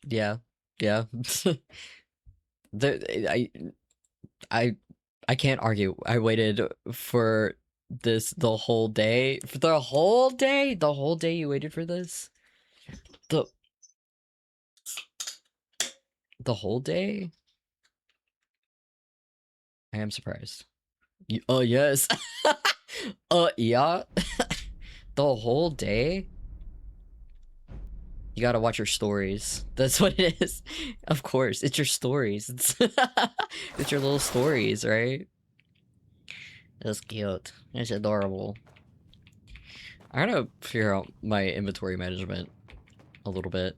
Yeah, yeah. I I I can't argue. I waited for this the whole day. For the whole day? The whole day you waited for this? The the whole day? I am surprised. Oh yes. Yeah. The whole day? You gotta watch your stories. That's what it is. Of course, it's your stories. It's, it's your little stories, right? That's cute. It's adorable. I gotta figure out my inventory management a little bit.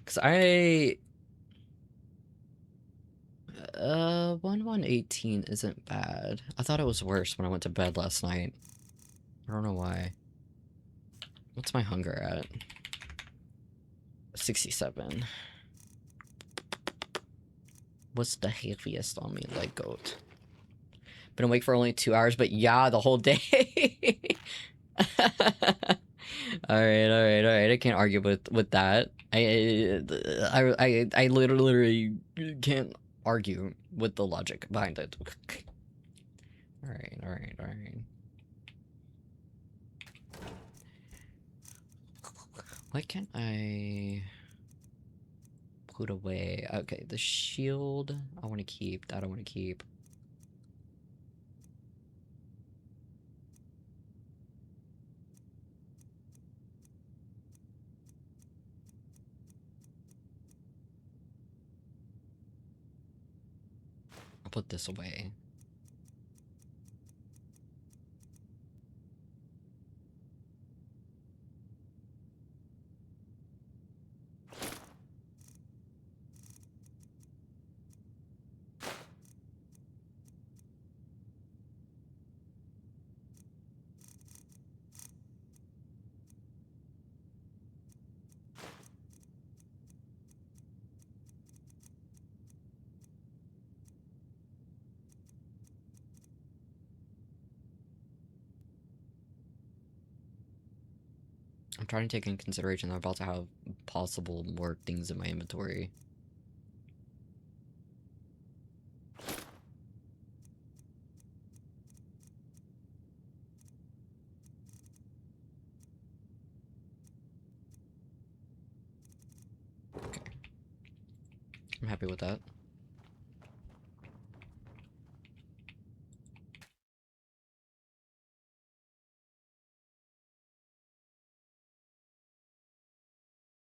Cause 1118 isn't bad. I thought it was worse when I went to bed last night. I don't know why. What's my hunger at? 67. What's the heaviest on me? Like goat. Been awake for only 2 hours, but yeah, the whole day. All right. I can't argue with that. I literally can't argue with the logic behind it. All right. What can I put away? Okay, the shield I want to keep. That I want to keep. I'll put this away. I'm trying to take in consideration that I'm about to have possible more things in my inventory. Okay. I'm happy with that.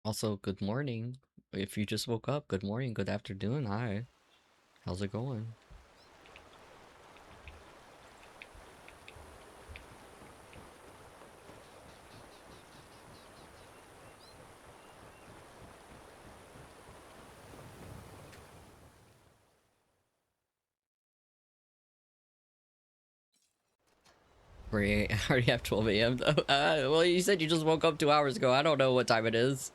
Also, good morning. If you just woke up, good morning, good afternoon, hi. How's it going? I already have 12 a.m. though. Well, you said you just woke up 2 hours ago. I don't know what time it is.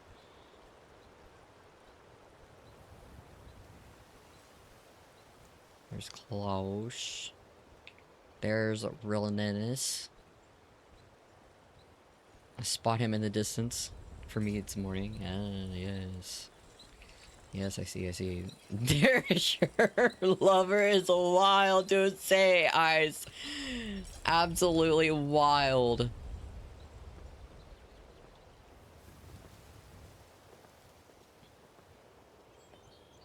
There's Klaus. There's Relennis. I spot him in the distance. For me, it's morning. Ah, yes. Yes, I see. Their sure lover is wild to say, eyes. Absolutely wild.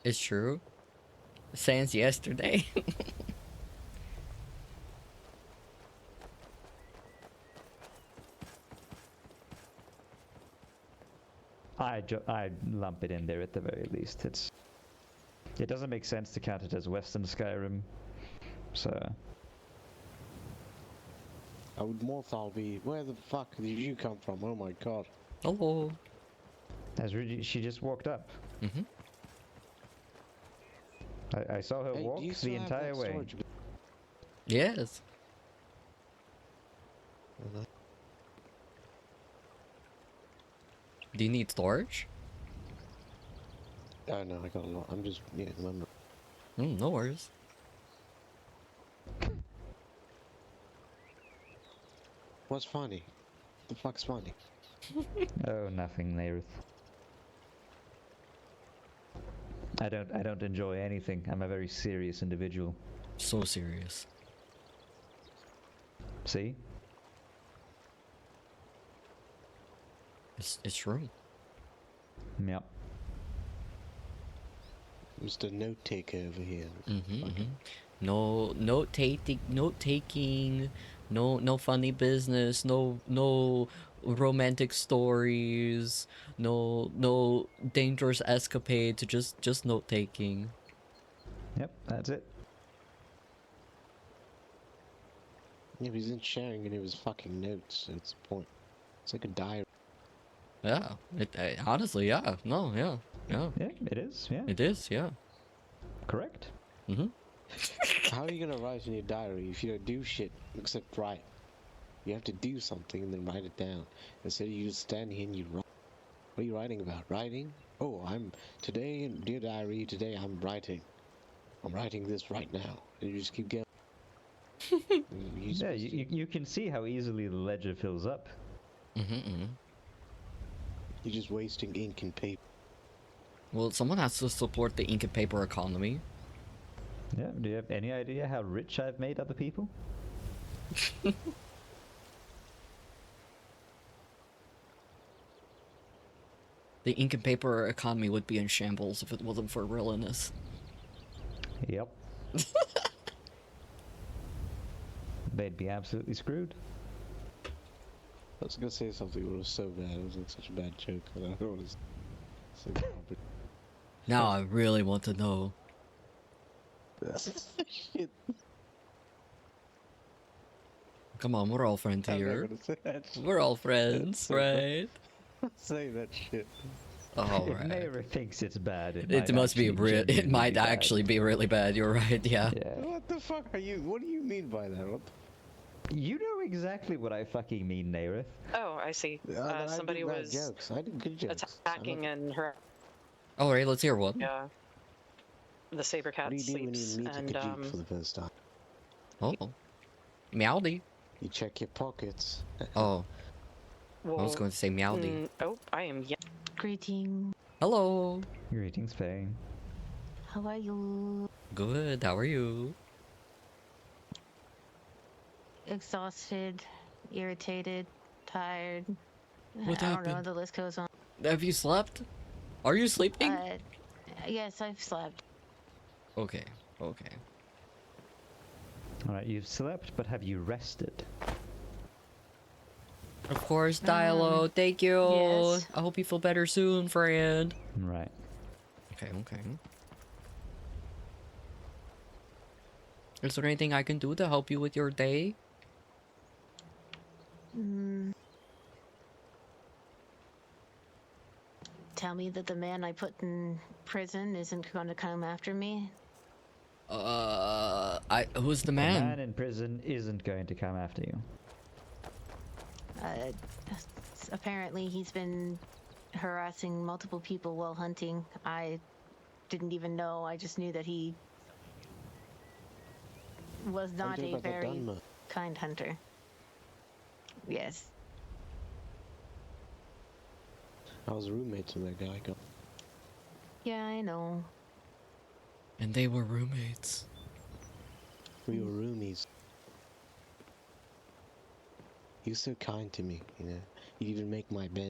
It's true. Sans yesterday. I'd lump it in there at the very least. It doesn't make sense to count it as Western Skyrim, so. I would more thought be, where the fuck did you come from? Oh my god. Hello. She just walked up. Mm-hmm. I saw her walk the entire way. Yes. Do you need storage? Oh no, I got a lot. I'm just, yeah, remember. No worries. What's funny? The fuck's funny? Oh, nothing, Nerith. I don't enjoy anything. I'm a very serious individual. So serious. See? It's true. Yep. Mr. Note Taker over here. No note taking, no funny business, no romantic stories, no dangerous escapades, just note taking. Yep, that's it. Yeah, but he's not sharing any of his fucking notes. That's the point. It's like a diary. Yeah, honestly, yeah, no, yeah, Yeah, it is. Yeah, it is, yeah. correct. How are you gonna write in your diary if you don't do shit except write? You have to do something and then write it down. Instead, you just stand here and you write. What are you writing about? Writing? Oh, today, dear diary, today I'm writing. I'm writing this right now. And you just keep going. Yeah, you can see how easily the ledger fills up. You're just wasting ink and paper. Well, someone has to support the ink and paper economy. Yeah, do you have any idea how rich I've made other people? The ink and paper economy would be in shambles if it wasn't for realness. Yep. They'd be absolutely screwed. I was gonna say something, but it was so bad. It was like such a bad joke. I don't want to say proper. Now I really want to know. Shit. Come on, we're all friends I'm not here. gonna say that shit. We're all friends, so bad. right? Say that shit. All If right. Naira thinks it's bad, It must be real. It might actually be really bad. You're right. Yeah. Yeah. What the fuck are you? What do you mean by that? What You know exactly what I fucking mean, Nairith. Oh, I see. I Somebody do bad was jokes. I do good jokes. attacking and her. All right. Let's hear one. Yeah. The saber cat What do you do when sleeps, you meet and a Khajiit for the first time? Oh, meowdy. You check your pockets. Oh, well, I was going to say meowdy. oh, I am. Greeting. Hello. Greetings, Faye. How are you? Good. How are you? Exhausted, irritated, tired. What I don't know, happened? the list goes on. Have you slept? Are you sleeping? Yes, I've slept. Okay. Okay. Alright, you've slept, but have you rested? Of course, Dialo. Thank you. yes. I hope you feel better soon, friend. Right. Okay. Okay. Is there anything I can do to help you with your day? Tell me that the man I put in prison isn't going to come after me. Who's the The man? man in prison isn't going to come after you. Apparently he's been harassing multiple people while hunting. I didn't even know. I just knew that he was not a very kind hunter. Yes. I was roommates with that guy. Yeah, I know. And they were roommates. We were roomies. He was so kind to me, you know. He'd even make my bed.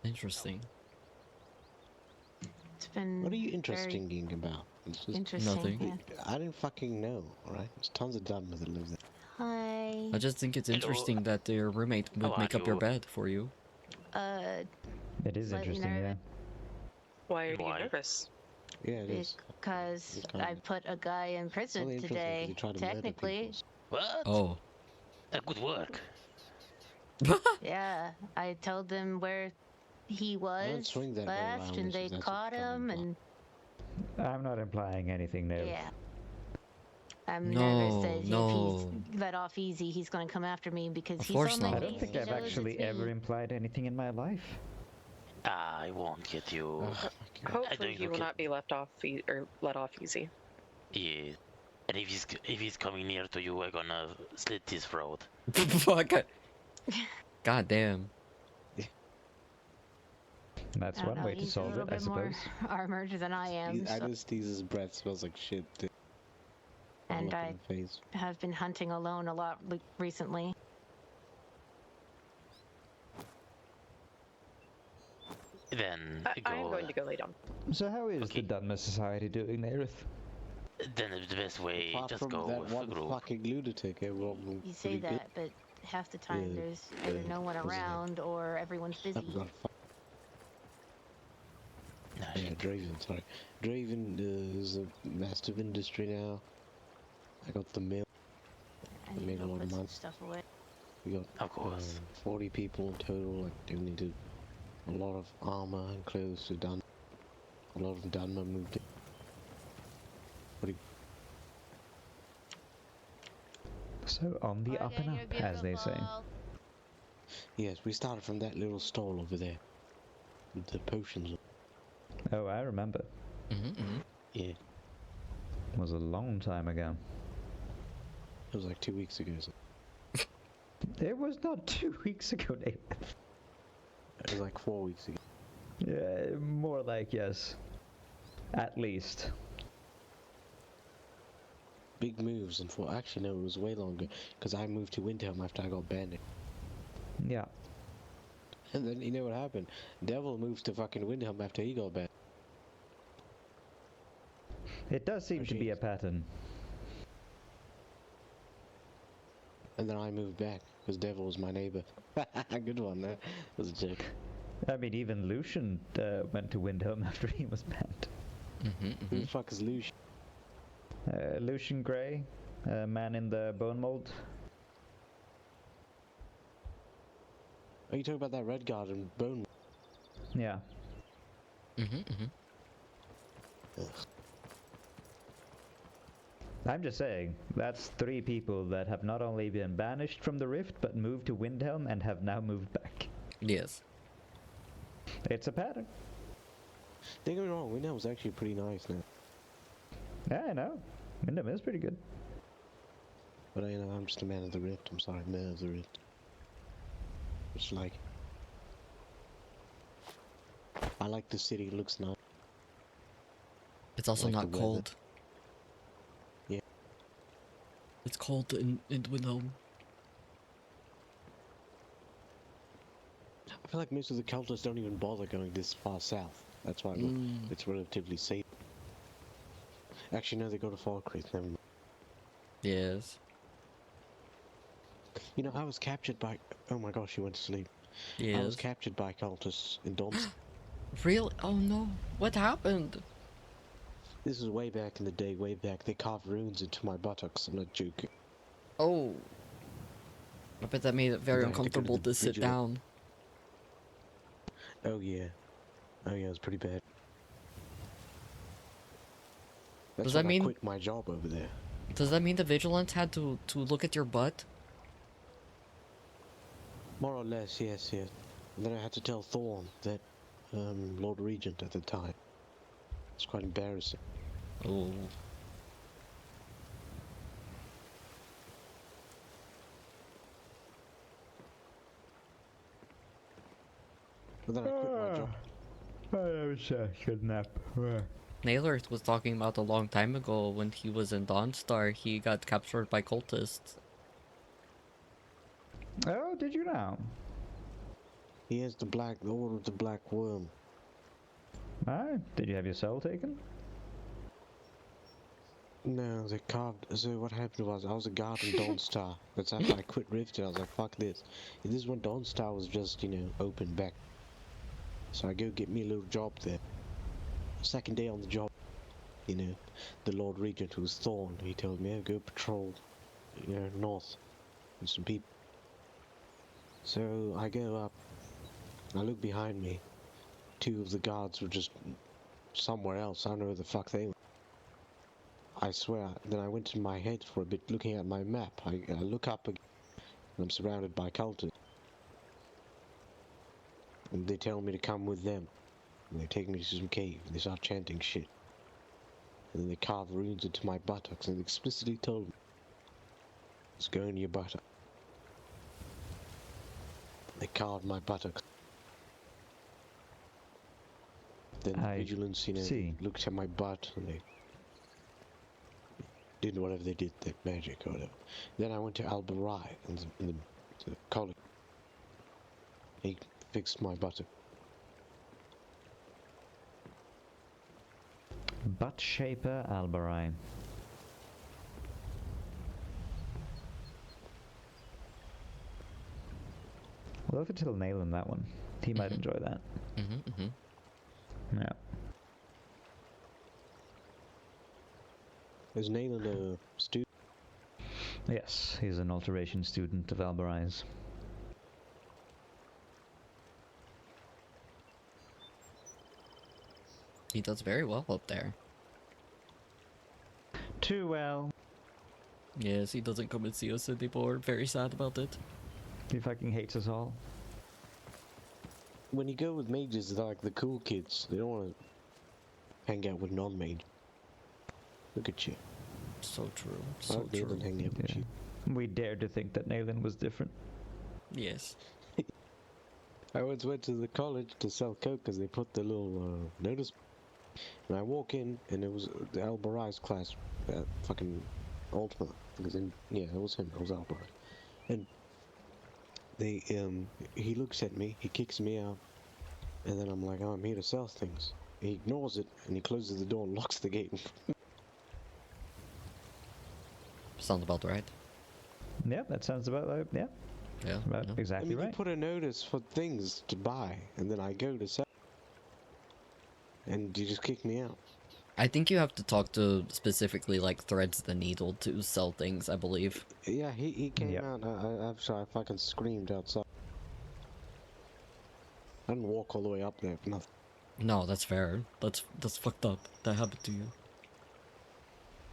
Interesting. It's been What are you very interesting about? It's just, interesting. Nothing. Yeah. I didn't fucking know, alright? There's tons of dumb that live there. Hi. I just think it's interesting that your roommate would make up your bed for you. It is Slightly interesting, yeah. nervous. Why are you Why? nervous? Yeah, it is. Because It's kind I of- put a guy in prison Really interesting 'cause today. you try to murder Technically, people. What? Oh. Good work. yeah. I told them where he don't was swing that very last, loudly, and so they that's caught what I'm him, and I'm not implying anything there. yeah. I'm No, nervous that if no. he's let off easy, he's going to come after me because Of he's course on my not. I don't case. think He I've knows it's actually me. ever implied anything in my life. I won't get you. Ugh, fuck you. Hopefully, don't you will look not be let off easy. Yeah. And if he's coming near to you, we're gonna slit his throat. Fuck. God damn. That's I don't one know, way to he's a solve little it, I bit more suppose. armored than I am, so, Anesthesia's breath smells like shit. Dude. All and up I in the face. have been hunting alone a lot recently. Then I am go. going to go lay down. So how is Okay. the Dunma Society doing, Nerith? Then the best way, Apart just from go that with the one group. fucking lunatic, everyone You say pretty good. that, but half the time Yeah, there's either no one what's his name? around or everyone's I've busy. got No, yeah, Draven, sorry. Draven is a massive industry now. I got the mill. I made need to a go lot of put some money. stuff away. We got of course. 40 people in total. Like they needed a lot of armor and clothes to done. A lot of Dunma moved in. So on the up and up, as they say. Yes, we started from that little stall over there. With the potions. Oh, I remember. Yeah, It was a long time ago. it was like 2 weeks ago. So It was not 2 weeks ago, David. it was like 4 weeks ago. Yeah, more like yes. At least. Big moves, and for actually no, it was way longer because I moved to Windhelm after I got banned. Yeah. And then you know what happened? Devil moves to fucking Windhelm after he got banned. It does seem to be a pattern. And then I moved back because Devil was my neighbor. Good one, that was a joke. I mean, even Lucian went to Windhelm after he was banned. Who the fuck is Lucian? Lucian Grey, man in the bone mold. Are you talking about that red guard and bone? Yeah. Ugh. I'm just saying, that's 3 people that have not only been banished from the Rift, but moved to Windhelm and have now moved back. Yes. Mm-hmm. It's a pattern. Don't get me wrong, Windhelm's actually pretty nice now. Yeah, I know. Windhelm is pretty good. But you know, I'm just a man of the Rift. I'm sorry, man of the Rift. It's like... I like the city, it looks nice. It's also Like the not weather. cold. Yeah. It's cold in Windhelm. I feel like most of the cultists don't even bother going this far south. That's why it's relatively safe. Actually, no, they go to Falkreath, never mind. Yes. You know, I was captured by... Oh my gosh, you went to sleep. I was Yes. captured by cultists in Donsk. Really? Oh no. What happened? This is way back in the day, way back. They carved runes into my buttocks, I'm not joking. Oh. I bet that made it very I had to go to uncomfortable the to sit vigilant. down. Oh yeah. Oh yeah, it was pretty bad. That's Does that when mean- I quit my job over there. Does that mean the vigilance had to look at your butt? More or less, yes, yes. And then I had to tell Thorn that, Lord Regent at the time. It's quite embarrassing. Oh. But then I quit my job. I wish I could nap. Nailert was talking about a long time ago when he was in Dawnstar, he got captured by cultists. Oh, did you now? He has the Order of the Black Worm. Ah, did you have your soul taken? No, they carved. So what happened was I was a guard in Dawnstar. That's after I quit Rift and I was like, fuck this. And this is when Dawnstar was just, you know, open back. So I go get me a little job there. Second day on the job, you know, the Lord Regent, who was Thorn, he told me, oh, go patrol, you know, north with some people. So I go up, I look behind me. 2 of the guards were just somewhere else. I don't know where the fuck they were. I swear. Then I went in my head for a bit, looking at my map. I look up again, and I'm surrounded by cultists. And they tell me to come with them. And they take me to some cave. And they start chanting shit. and then they carved runes into my buttocks and explicitly told me, "It's going to your buttock." They carved my buttocks. Then the I vigilance, see. looked at my butt and they did whatever they did, their magic or whatever. Then I went to Albarai in the college. He fixed my buttock. Butt shaper Albarai. We'll have to tell Nayland that one. He might enjoy that. Yeah. Is Nayland a student? Yes, he's an alteration student of Albarai's. He does very well up there. Too well. Yes, he doesn't come and see us anymore. Very sad about it. He fucking hates us all. When you go with mages, they're like the cool kids. They don't want to hang out with non-mages. Look at you. So true. Why So would Nayland true. hang out with Yeah. you? We dared to think that Nayland was different. Yes. I once went to the college to sell coke because they put the little notice. And I walk in, and it was the Albarai's class, fucking Ultima. It was in, yeah, it was him. It was Albarai. And they, he looks at me, he kicks me out, and then I'm like, "Oh, I'm here to sell things." He ignores it, and he closes the door and locks the gate. Sounds about right. Yeah, that sounds about right. Yeah, Yeah. about yeah. I exactly mean, right. you put a notice for things to buy, and then I go to sell, and you just kick me out. I think you have to talk to specifically like Threads the Needle to sell things, I believe. Yeah, he came Yep. out. After I fucking screamed outside. I didn't walk all the way up there for nothing. No, that's fair. That's fucked up. That happened to you.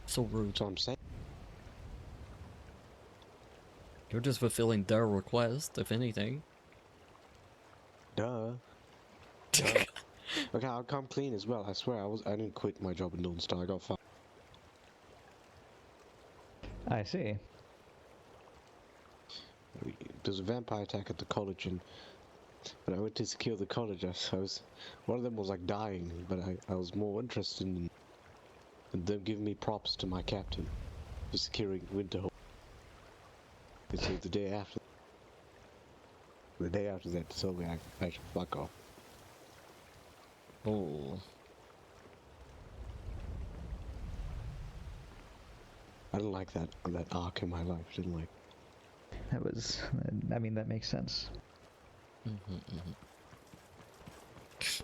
So rude. That's what I'm saying. You're just fulfilling their request, if anything. Duh. Okay, I'll come clean as well. I swear, I didn't quit my job at Northern Star. I got fired. I see. There's a vampire attack at the college, and when I went to secure the college, I was one of them was like dying, but I was more interested in them giving me props to my captain for securing Winterhold. So the day after that, they told me I should fuck off. Oh. I didn't like that arc in my life. Didn't like. That was. I mean, that makes sense.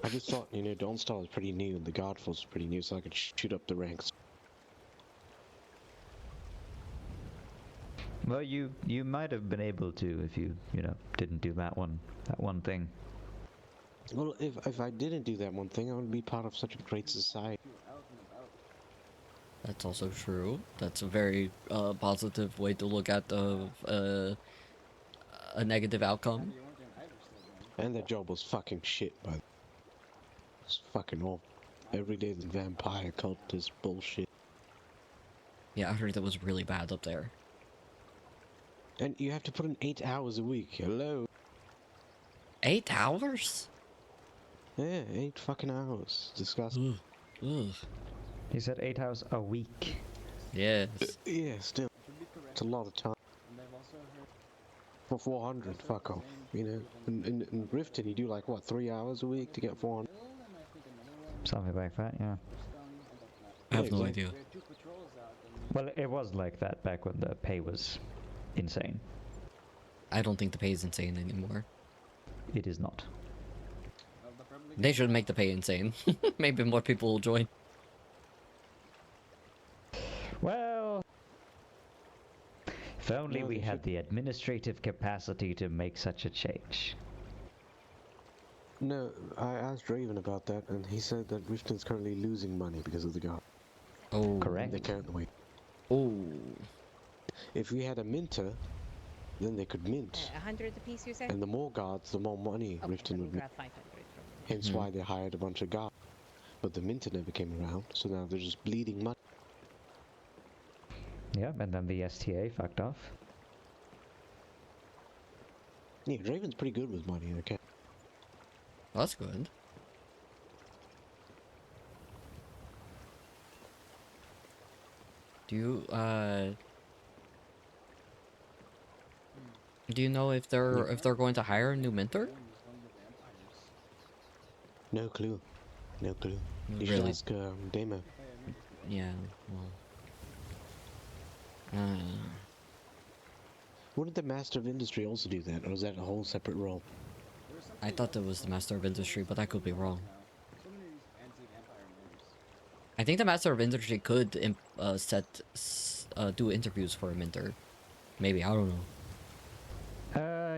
I just thought, Dawn Star was pretty new and the Guard Force was pretty new, so I could shoot up the ranks. Well, you might have been able to if you didn't do that one thing. Well, if I didn't do that one thing, I would be part of such a great society. That's also true. That's a very positive way to look at a negative outcome. And that job was fucking shit, but it's fucking awful. Every day the vampire cultist bullshit. Yeah, I heard that was really bad up there. And you have to put in 8 hours a week. Hello? 8 hours? Yeah, 8 fucking hours. Disgusting. Ugh. Ugh. He said 8 hours a week. Yes. Yeah, still. It's a lot of time. For 400, fuck off. In Riften you do like, what, 3 hours a week to get 400? Something like that, yeah. I have no exactly. idea. Well, it was like that back when the pay was insane. I don't think the pay is insane anymore. It is not. They should make the pay insane. Maybe more people will join. Well, if only No, we they had should- the administrative capacity to make such a change. No, I asked Draven about that, and he said that Riften's currently losing money because of the Guard. Oh. Correct. They can't wait. Oh. If we had a minter, then they could mint. 100 apiece, you say? And the more guards, the more money Okay, Riften let me would make. grab 500 from you. Hence why they hired a bunch of guards. But the Minter never came around, so now they're just bleeding money. Yeah, and then the STA fucked off. Yeah, Draven's pretty good with money, okay? That's good. Do you know if they're going to hire a new mentor? No clue. No clue. You should Really? ask Demo. Yeah. Well. Wouldn't the Master of Industry also do that, or is that a whole separate role? I thought that was the Master of Industry, but I could be wrong. I think the Master of Industry could do interviews for a mentor. Maybe, I don't know.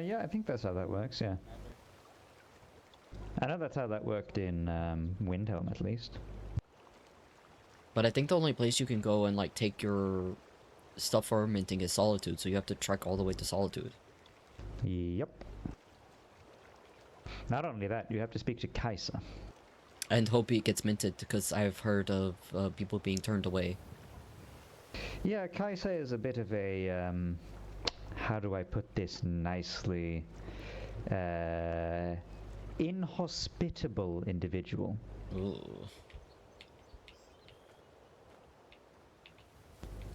Yeah, I think that's how that works, yeah. I know that's how that worked in Windhelm, at least. But I think the only place you can go and like take your stuff for minting is Solitude, so you have to trek all the way to Solitude. Yep. Not only that, you have to speak to Keizaal. And hope it gets minted, because I've heard of people being turned away. Yeah, Keizaal is a bit of a, how do I put this nicely, inhospitable individual. Ooh.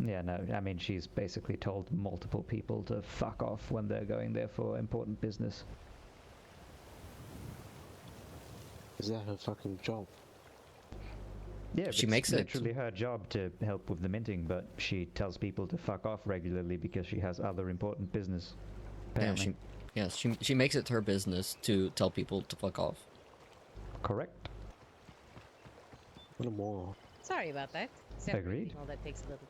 Yeah, no, I mean, she's basically told multiple people to fuck off when they're going there for important business. Is that her fucking job? Yeah, She it's makes it. literally her job to help with the minting, but she tells people to fuck off regularly because she has other important business. Yeah, Apparently. she makes it her business to tell people to fuck off. Correct. What a moron. Sorry about that. Agreed. All that takes a little.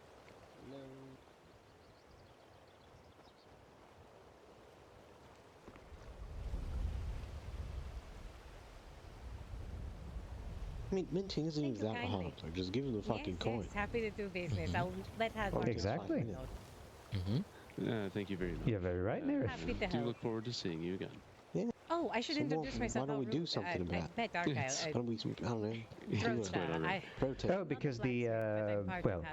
I mean, minting isn't Thank even you that kindly. hard. Like, just give him the fucking coin. Yes, happy to do business. Mhm. I'll let Hazard. Exactly. Thank you very much. You're very right, Neris. Happy to Do help. look forward to seeing you again. Oh, I should So introduce why myself. don't we how do rude. something about I it? met Argyle. Yes. Why don't we, I don't know, do Roadster, quite all right. a protest? Oh, because the, well,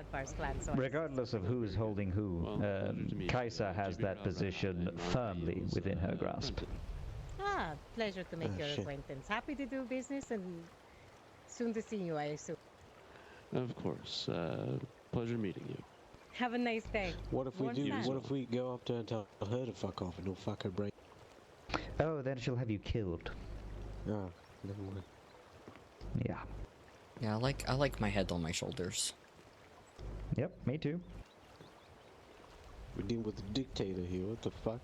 regardless of who is holding who, Well, pleasure to meet you. Keizaal has To be that proud, position and firmly Argyle is, within her grasp. apprentice. Ah, pleasure to make Oh, your shit. acquaintance. Happy to do business and soon to see you, I assume. Of course. Pleasure meeting you. Have a nice day. What if we One do? time. What if we go up there and tell her to fuck off and he'll fuck her brain? Oh, then she'll have you killed. Oh, never mind. Yeah. Yeah, I like my head on my shoulders. Yep, me too. We're dealing with a dictator here. What the fuck?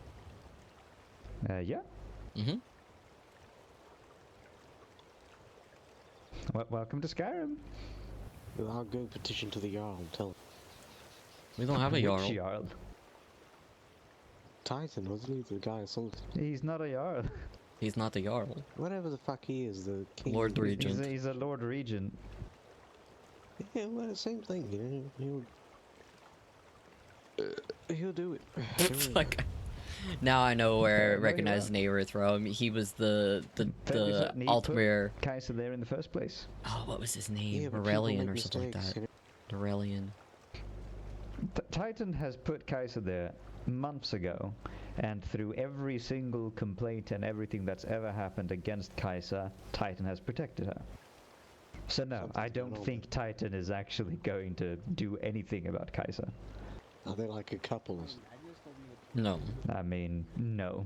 Yeah. Mm-hmm. Welcome to Skyrim. Well, I'll go petition to the Jarl and tell him. We don't have a Which Jarl. Jarl? Titan, wasn't he? The guy assaulted. He's not a Jarl. He's not the Jarl. Whatever the fuck he is, the king. Lord Regent. He's a Lord Regent. Yeah, well, same thing, you know. He'll do it. Don't worry. Fuck. Now I know where I No, recognize you're Nayrith from. He was the Certainly put Altmer. Keizaal there in the first place. Oh, what was his Yeah, name? but people Aurelian make or something like mistakes, that. you know? Aurelian. Titan has put Keizaal there months ago, and through every single complaint and everything that's ever happened against Keizaal, Titan has protected her. So no, I Something's don't going on think Titan is actually going to do anything about Keizaal. Are they like a couple? Or something? No. I mean, no.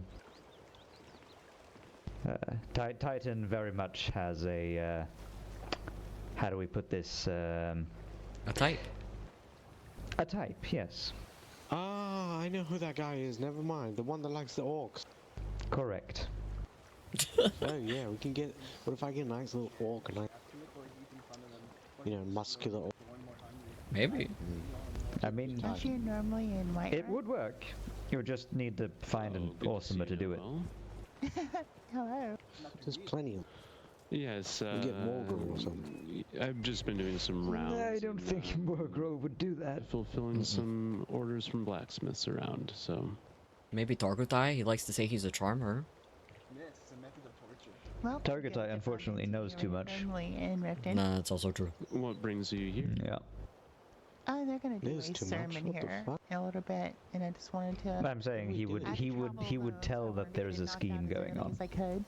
Titan very much has a, how do we put this, A type. a type, yes. Ah, I know who that guy is. Never mind. The one that likes the orcs. Correct. Oh yeah, we can get. What if I get a nice little orc, and muscular orc? Maybe. I mean, Titan. You're normally in my it would work. You would just need to find an good to see awesomer to you, do it. Well. Hello. There's plenty of. Yes, We get Morgul or something. I've just been doing some rounds. I don't and, think Morgrove would do that. fulfilling some orders from blacksmiths around, so... Maybe Targotai. He likes to say he's a charmer. Well, Targetai unfortunately knows too much. Normally in Riften. Nah, it's also true. What brings you here? Yeah. They're gonna do There's a too much, sermon what the here fuck? in a little bit, and I just wanted to. I'm saying he would tell that there's a scheme going on. As I could.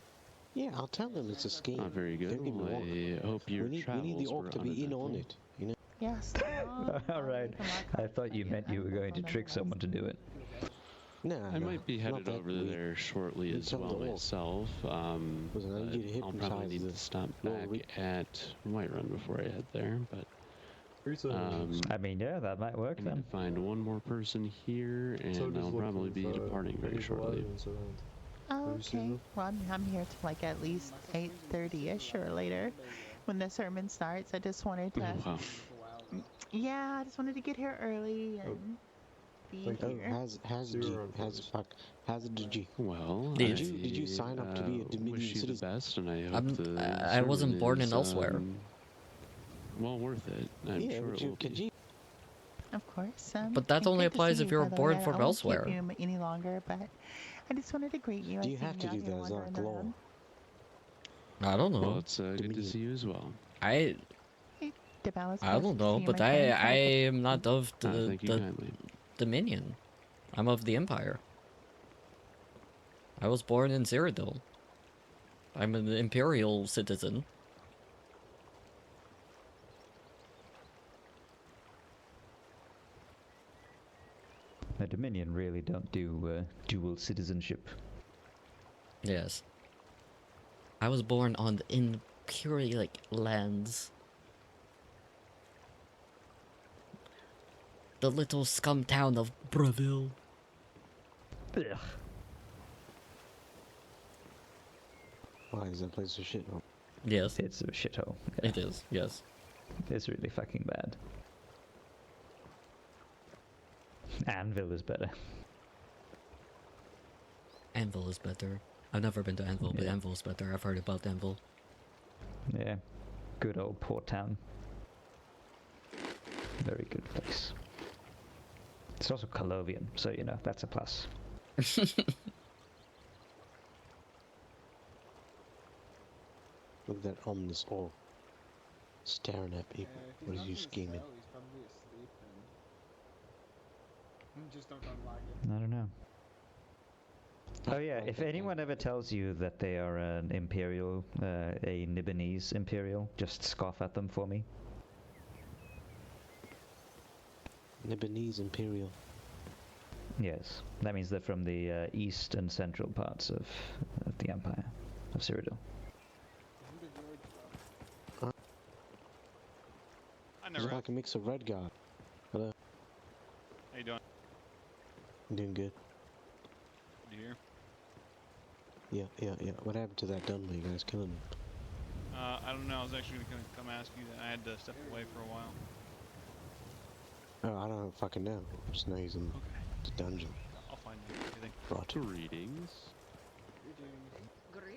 Yeah, I'll tell them it's a scheme. Ah, very good. Don't get me Well, wrong. I hope your We need the travels orc were to be in on uneventful. it, you know? Yes. Alright, I thought you meant you were going to trick someone to do it. No, I no, might be not headed that over weak. there shortly You as tell well the orc. myself. Listen, I need you to I'll probably hypnotize need to the stop little back re- at Whiterun before I head there, but I mean, yeah, that might work I need then. to find one more person here, and I'll probably be departing very shortly. Oh, okay. Well, I'm here till like at least 8:30ish or later, when the sermon starts. I just wanted to. Oh, wow. Yeah, I just wanted to get here early and be Oh, here. Hazrid'ji. Well, Did you sign up to be a Dominion wish you the citizen? best, and I hope I wasn't born in elsewhere. Well worth it. I'm Yeah, sure but it you will could be. Of course. But that and only good to applies see if you, you were by the born way. from I won't elsewhere. keep you any longer, but I just wanted to greet you. Do I you see have to out do here that as wandering like law? around. I don't know. Well, it's good to see you as well. I Debal's I don't pleasure to know, see you, but my I friend. am not of Thank you the kindly. Dominion. I'm of the Empire. I was born in Cyrodiil. I'm an Imperial citizen. The Dominion really don't do dual citizenship. Yes. I was born on the Imperial lands. The little scum town of Breville. Ugh. Why is that place a shit? Yes, It's a shithole. Yeah, it is. Yes. it's really fucking bad. Anvil is better. Anvil is better. I've never been to Anvil, but Yeah. Anvil is better. I've heard about Anvil. Yeah, good old port town. Very good place. It's also Colovian, so you know that's a plus. Look at that ominous orc staring at people. What is you scheming? I don't know. Oh yeah, if anyone ever tells you that they are an imperial, a Nibonese imperial, just scoff at them for me. Nibonese Imperial. Yes, that means they're from the east and central parts of the Empire of Cyrodiil. I It's never. like a mix of red guard. Hello. How you doing? I'm doing good. You here? Yeah. What happened to that Dunley? You guys killing him? I don't know. I was actually gonna come ask you that. I had to step away for a while. Oh, I don't fucking know. Just know he's in Okay. the dungeon. I'll find you. What do you think? Right. Greetings.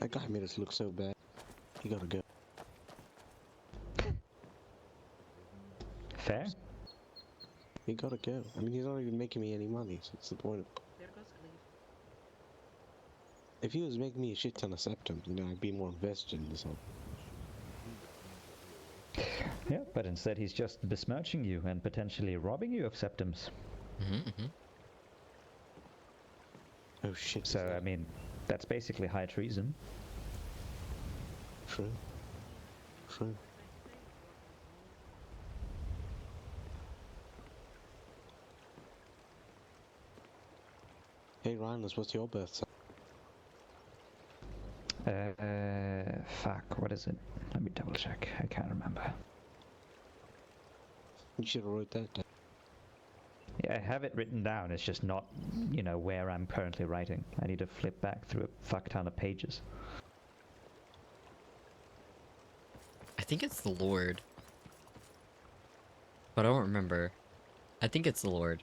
That guy made us look so bad. He gotta go. Fair. He gotta go. I mean, he's not even making me any money, so what's the point of... If he was making me a shit ton of septums, you know, I'd be more invested in this whole... Yeah, but instead he's just besmirching you and potentially robbing you of septums. Oh shit. So I mean, that's basically high treason. True. True. Hey Rhineless, what's your birthday? Fuck, what is it? Let me double check. I can't remember. You should have wrote that down. Yeah, I have it written down. It's just not, you know, where I'm currently writing. I need to flip back through a fuck ton of pages. I think it's the Lord. But I don't remember. I think it's the Lord.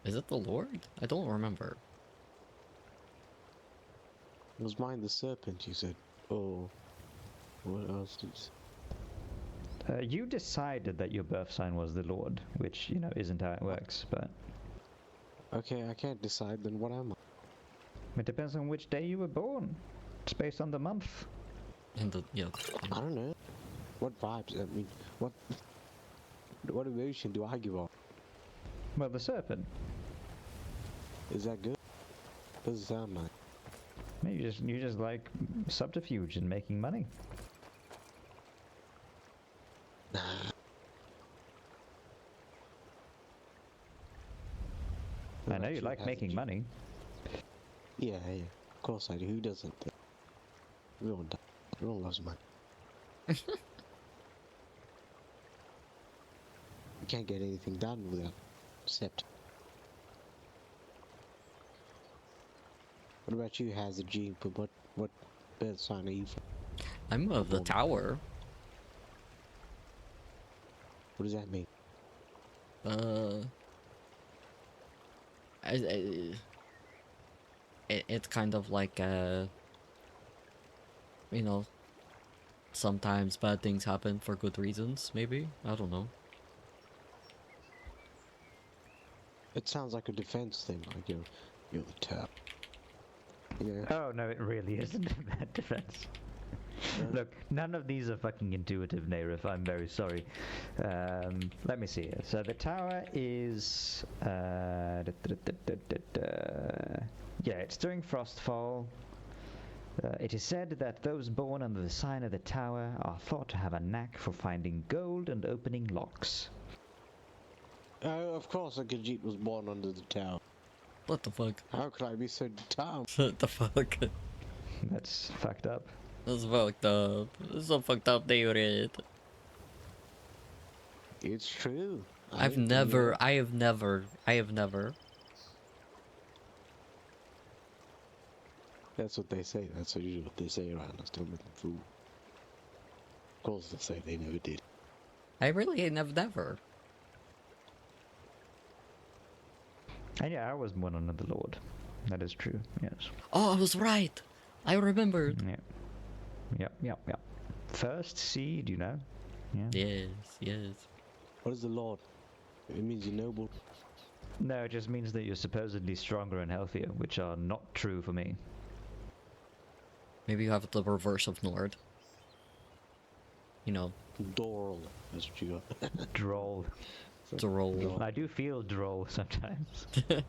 Is it the Lord? I don't remember. It was mine the serpent, you said. Oh. What else did you say? You decided that your birth sign was the Lord, which, you know, isn't how it works, but... Okay, I can't decide, then what am I? It depends on which day you were born. It's based on the month. And the yeah. I don't know. What vibes? I mean, what emotion do I give off? Well, the serpent. Is that good? Doesn't sound like. Maybe you just like subterfuge and making money. Nah. I know you like making money. Yeah, yeah. Of course I do. Who doesn't? Everyone does. Everyone loves money. You can't get anything done without except. What about you, Hazrid'ji? But what bird sign are you from? I'm of the tower. What does that mean? It's kind of like you know, sometimes bad things happen for good reasons. Maybe, I don't know. It sounds like a defense thing, like you're the top. Yeah. Oh no, it really isn't a bad defense. Look, none of these are fucking intuitive, Nairith. I'm very sorry. Let me see. So the tower is yeah, it's during frostfall. It is said that those born under the sign of the tower are thought to have a knack for finding gold and opening locks. Of course, a Khajiit was born under the tower. What the fuck? How could I be so dumb? What the fuck? That's fucked up. That's fucked up. That's so fucked up, David. It's true. I have never. That's what they say. That's usually what they say around us. Don't make them fool. Of course, they say they never did. I really have never. And yeah, I was born under the Lord. That is true. Yes. Oh, I was right. I remembered. Yeah. Yep. First seed, you know. Yeah. Yes. What is the Lord? It means you're noble. No, it just means that you're supposedly stronger and healthier, which are not true for me. Maybe you have the reverse of Nord. You know. Doral. That's what you got. Droll. Droll. I do feel droll sometimes. Well,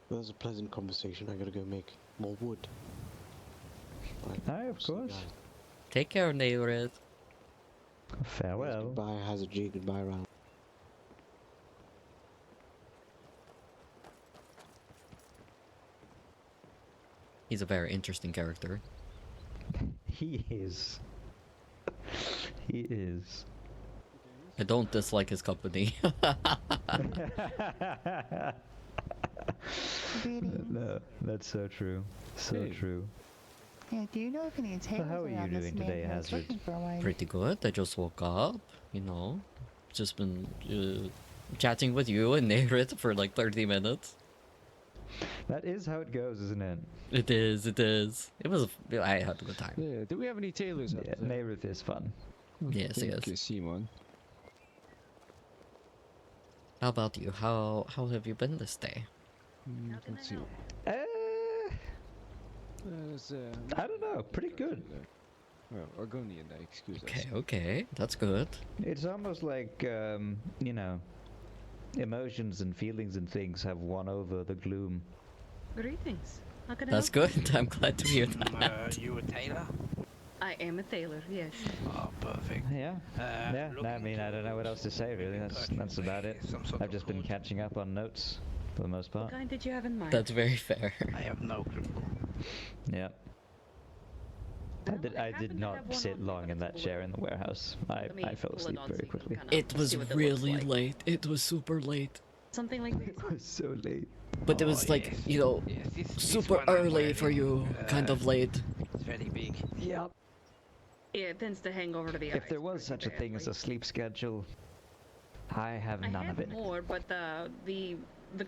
that was a pleasant conversation. I gotta go make more wood. Right. Aye, of course. Take care, David. Farewell. Goodbye, Hazrid'ji. Goodbye, Round. He's a very interesting character. He is. He is. I don't dislike his company. No, that's so true. So true. Yeah, do you know if any tailors how are you around this doing today, neighborhood? Hazard? Looking for one. Pretty good. I just woke up, you know. Just been chatting with you and Nairit for like 30 minutes. That is how it goes, isn't it? It is. It was. I had a good time. Yeah, do we have any tailors out Yeah, there? Nairith is fun. Yes, I yes. see one. How about you? How have you been this day? Let's see. I don't know. Pretty good. Well, Argonian, excuse us. Okay. That's good. It's almost like, you know, emotions and feelings and things have won over the gloom. Greetings. How can I That's help good. I'm glad to hear that. You a tailor? I am a tailor, yes. Oh, perfect. Yeah. Yeah. No, I mean, I don't know what else to say really. That's about it. I've just been catching up on notes for the most What part. kind did you have in mind? That's very fair. I have no clue. Yeah. I did not sit long in that chair in the warehouse. I fell asleep very quickly. It was really late. It was super late. Something like this. It was so late. But it was like, you know, super early for you, kind of late. It's very big. Yep. Yeah, it tends to hang over to the If eyes there was pretty such a thing as badly. a sleep schedule, I have I none had of it. more, but the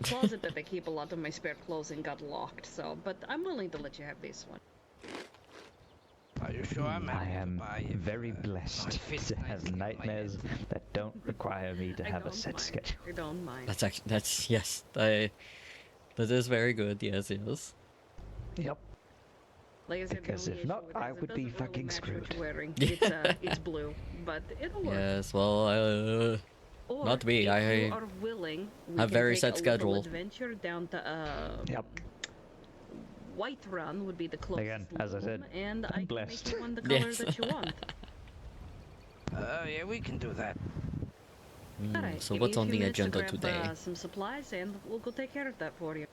closet that I keep a lot of my spare clothes in got locked. So, but I'm willing to let you have this one. Are you sure I'm I happy to am buy if, very it blessed fits to nicely have in my nightmares head? that don't require me to I have a don't set mind. schedule. I don't mind. That's actually yes. That is very good. Yes, yes. Yep. Like I said, Because the only if not, issue with it I is it would be doesn't really fucking match what screwed. you're wearing. It's blue, but it'll work. Yes. Well, Or not me. if you I are willing, we have can very take set a schedule. little adventure down to Yep. White Run would be the closest. Again, as I said, loom, and I'm I can blessed. make you one the color Yes. that you want. Yeah, we can do that. Alright, So give what's me a on few the minutes to agenda grab, today? some supplies, and we'll go take care of that for you.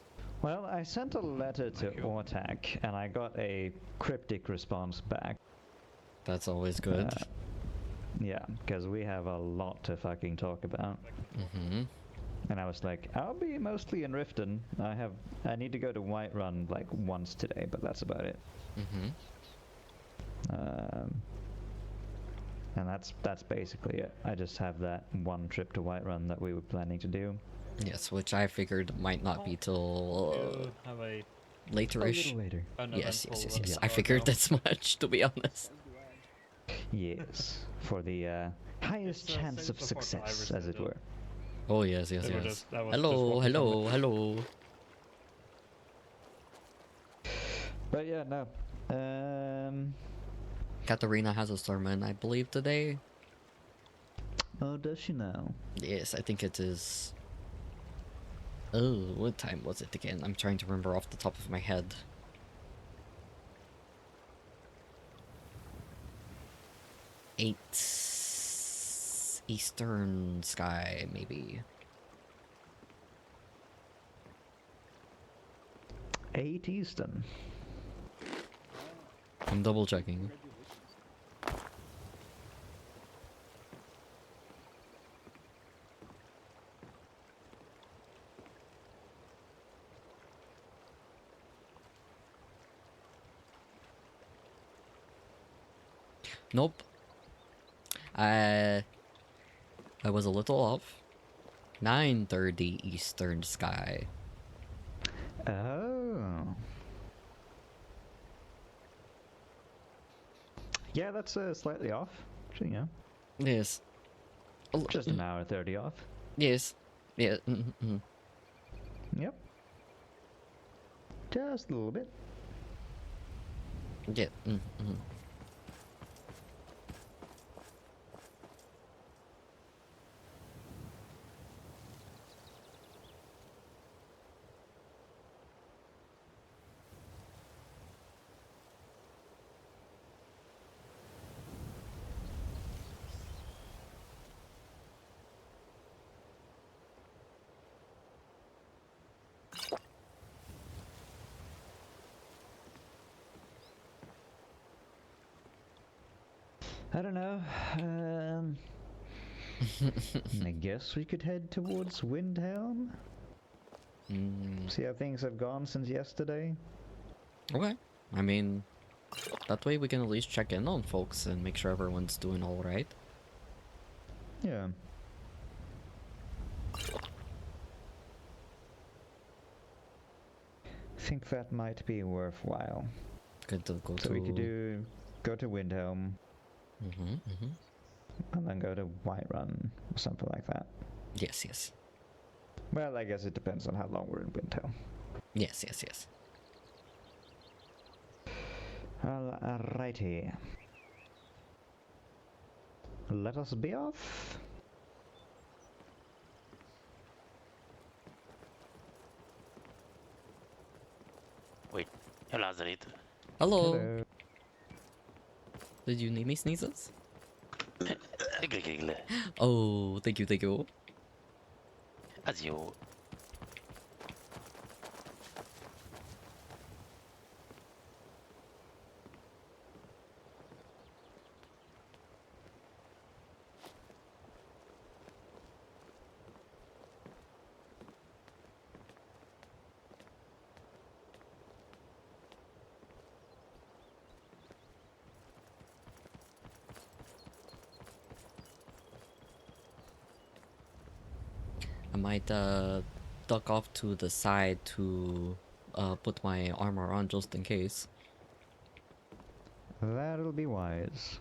Well, I sent a letter to Ortak, and I got a cryptic response back. That's always good. Yeah, because we have a lot to fucking talk about. Mm-hmm. And I was like, I'll be mostly in Riften. I need to go to Whiterun like once today, but that's about it. Mm-hmm. And that's basically it. I just have that one trip to Whiterun that we were planning to do. Yes, which I figured might not be till have a later-ish. A little later. Yes. Yeah. I figured this much, to be honest. Yes, for the highest chance of success, as it were. Oh yes. That was just Hello. But yeah, no. Katarina has a sermon, I believe, today. Oh, does she now? Yes, I think it is. Oh, what time was it again? I'm trying to remember off the top of my head. Eight Eastern Sky, maybe. 8 Eastern. I'm double checking. Nope. I was a little off. 9:30 Eastern Sky. Oh. Yeah, that's slightly off. So, yeah. Yes. Just an hour 30 off. Yes. Yeah. Yep. Just a little bit. Yeah. I don't know. I guess we could head towards Windhelm. See how things have gone since yesterday. Okay. I mean, that way we can at least check in on folks and make sure everyone's doing all right. Yeah. I think that might be worthwhile. Good to go So to. we could go to Windhelm. And then go to Whiterun or something like that. Yes. Well, I guess it depends on how long we're in Windhelm. Yes. Alrighty. Let us be off. Wait, hello, Hazrid. Hello. Hello. Did you need me sneezes? Giggle. Oh, thank you. As you. I might duck off to the side to put my armor on just in case. That'll be wise.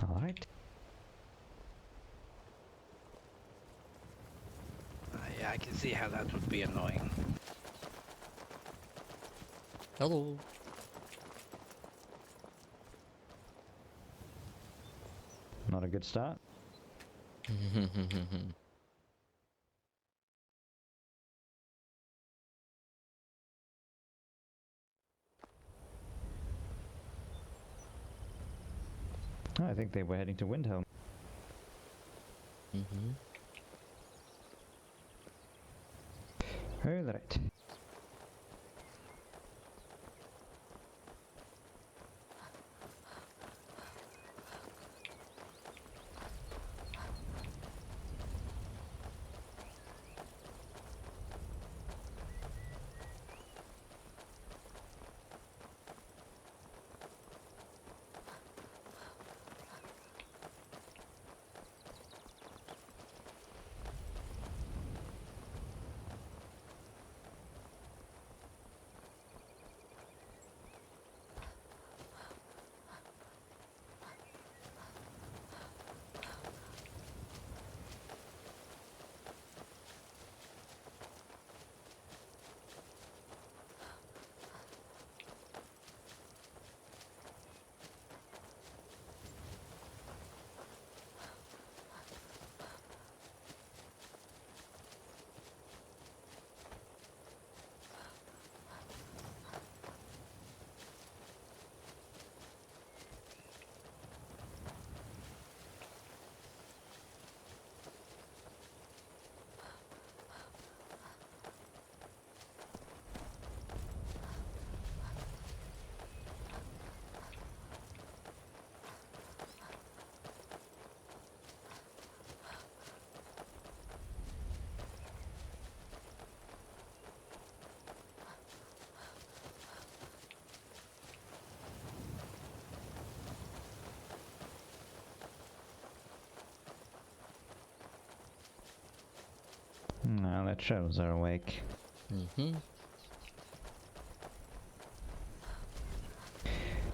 All right. Yeah, I can see how that would be annoying. Hello. Not a good start. I think they were heading to Windhelm. All right. Now that shows are awake.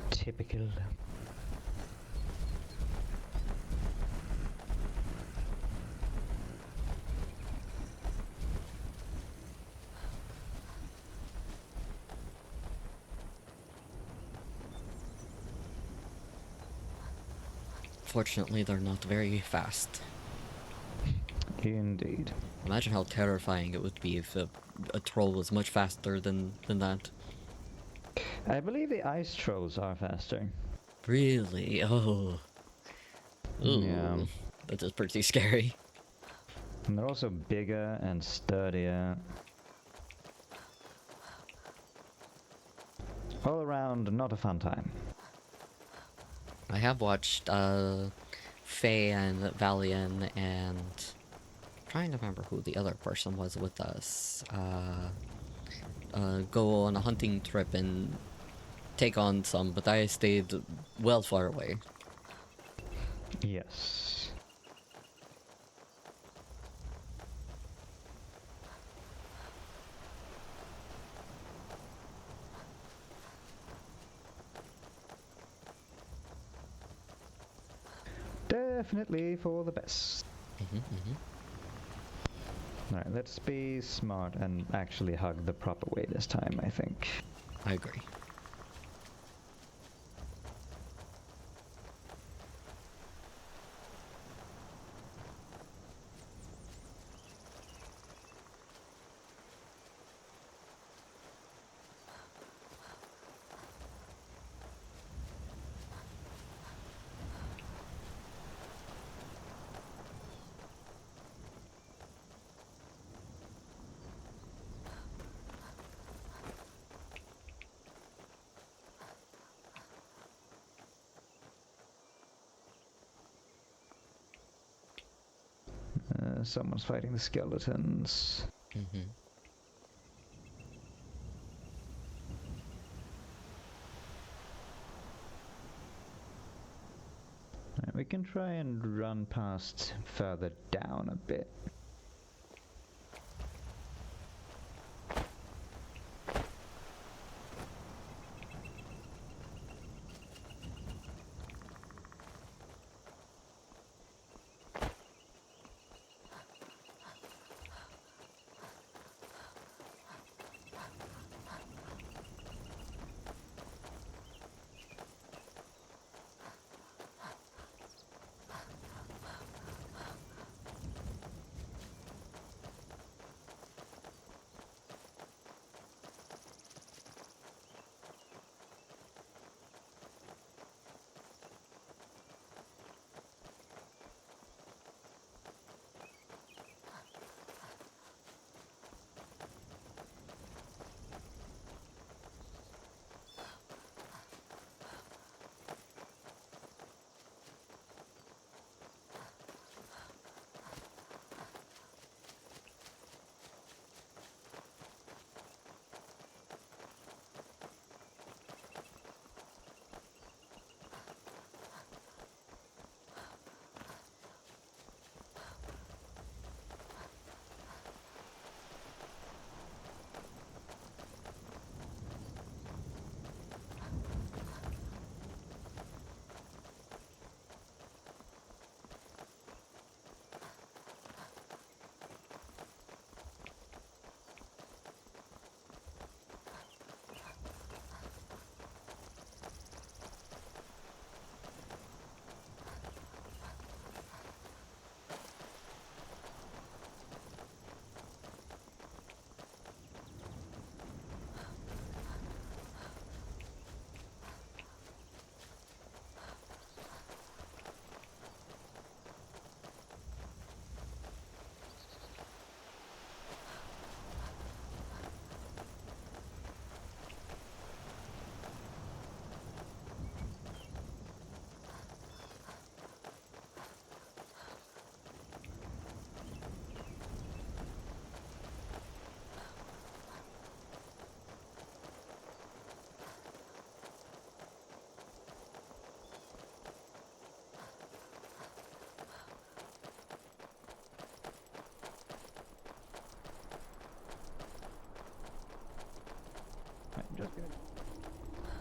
Typical. Fortunately, they're not very fast. Indeed. Imagine how terrifying it would be if a troll was much faster than that. I believe the ice trolls are faster. Really? Oh. Ooh. Yeah. That is pretty scary. And they're also bigger and sturdier. All around, not a fun time. I have watched Faye and Valian and trying to remember who the other person was with us. Go on a hunting trip and take on some, but I stayed well far away. Yes. Definitely for the best. Alright, let's be smart and actually hug the proper way this time, I think. I agree. someone's fighting the skeletons. Mm-hmm. We can try and run past further down a bit.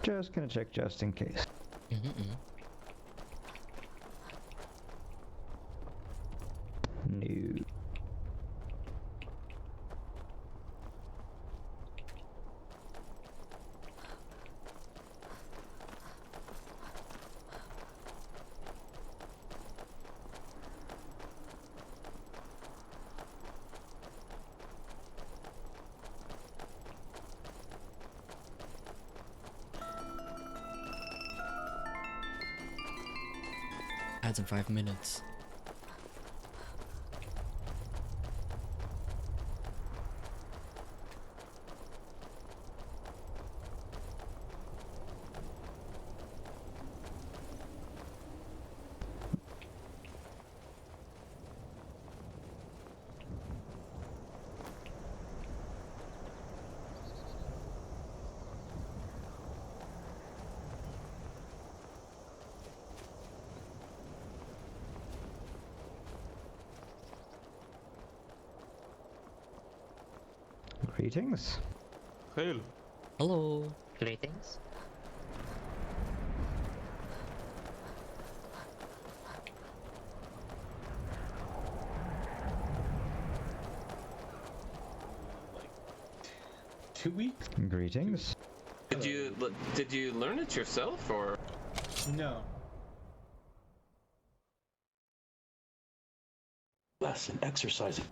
Just gonna check just in case. Mm-hmm. No. Adds in 5 minutes. Greetings. Hail. Hello. Greetings. Like 2 weeks? Greetings. Did you learn it yourself or? No. Less and exercising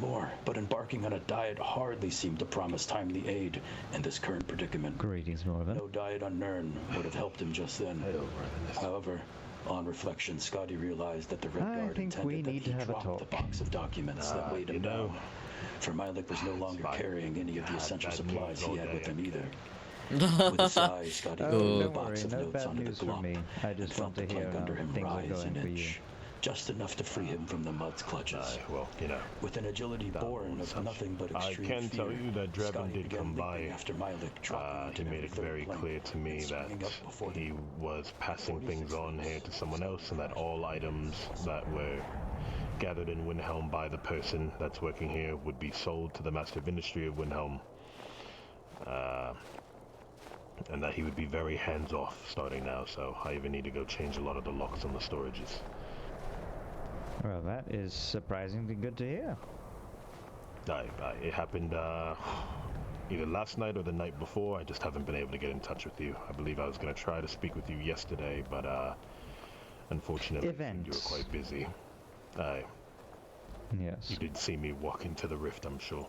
more, but embarking on a diet hardly seemed to promise timely aid in this current predicament. Greetings, Northern. No diet on Nern would have helped him just then. However, on reflection, Scotty realized that the Red Guard intended that he drop the box of documents that weighed him down. For Milik was no longer carrying any of the essential supplies he had with him either. With a sigh, Scotty opened the box of notes onto the Glock I just and felt want to the hear plank under him things are rise going an for you. inch. just enough to free him from the mud's clutches. Well, you know, with an agility born of nothing but extreme I can fear, tell you that Drebin Scotty did began come by. leaping after Milik, dropping He into made it the very third clear plank, to me and that swinging up before he was passing things on here to someone else, and that all items that were gathered in Windhelm by the person that's working here would be sold to the Master of Industry of Windhelm. And that he would be very hands-off starting now, so I even need to go change a lot of the locks on the storages. Well, that is surprisingly good to hear. It happened either last night or the night before. I just haven't been able to get in touch with you. I believe I was going to try to speak with you yesterday, but unfortunately you were quite busy. Yes. You did see me walk into the rift, I'm sure.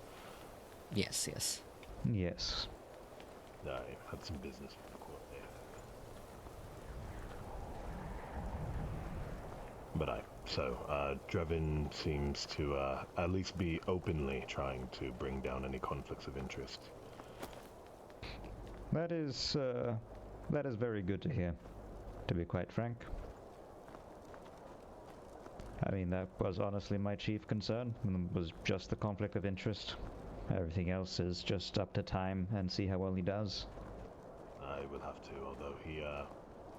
Yes, yes. Yes. I had some business with the court there. But Drebin seems to at least be openly trying to bring down any conflicts of interest. That is very good to hear, to be quite frank. I mean, that was honestly my chief concern, was just the conflict of interest. Everything else is just up to time and see how well he does. I will have to, although he,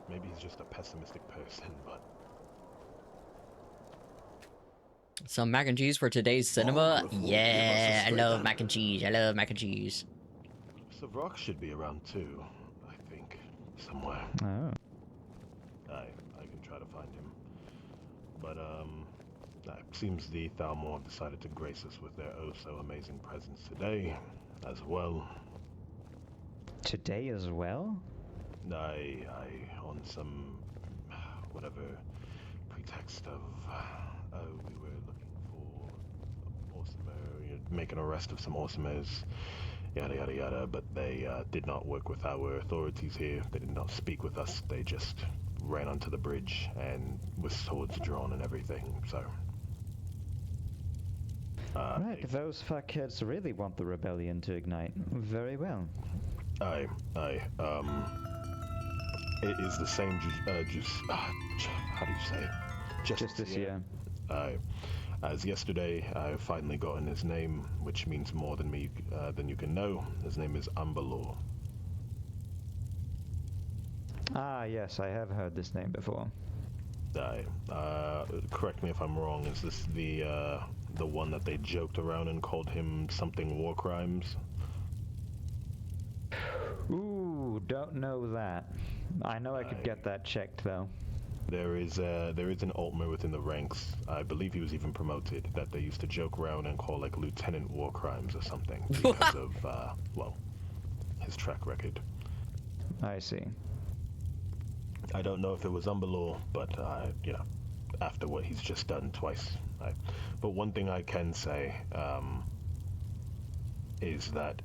maybe he's just a pessimistic person, but... Some mac and cheese for today's cinema? Yeah, I love mac and cheese. I love mac and cheese. Savrock should be around too, I think, somewhere. Oh. I can try to find him. But, it seems the Thalmor have decided to grace us with their oh-so-amazing presence today, as well. Today as well? On some, whatever pretext of, we were looking for Orsimer, make an arrest of some Orsimers, yada yada yada, but they did not work with our authorities here. They did not speak with us. They just ran onto the bridge and with swords drawn and everything, so... right, those fuckheads really want the rebellion to ignite. Very well. It is the same how do you say it? Justice, yeah. As yesterday, I've finally gotten his name, which means more than than you can know. His name is Ambalor. Ah, yes, I have heard this name before. Correct me if I'm wrong, is this the one that they joked around and called him something war crimes? Ooh, don't know that. I know I could get that checked, though. There is an Altmer within the ranks, I believe he was even promoted, that they used to joke around and call like Lieutenant War Crimes or something, because of, well, his track record. I see. I don't know if it was Umbalor, but, you know, after what he's just done twice. But one thing I can say is that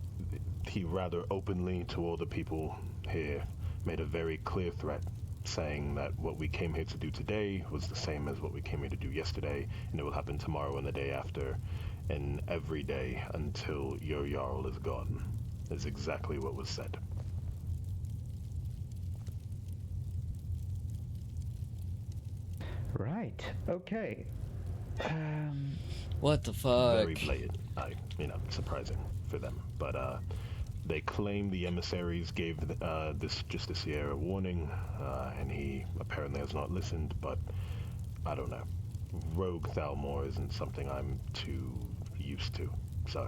he rather openly to all the people here made a very clear threat, saying that what we came here to do today was the same as what we came here to do yesterday, and it will happen tomorrow and the day after, and every day until your Jarl is gone, is exactly what was said. Right. Okay. What the fuck? Very blatant. You know, surprising for them. But they claim the emissaries gave this Justiciar a warning, and he apparently has not listened. But I don't know. Rogue Thalmor isn't something I'm too used to. So.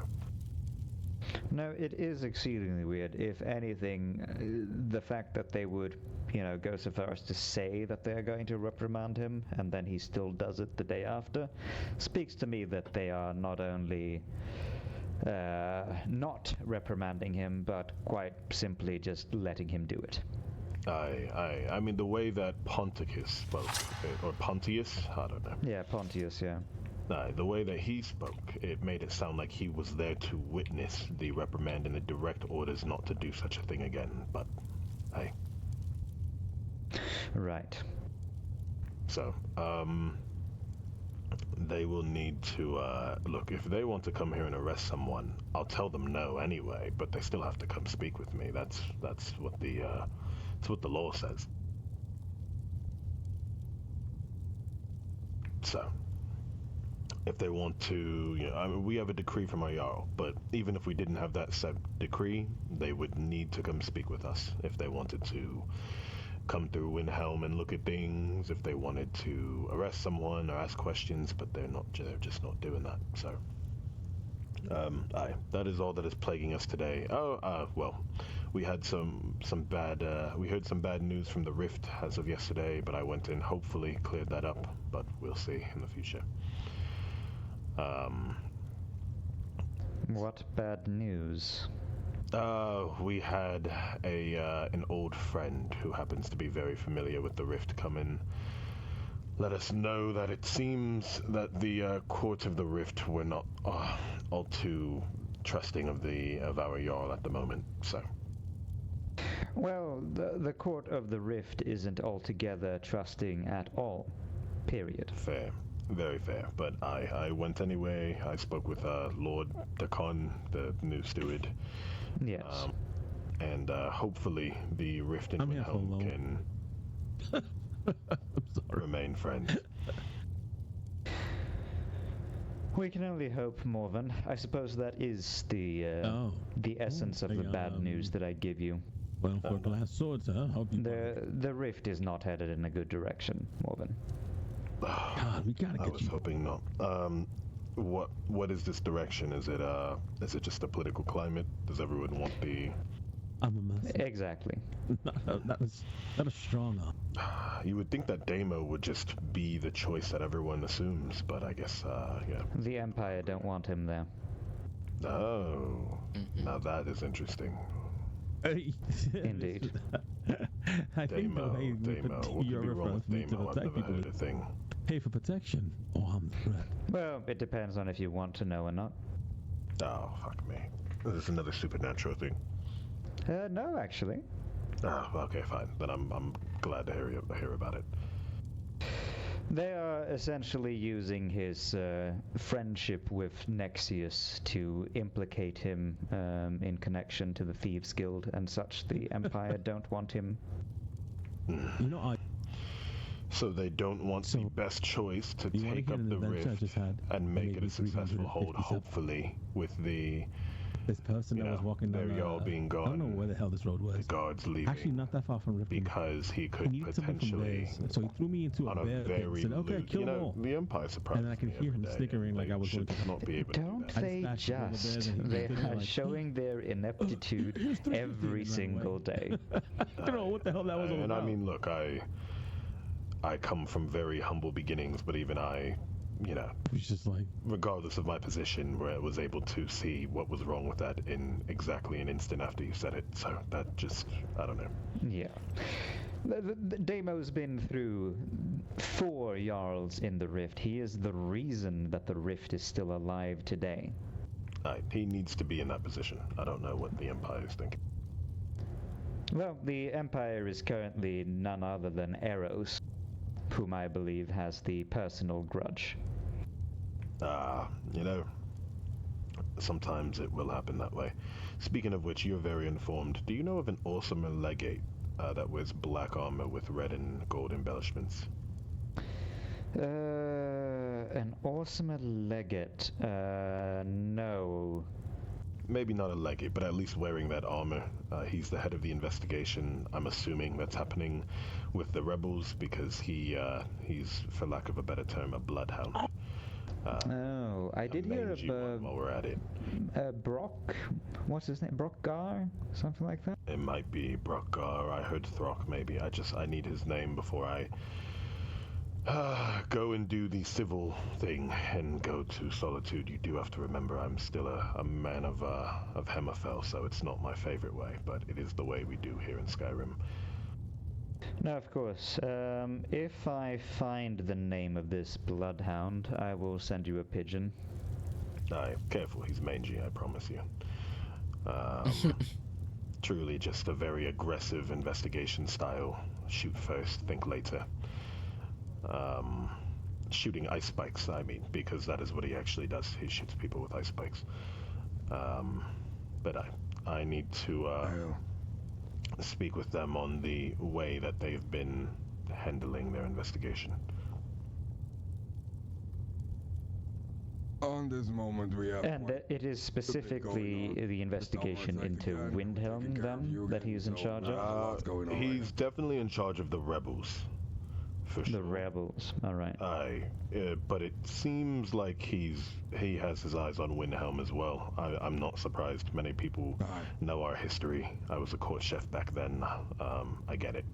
No, it is exceedingly weird. If anything, the fact that they would, you know, go so far as to say that they're going to reprimand him, and then he still does it the day after, speaks to me that they are not only not reprimanding him, but quite simply just letting him do it. I mean, the way that Ponticus spoke, or Pontius, I don't know. Yeah, Pontius, yeah. The way that he spoke, it made it sound like he was there to witness the reprimand and the direct orders not to do such a thing again, but, hey. Right. So, they will need to, look, if they want to come here and arrest someone, I'll tell them no anyway, but they still have to come speak with me. That's what the law says. So, if they want to, you know, I mean, we have a decree from our Jarl, but even if we didn't have that set decree, they would need to come speak with us if they wanted to come through Windhelm and look at things, if they wanted to arrest someone or ask questions, but they're just not doing that. So, that is all that is plaguing us today. Well, we had some bad, we heard some bad news from the Rift as of yesterday, but I went in, hopefully cleared that up, but we'll see in the future. What bad news? We had an old friend who happens to be very familiar with the Rift come in. Let us know that it seems that the Court of the Rift were not all too trusting of our Jarl at the moment, so. Well, the Court of the Rift isn't altogether trusting at all. Period. Fair. Very fair. But I went anyway. I spoke with Lord Dakon, the new steward. Yes. And hopefully the Rift in Windhelm can remain friends. We can only hope, Morven. I suppose that is the essence of the bad news that I give you. Well, for glass swords, huh? Hope you the Rift is not headed in a good direction, Morven. God, we gotta get I was hoping not. What is this direction? Is it just a political climate? Does everyone want the? I'm a mess. Exactly. that was strong. You would think that Damo would just be the choice that everyone assumes, but I guess yeah. The Empire don't want him there. Oh, now that is interesting. Indeed. I think the way your reference me to protect people heard a thing. Pay for protection. Oh, I'm the threat. Well, it depends on if you want to know or not. Oh, fuck me. This is another supernatural thing. No, actually. Oh, okay, fine. Then I'm glad to hear about it. They are essentially using his friendship with Nexius to implicate him in connection to the Thieves Guild and such. The Empire don't want him. You know, So they don't want the best choice to take up the Rift and make it a successful hold, hopefully, with this person that was walking down their Jarl being gone. I don't know where the hell this road was. The guards leaving. Actually, not that far from Rift. Because he could potentially. So he threw me into a bear pit and said, "Okay, kill them all." The Empire surprised and then I could hear him snickering like I was going to not be able to Don't they just? They are showing their ineptitude every single day. I don't know what the hell that was all and about. I mean, look, I come from very humble beginnings, but even I, it's just like, regardless of my position, where I was able to see what was wrong with that in exactly an instant after you said it. So that just, I don't know. Yeah. Damo's been through 4 Jarls in the Rift. He is the reason that the Rift is still alive today. He needs to be in that position. I don't know what the Empire is thinking. Well, the Empire is currently none other than Eros, whom I believe has the personal grudge. Sometimes it will happen that way. Speaking of which, you're very informed. Do you know of an awesome legate that wears black armor with red and gold embellishments? An awesome legate? No. Maybe not a legate, but at least wearing that armor. He's the head of the investigation. I'm assuming that's happening with the rebels because he's, for lack of a better term, a bloodhound. I did hear of while we're at it. Brock. What's his name? Brockgar? Something like that. It might be Brockgar. I heard Throck. Maybe. I need his name before I go and do the civil thing and go to Solitude. You do have to remember I'm still a man of Hammerfell, so it's not my favorite way, but it is the way we do here in Skyrim. No, of course. If I find the name of this bloodhound, I will send you a pigeon. Careful, he's mangy, I promise you. Truly just a very aggressive investigation style. Shoot first, think later. Shooting ice spikes, I mean, because that is what he actually does. He shoots people with ice spikes. But I need to speak with them on the way that they've been handling their investigation. On this moment, we have. And it is specifically the investigation into Windhelm, then, that he's in charge of? He's definitely in charge of the rebels. For sure. The rebels, alright. But it seems like he has his eyes on Windhelm as well. I'm not surprised. Many people know our history. I was a court chef back then. I get it.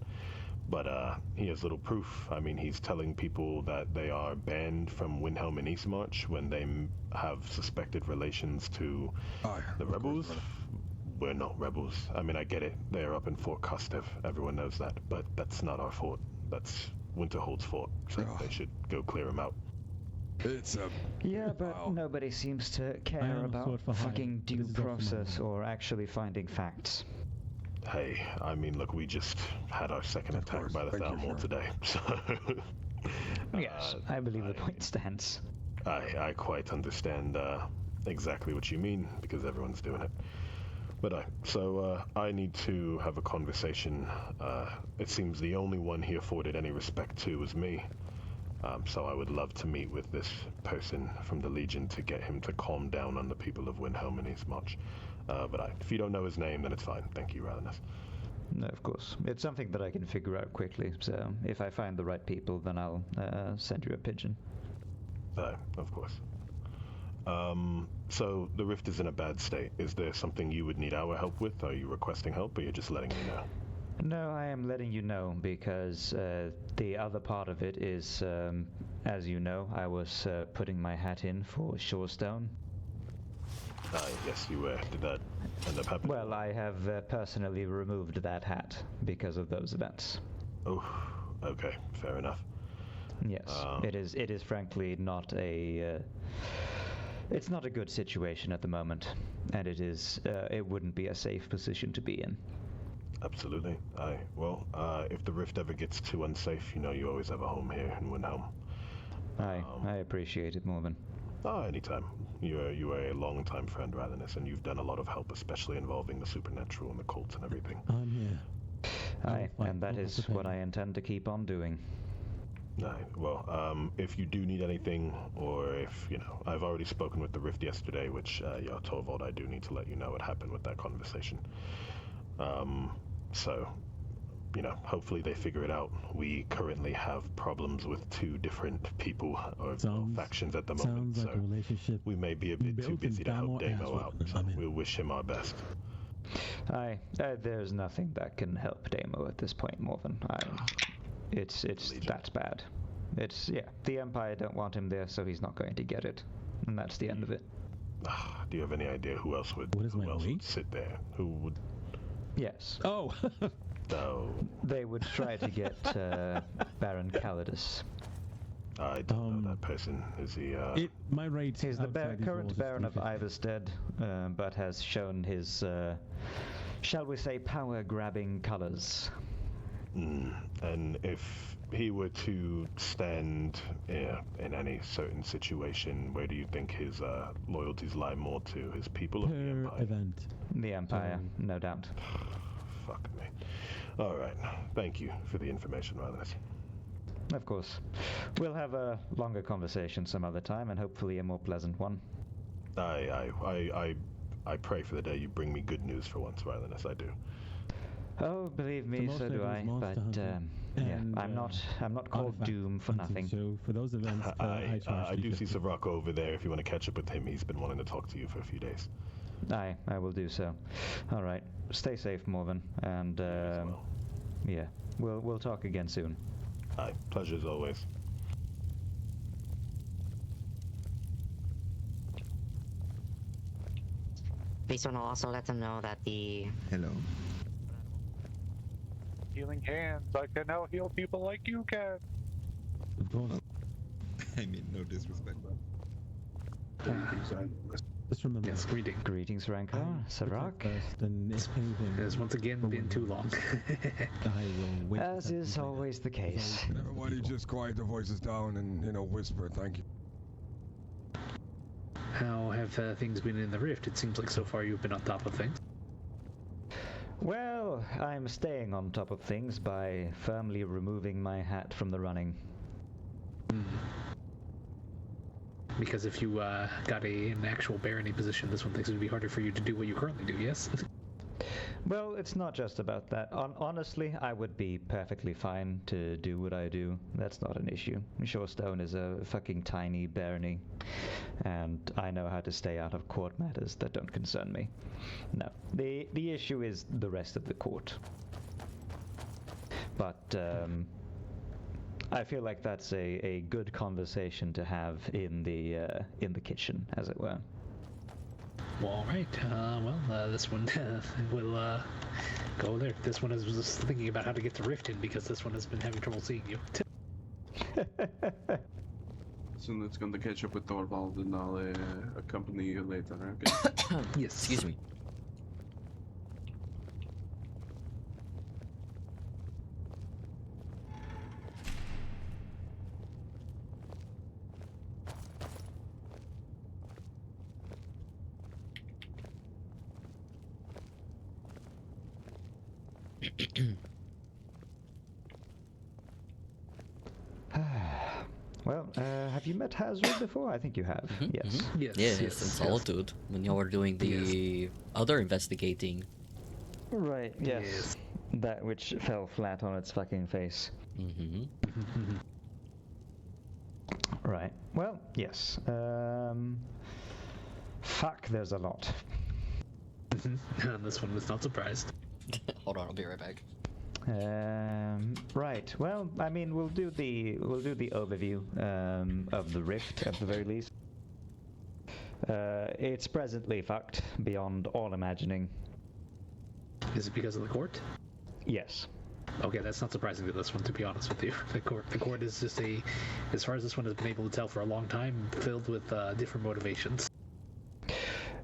But he has little proof. I mean, he's telling people that they are banned from Windhelm and Eastmarch when they have suspected relations to the rebels. We're not rebels. I mean, I get it. They're up in Fort Custev. Everyone knows that. But that's not our fort. That's Winterhold's fort. So they should go clear him out. Yeah, but nobody seems to care about fucking due process or actually finding facts. Hey, I mean, look, we just had our second attack by the Thalmor today, so... Yes, I believe the point stands. I quite understand exactly what you mean, because everyone's doing it. But I need to have a conversation. It seems the only one he afforded any respect to was me. So I would love to meet with this person from the Legion to get him to calm down on the people of Windhelm and Eastmarch. But if you don't know his name, then it's fine. Thank you, Ravenous. No, of course. It's something that I can figure out quickly, so if I find the right people, then I'll send you a pigeon. Of course. So the rift is in a bad state. Is there something you would need our help with? Are you requesting help, or you're just letting me know? No, I am letting you know, because the other part of it is, as you know, I was putting my hat in for Shorestone. Yes, you were. Did that end up happening? Well, I have personally removed that hat because of those events. Oh, okay, fair enough. Yes, it is frankly not a... it's not a good situation at the moment, and it wouldn't be a safe position to be in. Absolutely. Well, if the rift ever gets too unsafe, you know you always have a home here in Windhelm. I appreciate it, Morven. Anytime. You are a long-time friend, Ravenous, and you've done a lot of help, especially involving the supernatural and the cults and everything. I'm here. And that is what I intend to keep on doing. Well, if you do need anything, or if, I've already spoken with the Rift yesterday, which, Torvald, I do need to let you know what happened with that conversation. So, hopefully they figure it out. We currently have problems with 2 different people or factions at the moment, like so we may be a bit too busy to help Damo out, so we'll wish him our best. There's nothing that can help Damo at this point, Morven. It's that bad. The Empire don't want him there, so he's not going to get it, and that's the end of it. Do you have any idea who else would sit there? Who would? Yes. Oh. They would try to get Baron Calidus. I don't know that person. Is he? My rate. He's the current Baron of Iverstead, but has shown his, shall we say, power-grabbing colors. And if he were to stand in any certain situation, where do you think his loyalties lie more to? His people or the Empire? Event. The Empire, no doubt. Fuck me. Alright, thank you for the information, Ravenous. Of course. We'll have a longer conversation some other time, and hopefully a more pleasant one. I pray for the day you bring me good news for once, Ravenous, I do. Oh, believe me, so do I. But I'm not called Doom for nothing. So for those events, I do see Savrak over there. If you want to catch up with him, he's been wanting to talk to you for a few days. I will do so. All right, stay safe, Morven, and we'll talk again soon. Pleasure as always. Please want to also let them know that the... Hello. Healing hands. I can now heal people like you can. I mean, no disrespect, but... Just remember. Yes, greetings, Rancor. Savrak. It's once again been too long. As is always the case. Everybody just quiet their voices down and, whisper, thank you. How have things been in the Rift? It seems like so far you've been on top of things. Well, I'm staying on top of things by firmly removing my hat from the running. Because if you got an actual barony position, this one thinks it would be harder for you to do what you currently do, yes? Well, it's not just about that. Honestly, I would be perfectly fine to do what I do. That's not an issue. Shorestone is a fucking tiny barony, and I know how to stay out of court matters that don't concern me. No, the issue is the rest of the court. But I feel like that's a good conversation to have in the kitchen, as it were. Well, all right. This one will go there. This one is just thinking about how to get to Riften because this one has been having trouble seeing you. So it's going to catch up with Thorvald and I'll accompany you later, okay? Yes. Excuse me. Well, have you met Hazrid before? I think you have. Yes. Yes. In Solitude, when y'all were doing the other investigating. Right, yes. That which fell flat on its fucking face. Right. Well, yes. Fuck, there's a lot. This one was not surprised. Hold on, I'll be right back. Right. Well, I mean, we'll do the overview of the rift at the very least. It's presently fucked beyond all imagining. Is it because of the court? Yes. Okay, that's not surprising to this one, to be honest with you. The court is just as far as this one has been able to tell for a long time, filled with different motivations.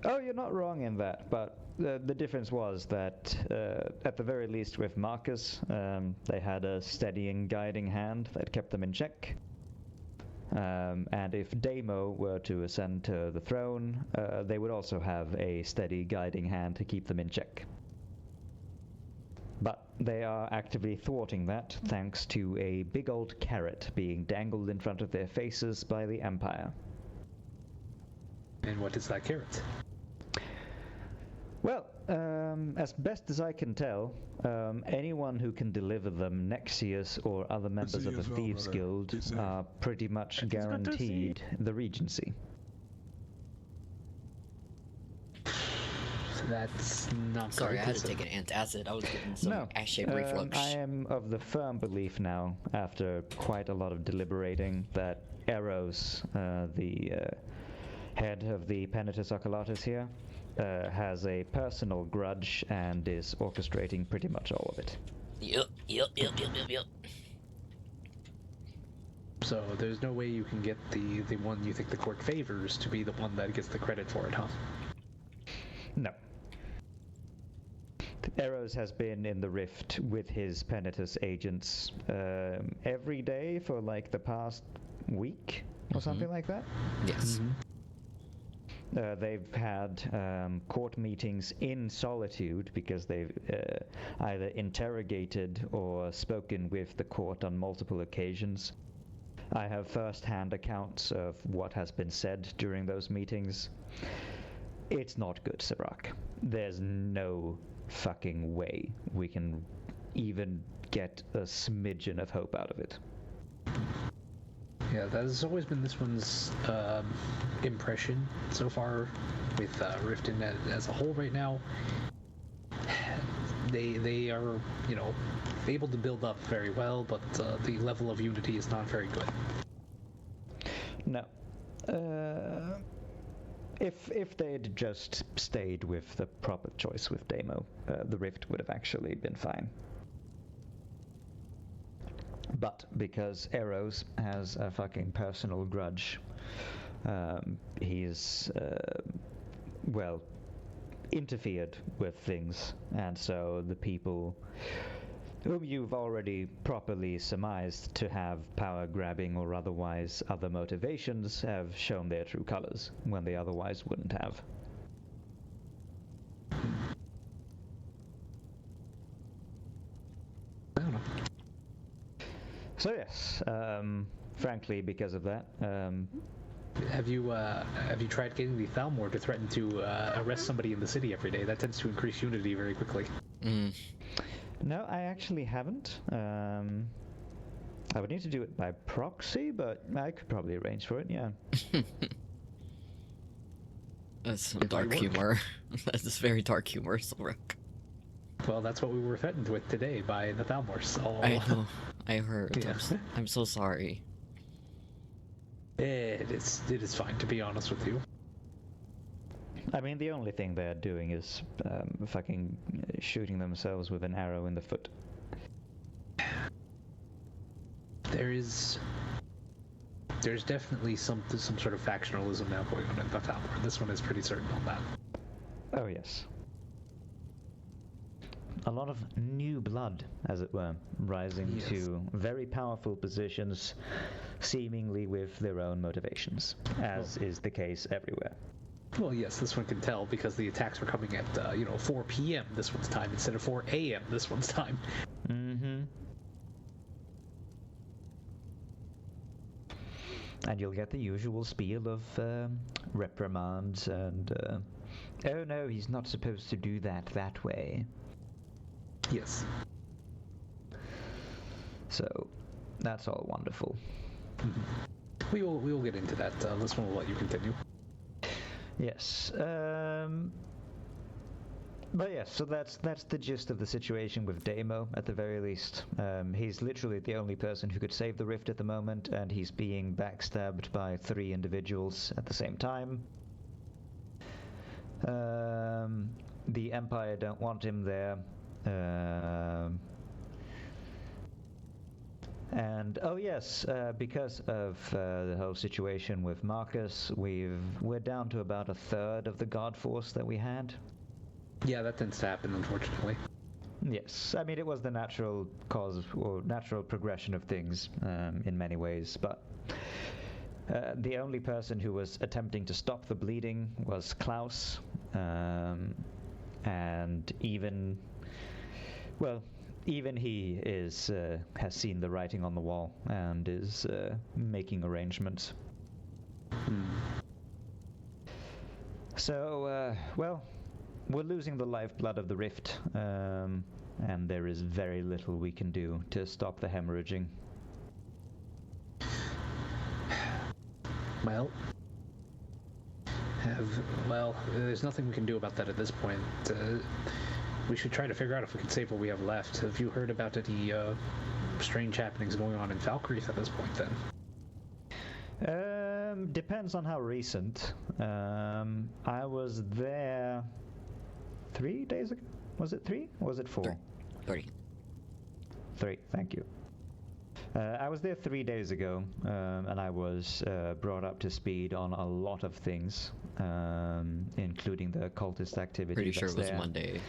Oh, you're not wrong in that, but the difference was that at the very least with Marcus, they had a steadying, guiding hand that kept them in check. And if Damo were to ascend to the throne, they would also have a steady, guiding hand to keep them in check. But they are actively thwarting that thanks to a big old carrot being dangled in front of their faces by the Empire. And what is that carrot? Well, as best as I can tell, anyone who can deliver them Nexius or other members of the Thieves Guild are pretty much guaranteed the Regency. That's not Sorry, I had to take an antacid. I was getting some ass-shaped reflux. I am of the firm belief now, after quite a lot of deliberating, that Eros, the head of the Penitus Oculatus here, has a personal grudge and is orchestrating pretty much all of it. Yep. So there's no way you can get the one you think the court favors to be the one that gets the credit for it, huh? No. Eros has been in the rift with his Penitus agents every day for like the past week or something like that. Yes. They've had court meetings in solitude because they've either interrogated or spoken with the court on multiple occasions. I have first-hand accounts of what has been said during those meetings. It's not good, Sirach. There's no fucking way we can even get a smidgen of hope out of it. Yeah, that has always been this one's impression so far with Riften as a whole right now. They are, able to build up very well, but the level of unity is not very good. No. If they'd just stayed with the proper choice with Damo, the rift would have actually been fine. But because Eros has a fucking personal grudge, he's, interfered with things, and so the people whom you've already properly surmised to have power-grabbing or otherwise other motivations have shown their true colors when they otherwise wouldn't have. I don't know. So yes, frankly, because of that, Have you tried getting the Thalmor to threaten to arrest somebody in the city every day? That tends to increase unity very quickly. No, I actually haven't. I would need to do it by proxy, but I could probably arrange for it, yeah. That's some dark humor. That's very dark humor, Silrock. Well, that's what we were threatened with today by the Thalmor, so... I know. I heard. Yeah. I'm so sorry. It is fine, to be honest with you. I mean, the only thing they're doing is fucking shooting themselves with an arrow in the foot. There's definitely some sort of factionalism now going on in the Thalmor. This one is pretty certain on that. Oh yes. A lot of new blood, as it were, rising to very powerful positions, seemingly with their own motivations, as is the case everywhere. Well, yes, this one can tell because the attacks were coming at 4 p.m. this one's time instead of 4 a.m. this one's time. Mm-hmm. And you'll get the usual spiel of reprimands and, oh no, he's not supposed to do that way. Yes. So, that's all wonderful. Mm-hmm. We will get into that. This one will let you continue. Yes. But yes, so that's the gist of the situation with Damo, at the very least. He's literally the only person who could save the rift at the moment, and he's being backstabbed by 3 individuals at the same time. The Empire don't want him there. And oh yes, because of the whole situation with Marcus, we're down to about 1/3 of the guard force that we had. Yeah, that tends to happen, unfortunately. Yes, I mean it was the natural cause or natural progression of things in many ways, but the only person who was attempting to stop the bleeding was Klaus, and even he has seen the writing on the wall and is making arrangements. So, well, we're losing the lifeblood of the rift, and there is very little we can do to stop the hemorrhaging. Well, there's nothing we can do about that at this point. We should try to figure out if we can save what we have left. Have you heard about any strange happenings going on in Valkyrie at this point, then? Depends on how recent. I was there 3 days ago. Was it 3? Or was it 4? 3. 3, thank you. I was there 3 days ago, and I was brought up to speed on a lot of things, including the cultist activity. Pretty sure it was Monday.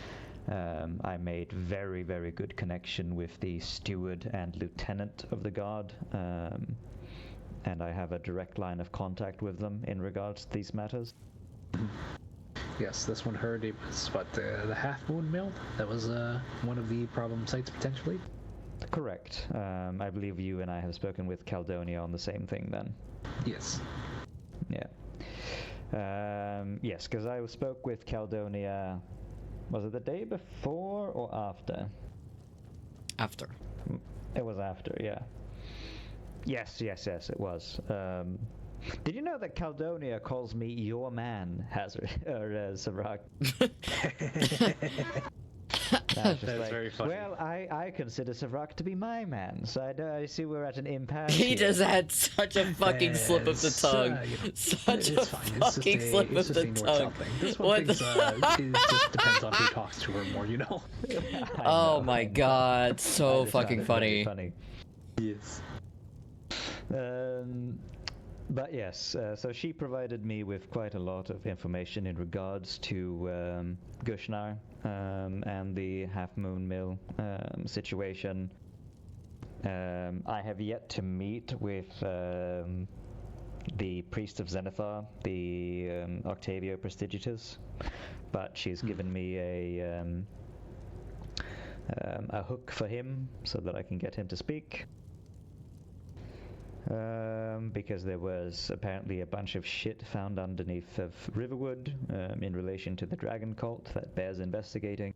I made very, very good connection with the steward and lieutenant of the guard, and I have a direct line of contact with them in regards to these matters. Yes, this one heard it was, the Half Moon Mill? That was one of the problem sites, potentially? Correct. I believe you and I have spoken with Caledonia on the same thing then. Yes. Yeah. Yes, because I spoke with Caledonia, was it the day before or after? After. It was after, yeah. Yes, it was. Did you know that Caledonia calls me your man, Silrock? That's very funny. Well, I consider Silrock to be my man, so I see we're at an impasse. He here. just had such a fucking slip of the tongue. Such a fucking slip of the tongue. This one thing's, it just depends on who talks to her more, you know? Oh my god, so fucking funny. Yes. But yes, so she provided me with quite a lot of information in regards to Gushnar and the Half Moon Mill situation. I have yet to meet with the priest of Zenithar, the Octavio Prestigitus, but she's given me a hook for him so that I can get him to speak. Because there was apparently a bunch of shit found underneath of Riverwood in relation to the dragon cult that bears investigating.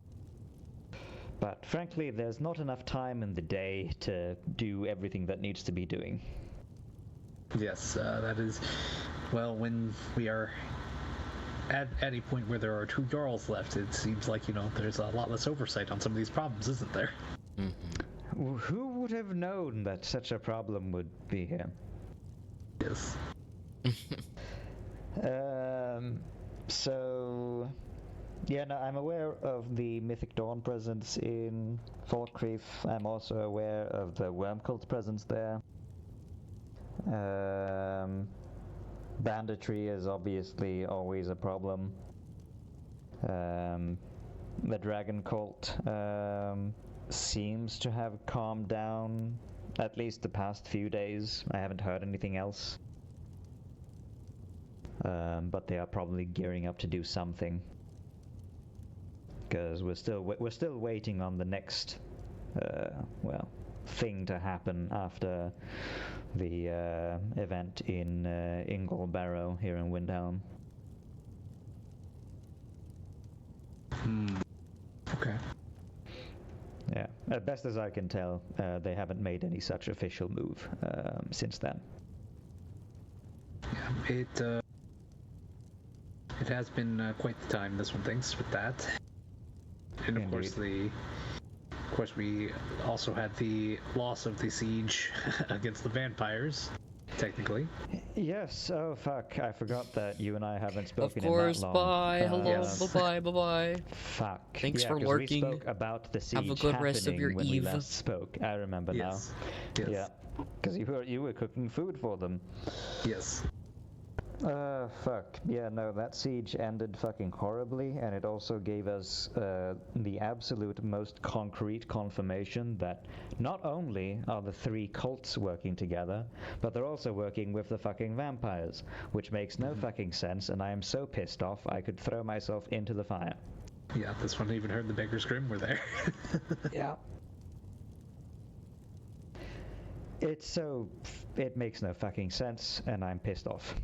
But frankly, there's not enough time in the day to do everything that needs to be doing. Yes, that is... Well, when we are at a point where there are 2 Jarls left, it seems like, there's a lot less oversight on some of these problems, isn't there? Mm-hmm. Who would have known that such a problem would be here? Yes. So... Yeah, no, I'm aware of the Mythic Dawn presence in Falkreath. I'm also aware of the Worm Cult's presence there. Banditry is obviously always a problem. The Dragon Cult seems to have calmed down, at least the past few days. I haven't heard anything else. But they are probably gearing up to do something. Because we're still waiting on the next, thing to happen after the event in Ingle Barrow here in Windhelm. Okay. Yeah, as best as I can tell, they haven't made any such official move since then. Yeah, it has been quite the time, this one thinks, with that. And of course, we also had the loss of the siege against the vampires, technically. Yes, oh fuck, I forgot that you and I haven't spoken in that long. Of course, bye, hello, yes. bye. Fuck. Thanks yeah, for lurking. We spoke about the siege Have a good rest of your when eve. We last spoke. I remember now. Yes. Yeah, because you were cooking food for them. Yes. Fuck. Yeah, no, that siege ended fucking horribly, and it also gave us the absolute most concrete confirmation that not only are the 3 cults working together, but they're also working with the fucking vampires, which makes no fucking sense, and I am so pissed off I could throw myself into the fire. Yeah, this one even heard the Beggar's Grim were there. Yeah. It makes no fucking sense, and I'm pissed off.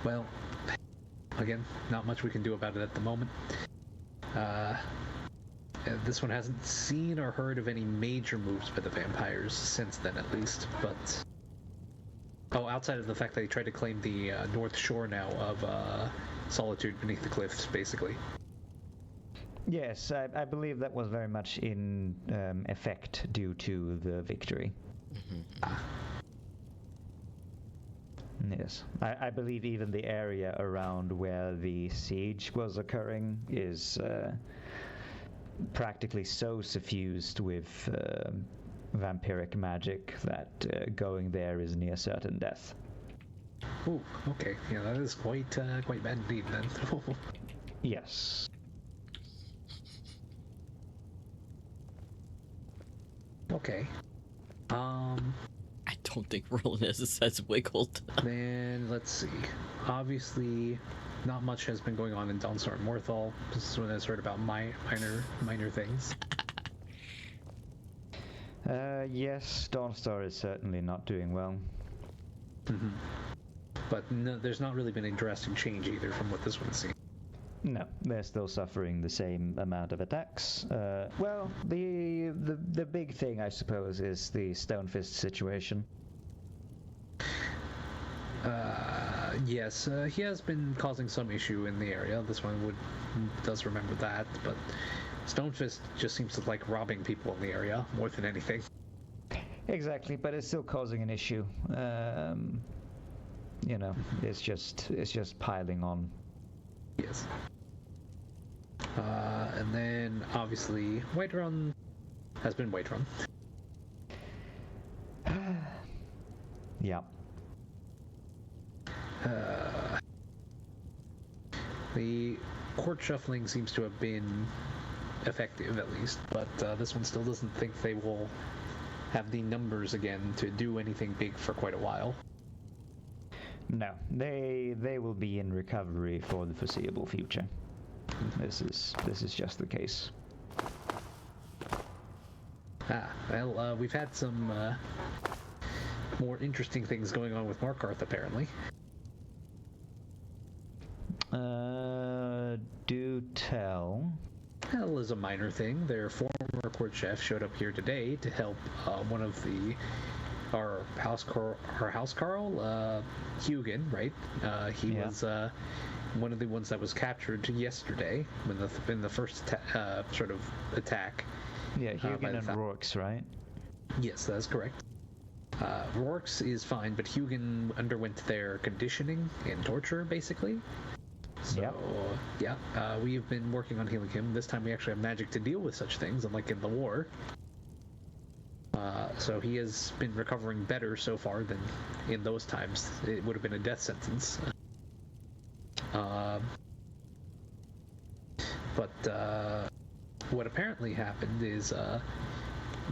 Well, again, not much we can do about it at the moment. This one hasn't seen or heard of any major moves by the vampires since then, at least, but... Oh, outside of the fact that they tried to claim the North Shore now of Solitude beneath the cliffs, basically. Yes, I believe that was very much in effect due to the victory. Yes, I believe even the area around where the siege was occurring is practically so suffused with vampiric magic that going there is near certain death. Ooh, okay. Yeah, that is quite bad indeed then. Yes. Okay. I don't think Rolandus has wiggled. Then let's see. Obviously, not much has been going on in Dawnstar and Morthal. This is when I heard about minor things. Yes, Dawnstar is certainly not doing well. But no, there's not really been a drastic change either from what this one's seen. No, they're still suffering the same amount of attacks. Well, the big thing, I suppose, is the Stonefist situation. Yes, he has been causing some issue in the area. This one does remember that, but Stonefist just seems to like robbing people in the area more than anything. Exactly, but it's still causing an issue. You know, it's just piling on. Yes. And then obviously Whiterun has been Whiterun. Yeah. The court shuffling seems to have been effective at least, but this one still doesn't think they will have the numbers again to do anything big for quite a while. No, they will be in recovery for the foreseeable future. This is just the case. Well, we've had some more interesting things going on with Markarth, apparently. Do tell. Well, as a minor thing, their former court chef showed up here today to help one of our house Carl, Hugin, right? He was one of the ones that was captured yesterday in the first sort of attack. Yeah, Hugin and Rourke's, right? Yes, that's correct. Rourke's is fine, but Hugin underwent their conditioning and torture, basically. So, we've been working on healing him. This time we actually have magic to deal with such things, unlike in the war. So he has been recovering better so far than in those times. It would have been a death sentence. But what apparently happened is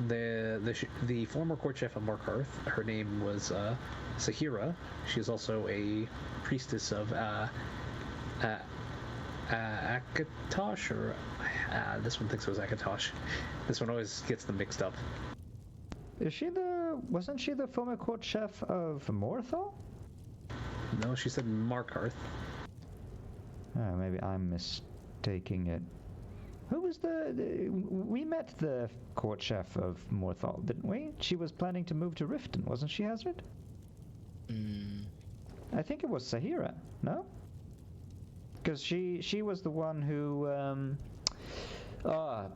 the former court chef of Markarth, her name was Sahira. She is also a priestess of Akatosh, or this one thinks it was Akatosh. This one always gets them mixed up. Wasn't she the former court chef of Morthal? No, she said Markarth. Oh, maybe I'm mistaking it. Who was we met the court chef of Morthal, didn't we? She was planning to move to Riften, wasn't she, Hazrid? I think it was Sahira, no? Because she was the one who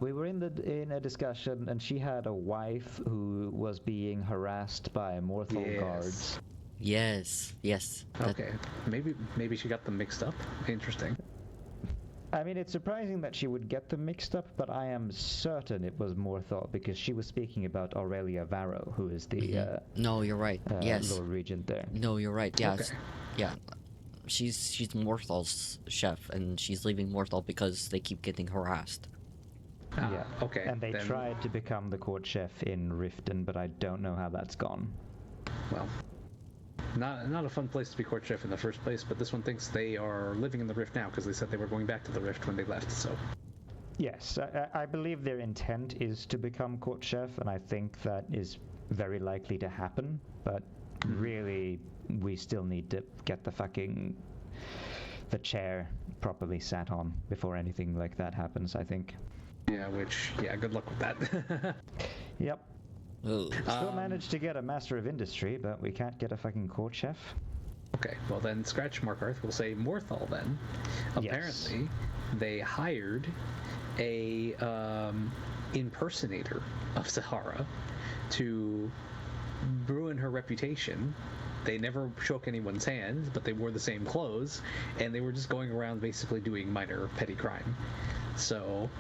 we were in a discussion, and she had a wife who was being harassed by Morthal guards. Yes. Okay, maybe she got them mixed up. Interesting. I mean, it's surprising that she would get them mixed up, but I am certain it was Morthal, because she was speaking about Aurelia Varro, who is the no, you're right. Yes, Lord Regent there. No, you're right. Yeah, yeah. She's Morthal's chef, and she's leaving Morthal because they keep getting harassed. Yeah. Okay. And they tried to become the court chef in Riften, but I don't know how that's gone. Well, not a fun place to be court chef in the first place, but this one thinks they are living in the Rift now because they said they were going back to the Rift when they left, so... Yes, I believe their intent is to become court chef, and I think that is very likely to happen, but really, we still need to get the chair properly sat on before anything like that happens, I think. Yeah, good luck with that. Yep. Still managed to get a Master of Industry, but we can't get a fucking court chef. Okay, well then, scratch Markarth. We'll say Morthal then. Apparently, they hired a impersonator of Sahara to ruin her reputation. They never shook anyone's hands, but they wore the same clothes, and they were just going around basically doing minor petty crime. So,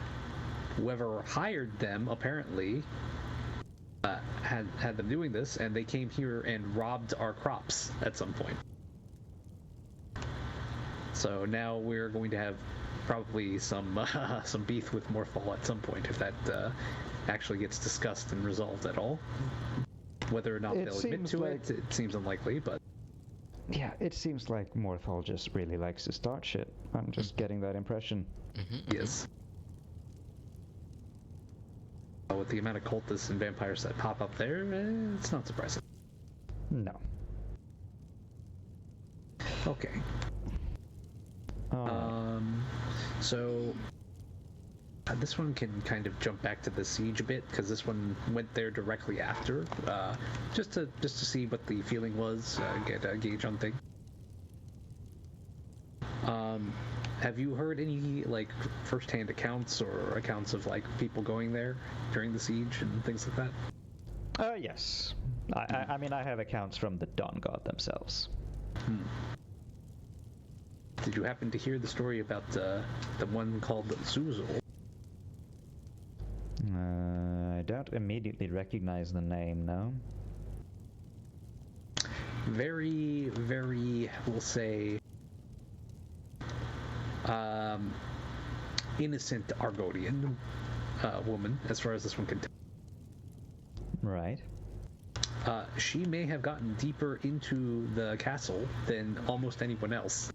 whoever hired them apparently had them doing this, and they came here and robbed our crops at some point. So now we're going to have probably some beef with Morthal at some point, if that actually gets discussed and resolved at all. Whether or not they'll admit to it seems unlikely, but... Yeah, it seems like Morthal just really likes to start shit. I'm just getting that impression. Yes. With the amount of cultists and vampires that pop up there, it's not surprising. No. Okay. So this one can kind of jump back to the siege a bit, because this one went there directly after, just to see what the feeling was, get a gauge on things. Have you heard any like first-hand accounts or accounts of like people going there during the siege and things like that? Yes. I mean, I have accounts from the Dawn God themselves. Did you happen to hear the story about the one called Zuzul? I don't immediately recognize the name, no. Very, very, we'll say, innocent Argonian woman, as far as this one can tell. Right. She may have gotten deeper into the castle than almost anyone else.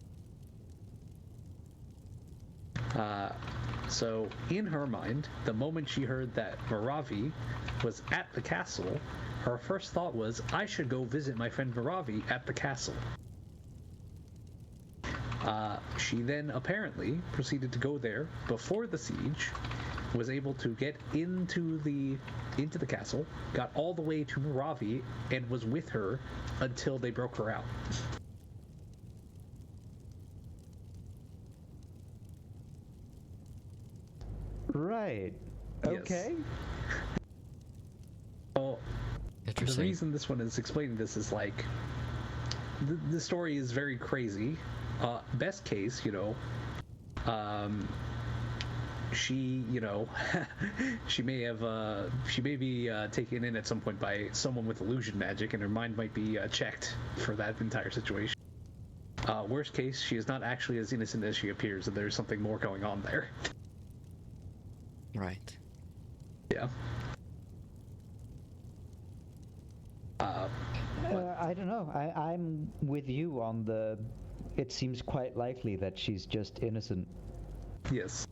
So, in her mind, the moment she heard that Maravi was at the castle, her first thought was, I should go visit my friend Maravi at the castle. She then apparently proceeded to go there before the siege, was able to get into the castle, got all the way to Maravi, and was with her until they broke her out. Right. Okay. Well, the reason this one is explaining this is like the story is very crazy. Best case, she, she may be taken in at some point by someone with illusion magic, and her mind might be checked for that entire situation. Worst case, she is not actually as innocent as she appears, and there's something more going on there. Right. Yeah. I don't know. I'm with you on the... It seems quite likely that she's just innocent. Yes.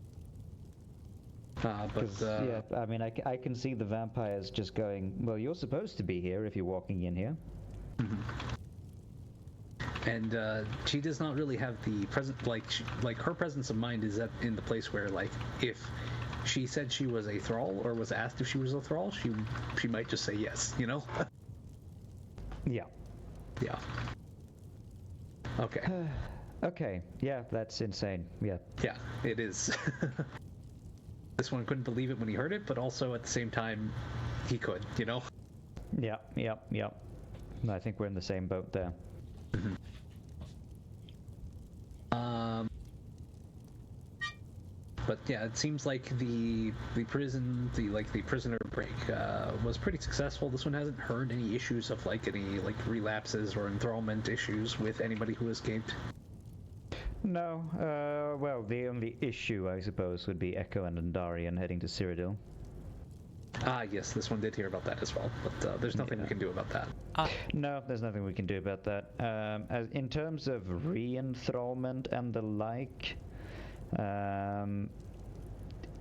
Yeah, I mean, I can see the vampires just going, well, you're supposed to be here if you're walking in here. And she does not really have the present, like her presence of mind is in the place where, like, if she said she was a thrall or was asked if she was a thrall, she might just say yes, Yeah. Yeah. Okay. Okay. Yeah, that's insane. Yeah. Yeah, it is. This one couldn't believe it when he heard it, but also at the same time, he could, Yeah. I think we're in the same boat there. But yeah, it seems like the prisoner break was pretty successful. This one hasn't heard any issues of any relapses or enthrallment issues with anybody who escaped. No. Well, the only issue, I suppose, would be Echo and Andarian heading to Cyrodiil. Yes, this one did hear about that as well, but there's nothing we can do about that. No, there's nothing we can do about that. As in terms of re-enthrallment and the like,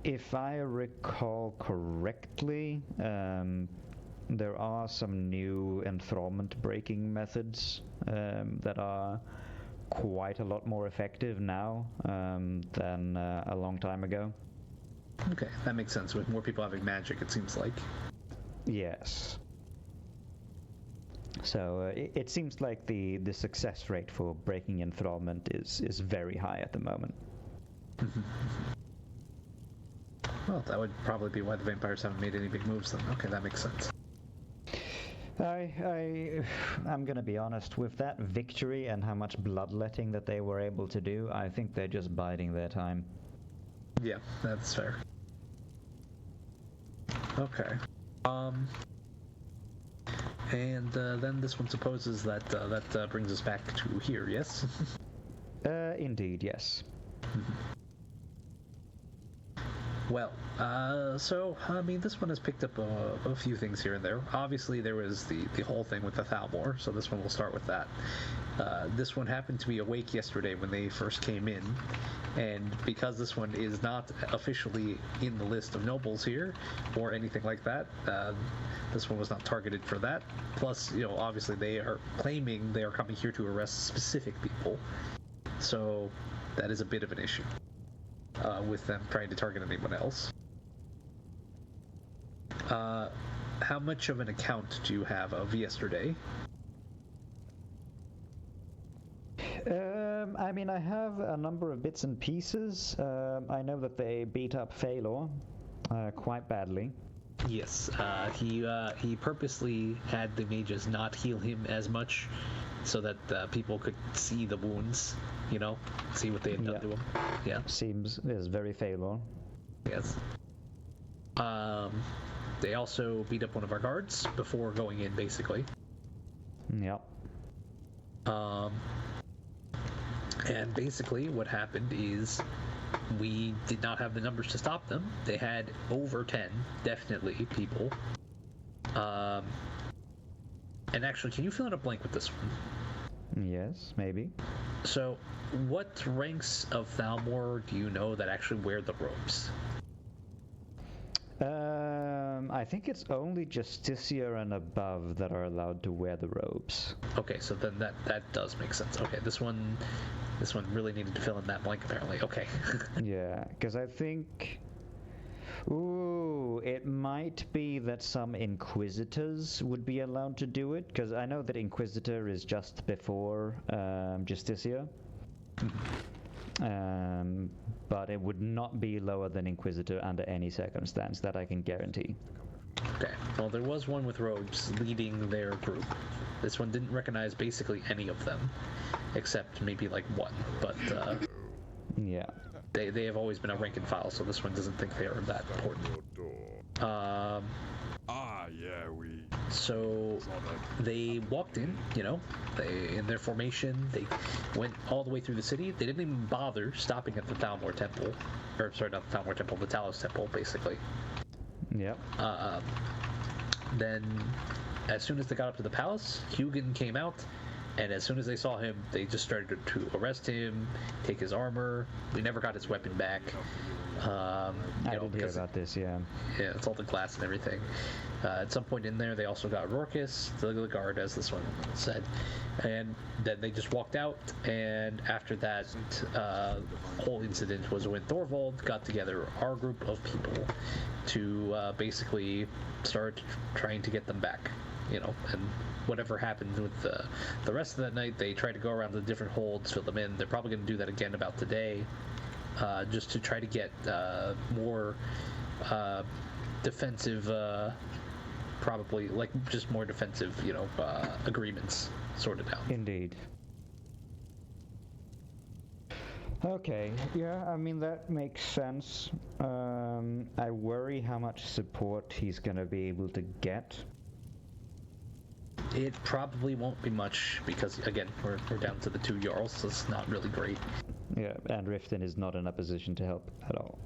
if I recall correctly, there are some new enthrallment breaking methods that are quite a lot more effective now than a long time ago. Okay, that makes sense. With more people having magic, it seems like. Yes. So it seems like the success rate for breaking enthrallment is very high at the moment. Well, that would probably be why the vampires haven't made any big moves then. Okay, that makes sense. I'm gonna be honest, with that victory and how much bloodletting that they were able to do, I think they're just biding their time. Yeah, that's fair. Okay. And then this one supposes that that brings us back to here, yes? Indeed, yes. Well, so, I mean, this one has picked up a few things here and there. Obviously, there was the whole thing with the Thalmor, so this one will start with that. This one happened to be awake yesterday when they first came in, and because this one is not officially in the list of nobles here, or anything like that, this one was not targeted for that. Plus, obviously they are claiming they are coming here to arrest specific people, so that is a bit of an issue. With them trying to target anyone else. How much of an account do you have of yesterday? I mean, I have a number of bits and pieces. I know that they beat up Phalor quite badly. Yes, he purposely had the mages not heal him as much so that people could see the wounds, see what they had done to him. Yeah. Is very Phalor. Yes. They also beat up one of our guards before going in, basically. Yep. And basically what happened is we did not have the numbers to stop them. They had over 10, definitely, people. And actually, can you fill in a blank with this one? Yes, maybe. So, what ranks of Thalmor do you know that actually wear the robes? I think it's only Justicia and above that are allowed to wear the robes. Okay, so then that does make sense. Okay, this one really needed to fill in that blank apparently. Okay. Yeah, because I think... Ooh, it might be that some Inquisitors would be allowed to do it, because I know that Inquisitor is just before Justicia. But it would not be lower than Inquisitor under any circumstance, that I can guarantee. Okay, well there was one with robes leading their group. This one didn't recognize basically any of them, except maybe like one, but yeah. They have always been a rank and file, so this one doesn't think they are that important. So they walked in, you know, in their formation, they went all the way through the city. They didn't even bother stopping at the Thalmor Temple, or sorry, not the Thalmor Temple, the Talos Temple, basically. Yep. Then, as soon as they got up to the palace, Hugin came out, and as soon as they saw him, they just started to arrest him, take his armor. We never got his weapon back. I did hear about this, yeah. Yeah, it's all the glass and everything. At some point in there, they also got Rorkus, the guard, as this one said. And then they just walked out, and after that whole incident was when Thorvald got together our group of people to basically start trying to get them back, you know, and whatever happened with the rest of that night, they tried to go around the different holds, fill them in. They're probably going to do that again about today, just to try to get more defensive, probably, like, just more defensive, you know, agreements sorted out. Indeed. Okay, yeah, I mean, that makes sense. I worry how much support he's going to be able to get. It probably won't be much because, again, we're down to the 2 Jarls, so it's not really great. Yeah, and Riften is not in a position to help at all.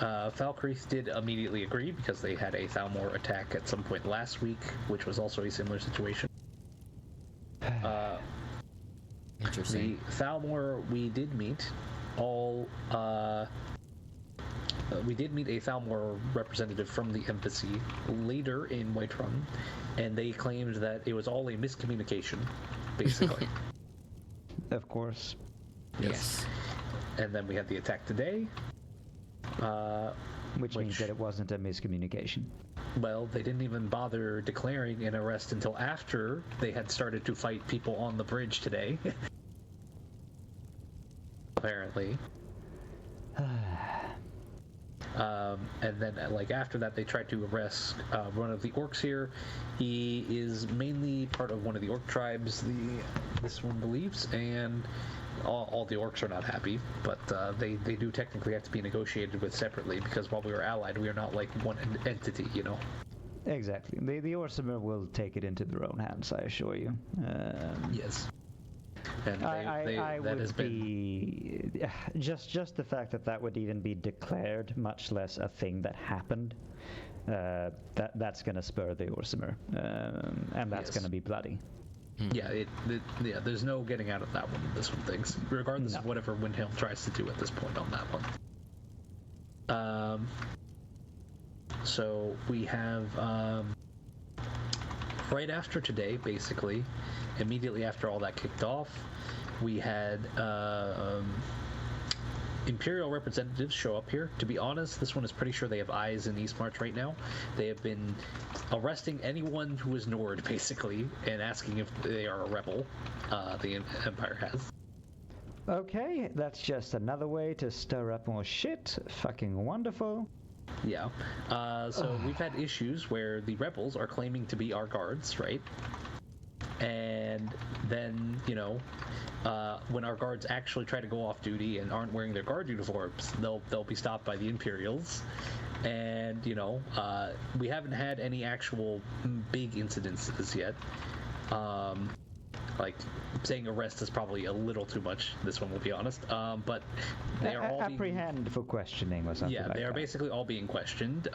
Falkreath did immediately agree because they had a Thalmor attack at some point last week, which was also a similar situation. Interesting. The Thalmor we did meet we did meet a Thalmor representative from the embassy later in Whiterun, and they claimed that it was all a miscommunication, basically. Of course. Yes. And then we had the attack today. Which means that it wasn't a miscommunication. Well, they didn't even bother declaring an arrest until after they had started to fight people on the bridge today. Apparently. And then, like, after that, they tried to arrest one of the orcs here. He is mainly part of one of the orc tribes, this one believes, and all the orcs are not happy, but they do technically have to be negotiated with separately, because while we are allied, we are not like one entity, you know? Exactly. The Orsimer will take it into their own hands, I assure you. Yes. And I would be just the fact that would even be declared, much less a thing that happened. That's going to spur the Orsimer, and that's going to be bloody. Yeah, yeah. There's no getting out of that one. This one thinks, regardless of whatever Windhelm tries to do at this point on that one. So we have right after today, basically. Immediately after all that kicked off, we had Imperial representatives show up here. To be honest, this one is pretty sure they have eyes in Eastmarch right now. They have been arresting anyone who is Nord, basically, and asking if they are a rebel. The Empire has. Okay, that's just another way to stir up more shit. Fucking wonderful. Yeah. So we've had issues where the rebels are claiming to be our guards, right? And then, you know, when our guards actually try to go off duty and aren't wearing their guard uniforms, they'll be stopped by the Imperials. And, you know, we haven't had any actual big incidences yet. like saying arrest is probably a little too much. This one, will be honest. But they are all apprehend for questioning or something. Yeah, like they are that. basically all being questioned.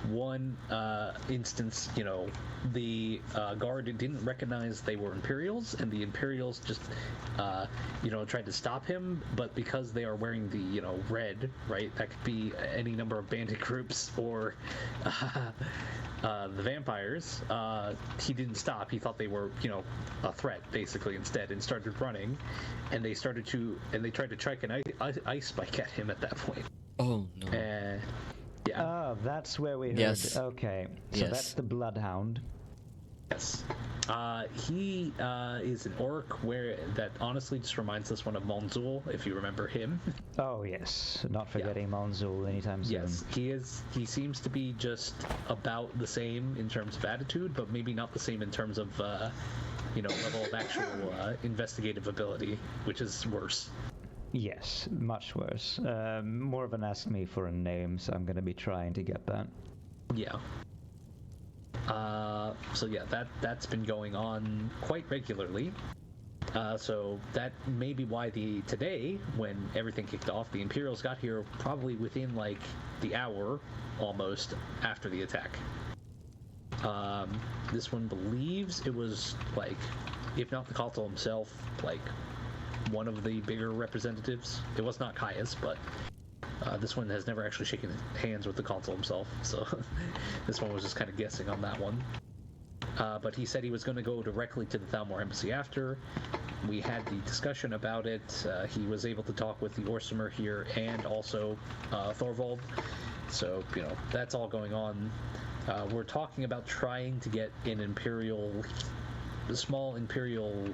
One instance, the guard didn't recognize they were Imperials, and the Imperials just, tried to stop him. But because they are wearing the, red, right? That could be any number of bandit groups or the vampires. He didn't stop. He thought they were, a threat basically instead, and started running. And they tried to strike an ice spike at him at that point. Oh no. Yeah. Oh, that's where we heard. Yes. Okay. So that's the Bloodhound. Yes. He is an orc that honestly just reminds us one of Monzul, if you remember him. Oh yes, not forgetting Monzul anytime soon. Yes, he seems to be just about the same in terms of attitude, but maybe not the same in terms of level of actual investigative ability, which is worse. Yes, much worse. More of an ask me for a name, so I'm going to be trying to get that. Yeah. So yeah, that's been going on quite regularly. So that may be why today, when everything kicked off, the Imperials got here probably within like the hour almost after the attack. This one believes it was like, if not the Consul himself, like one of the bigger representatives. It was not Caius, but this one has never actually shaken hands with the Consul himself, so this one was just kind of guessing on that one. But he said he was going to go directly to the Thalmor embassy after. We had the discussion about it. He was able to talk with the Orsimer here and also Thorvald. So, that's all going on. We're talking about trying to get a small Imperial,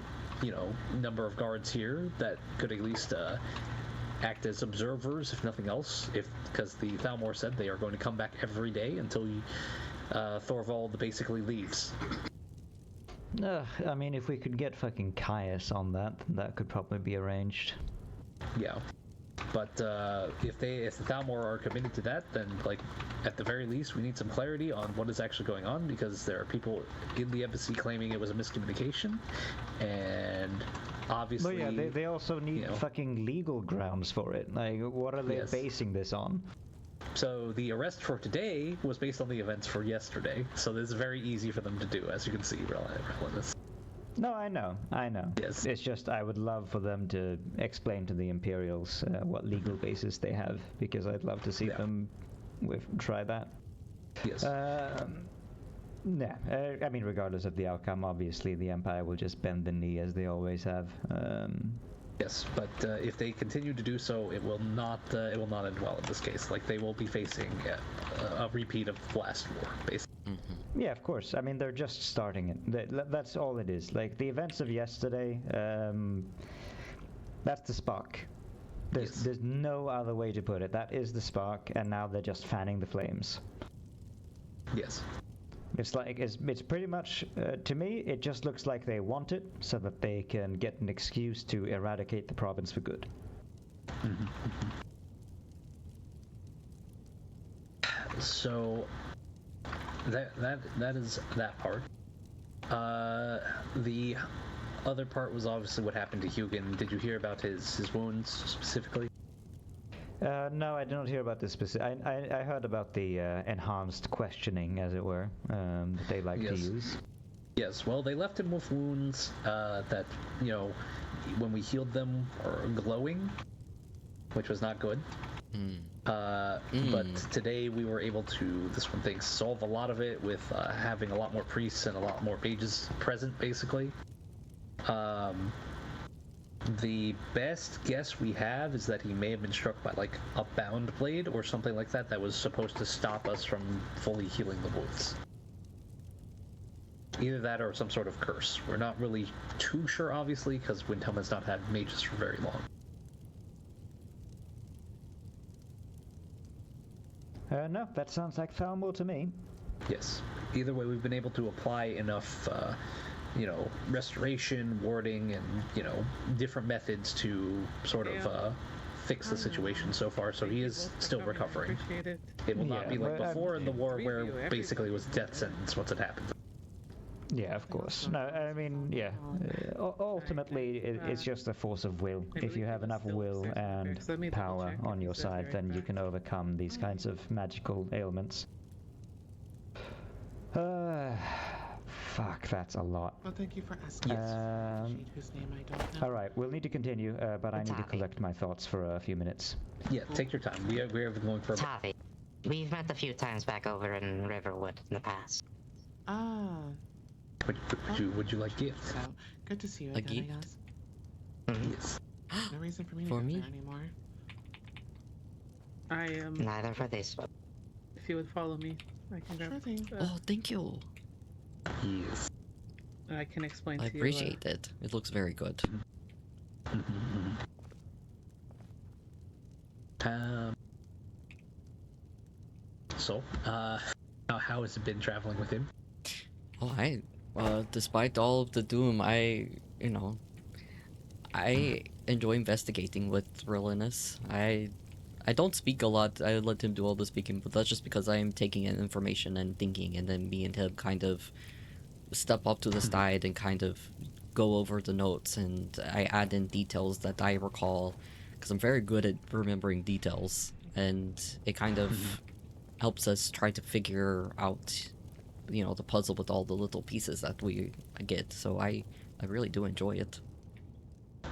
number of guards here that could at least act as observers, if nothing else, because the Thalmor said they are going to come back every day until Thorvald basically leaves. I mean, if we could get fucking Caius on that, then that could probably be arranged. Yeah. But if the Thalmor are committed to that, then at the very least we need some clarity on what is actually going on, because there are people in the embassy claiming it was a miscommunication, and obviously. Well, yeah, they also need fucking legal grounds for it. Like, what are they basing this on? So the arrest for today was based on the events for yesterday, so this is very easy for them to do, as you can see, Relenus. No, I know. Yes. It's just I would love for them to explain to the Imperials what legal basis they have, because I'd love to see them try that. Yes. I mean, regardless of the outcome, obviously the Empire will just bend the knee as they always have. Yes, but if they continue to do so, it will not end well in this case. Like, they will be facing a repeat of last war, basically. Mm-hmm. Yeah, of course. I mean, they're just starting it. That's all it is. Like, the events of yesterday, that's the spark. There's no other way to put it. That is the spark, and now they're just fanning the flames. Yes. It's like, it's pretty much, to me, it just looks like they want it so that they can get an excuse to eradicate the province for good. Mm-hmm. So, that is that part. The other part was obviously what happened to Hugin. Did you hear about his wounds specifically? No, I did not hear about this specific. I heard about the enhanced questioning, as it were, that they like to use. Yes, well, they left him with wounds that, when we healed them, are glowing, which was not good. But today we were able to, this one thing, solve a lot of it with having a lot more priests and a lot more mages present, basically. The best guess we have is that he may have been struck by like a bound blade or something like that was supposed to stop us from fully healing the wounds. Either that or some sort of curse. We're not really too sure, obviously, because Windhelm has not had mages for very long. No, that sounds like Thalmor to me. Yes. Either way, we've been able to apply enough restoration, warding, and, different methods to sort of fix the situation so far, so he is still recovering. It will not be like before in the war where basically it was death sentence once it happened. Yeah, of course. No, I mean, yeah. Ultimately, it's just a force of will. If you have enough will and power on your side, then you can overcome these kinds of magical ailments. Fuck, that's a lot. Well, thank you for asking. Whose name I don't know. Alright, we'll need to continue, but I need to collect my thoughts for a few minutes. Yeah, take your time. We're going for a Tavi, we've met a few times back over in Riverwood in the past. Ah. Would you like gifts? So, good to see you A again, gift? I guess. Yes. No reason for me to For get me? there anymore. Neither for this one. If you would follow me, I can grab. Sure thing. Oh, thank you. Yes. I can explain I to you. appreciate it. It looks very good. So, how has it been traveling with him? Oh, despite all of the doom, I enjoy investigating with Relinus. I don't speak a lot. I let him do all the speaking, but that's just because I am taking in information and thinking, and then me and him kind of step up to the side and kind of go over the notes, and I add in details that I recall, because I'm very good at remembering details, and it kind of helps us try to figure out, the puzzle with all the little pieces that we get. So I really do enjoy it.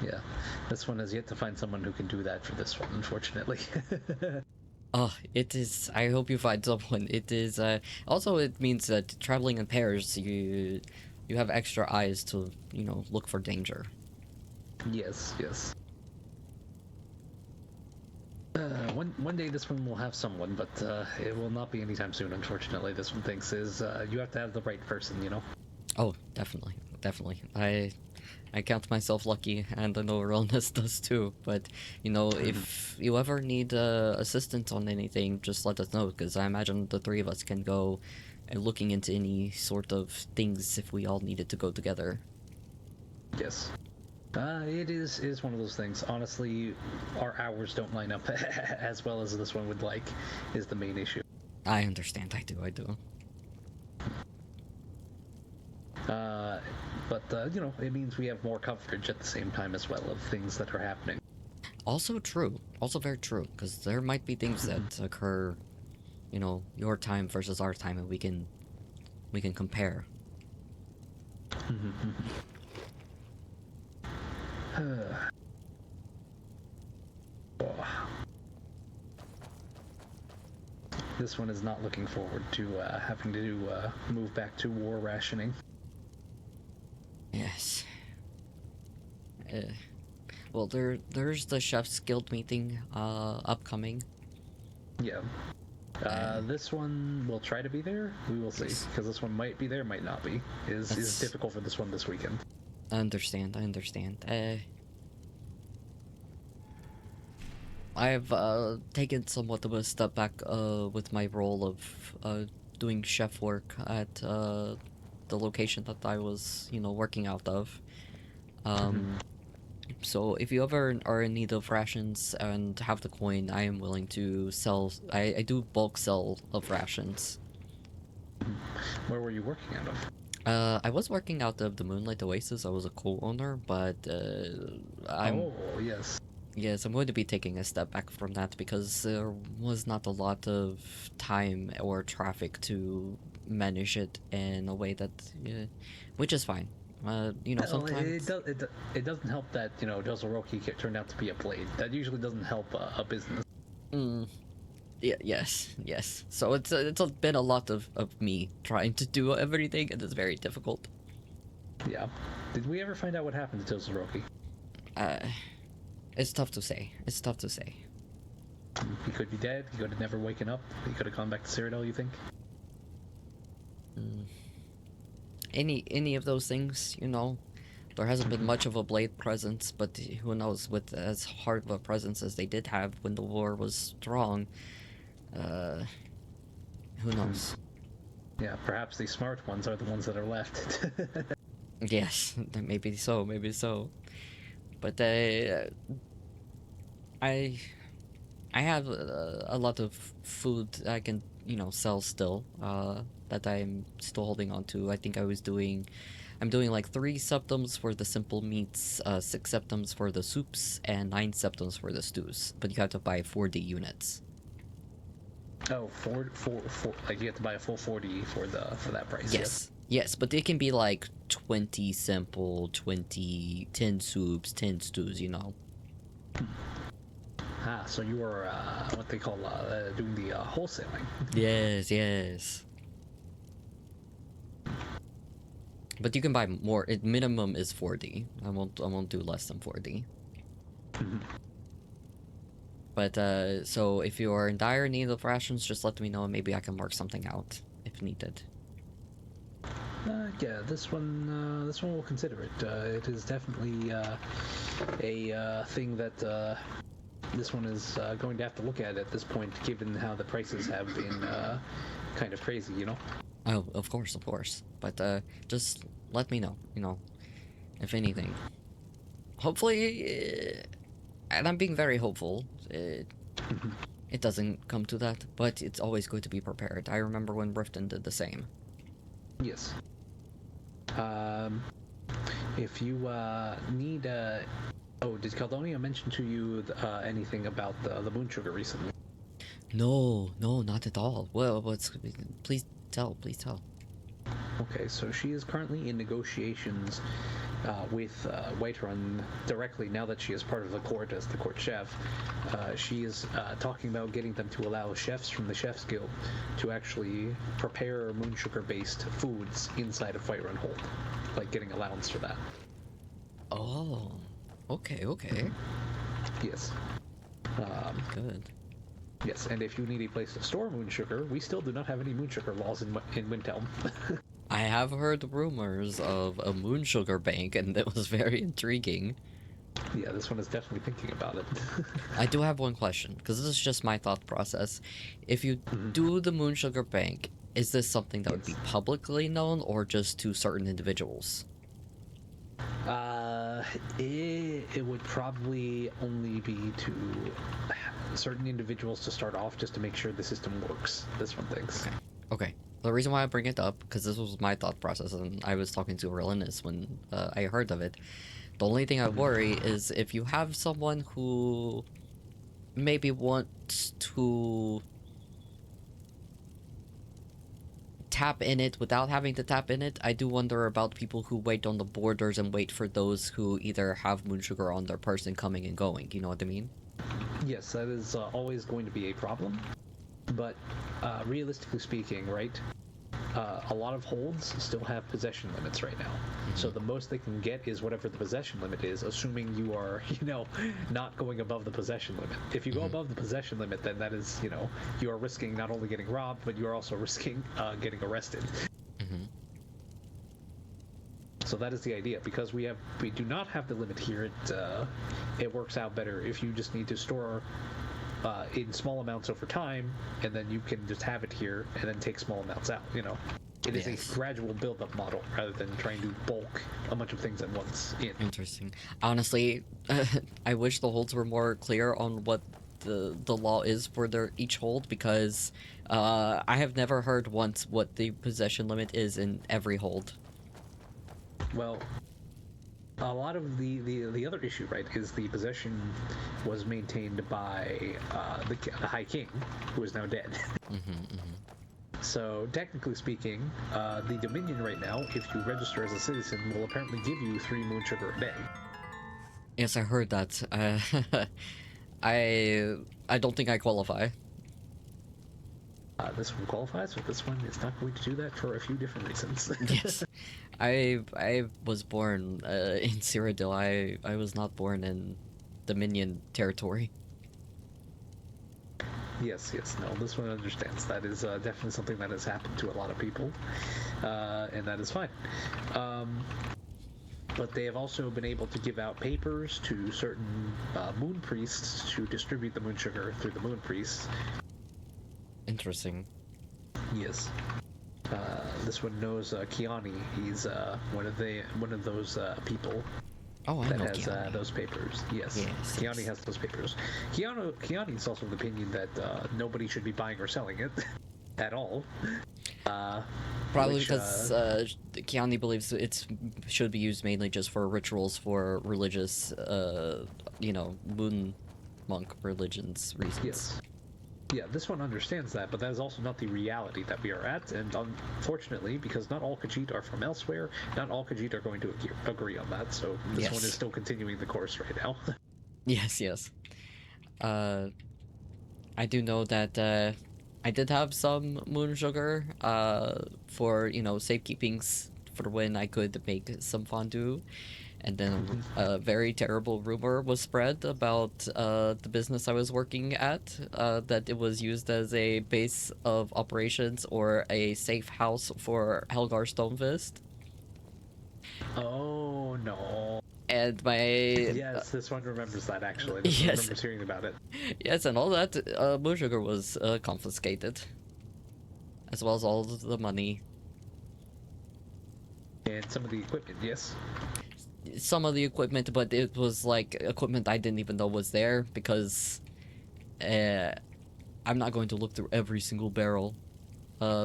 Yeah, this one has yet to find someone who can do that for this one, unfortunately. Oh, it is. I hope you find someone. It is. Also, it means that traveling in pairs, you have extra eyes to, look for danger. Yes. One day this one will have someone, but it will not be anytime soon, unfortunately. This one thinks you have to have the right person, Oh, definitely. I count myself lucky, and I know Realness does too. But, if you ever need assistance on anything, just let us know, because I imagine the three of us can go looking into any sort of things if we all needed to go together. Yes. It is one of those things. Honestly, our hours don't line up as well as this one would like, is the main issue. I understand. I do. But it means we have more coverage at the same time as well of things that are happening. Also true. Also very true, because there might be things that occur, your time versus our time, and we can compare. This one is not looking forward to having to move back to war rationing. Yes. Well, there's the Chef's Guild meeting upcoming. Yeah. This one will try to be there. We will see, because this one might be there, might not be. Is difficult for this one this weekend. I understand. I've taken somewhat of a step back with my role of doing chef work at the location that I was, working out of. So if you ever are in need of rations and have the coin, I am willing to sell. I do bulk sell of rations. Where were you working out of? I was working out of the Moonlight Oasis. I was a co-owner, but I'm... Oh, yes. Yes, I'm going to be taking a step back from that because there was not a lot of time or traffic to manage it in a way that, which is fine. Sometimes... It doesn't help that, Dozoroki turned out to be a blade. That usually doesn't help a business. Yeah, yes. So it's been a lot of me trying to do everything, and it's very difficult. Yeah. Did we ever find out what happened to Dozoroki? It's tough to say. He could be dead. He could have never waken up. He could have gone back to Cyrodiil, you think? Any of those things, there hasn't been much of a blade presence, but who knows, with as hard of a presence as they did have when the war was strong, who knows? Yeah, perhaps the smart ones are the ones that are left. Yes, maybe so. But I have a lot of food I can sell still, that I'm still holding on to. I think I'm doing like 3 septums for the simple meats, 6 septums for the soups, and 9 septums for the stews. But you have to buy 40 units. Oh, four, like you have to buy a full 40 for that price. Yes, but it can be like 20 simple, 10 soups, 10 stews, Ah, so you are what they call doing the wholesaling. Yes. But you can buy more. Minimum is 40. I won't do less than 40. But so if you are in dire need of rations, just let me know and maybe I can mark something out if needed. Yeah, this one we'll consider it. It is definitely a thing that this one is going to have to look at this point, given how the prices have been kind of crazy, Oh, of course. But just let me know, if anything. Hopefully, and I'm being very hopeful, it doesn't come to that, but it's always good to be prepared. I remember when Riften did the same. Yes. If you need oh, did Caldonia mention to you anything about the moon sugar recently? No, not at all. Well, please tell. Okay, so she is currently in negotiations with Whiterun directly now that she is part of the court as the court chef. She is talking about getting them to allow chefs from the Chef's Guild to actually prepare moon sugar-based foods inside of Whiterun Hold, like getting allowance for that. Oh, okay. Yes. Good. Yes, and if you need a place to store moon sugar, we still do not have any moon sugar laws in Windhelm. I have heard rumors of a moon sugar bank, and that was very intriguing. Yeah, this one is definitely thinking about it. I do have one question, because this is just my thought process. If you do the moon sugar bank, is this something that would be publicly known, or just to certain individuals? It would probably only be to certain individuals to start off, just to make sure the system works. This one thinks. Okay. The reason why I bring it up, because this was my thought process, and I was talking to Relinus when I heard of it. The only thing I worry is if you have someone who maybe wants to tap in it without having to tap in it, I do wonder about people who wait on the borders and wait for those who either have moon sugar on their person coming and going. You know what I mean? Yes, that is always going to be a problem. But realistically speaking, right, a lot of holds still have possession limits right now. So the most they can get is whatever the possession limit is, assuming you are, not going above the possession limit. If you go above the possession limit, then that is, you are risking not only getting robbed, but you are also risking getting arrested. So that is the idea. Because we do not have the limit here, it works out better if you just need to store in small amounts over time, and then you can just have it here and then take small amounts out. It is a gradual build-up model rather than trying to bulk a bunch of things at once. Interesting. Honestly, I wish the holds were more clear on what the law is for each hold, because I have never heard once what the possession limit is in every hold. Well, a lot of the other issue, right, is the possession was maintained by the High King, who is now dead. So, technically speaking, the Dominion right now, if you register as a citizen, will apparently give you 3 moon sugar a day. Yes, I heard that. I don't think I qualify. This one qualifies, but this one is not going to do that for a few different reasons. Yes. I was born in Cyrodiil. I was not born in Dominion territory. Yes, no, this one understands. That is definitely something that has happened to a lot of people, and that is fine. But they have also been able to give out papers to certain moon priests to distribute the moon sugar through the moon priests. Interesting. Yes. This one knows Kiani. He's one of those people. Oh, I that know has Kiani. Those papers. Yes. Kiani has those papers. Kiani is also of the opinion that nobody should be buying or selling it. at all. Probably which, because Keanu believes it should be used mainly just for rituals for religious, moon monk religions reasons. Yes. Yeah, this one understands that, but that is also not the reality that we are at, and unfortunately, because not all Khajiit are from elsewhere, not all Khajiit are going to agree on that, so this one is still continuing the course right now. Yes. I do know that I did have some moon sugar for, safekeepings for when I could make some fondue. And then a very terrible rumor was spread about the business I was working at, that it was used as a base of operations or a safe house for Helgar Stonefist. Oh, no. And my... Yes, this one remembers that, actually. This one remembers hearing about it. Yes, and all that moon sugar was confiscated. As well as all of the money. And some of the equipment, yes? Some of the equipment, but it was like equipment I didn't even know was there because I'm not going to look through every single barrel.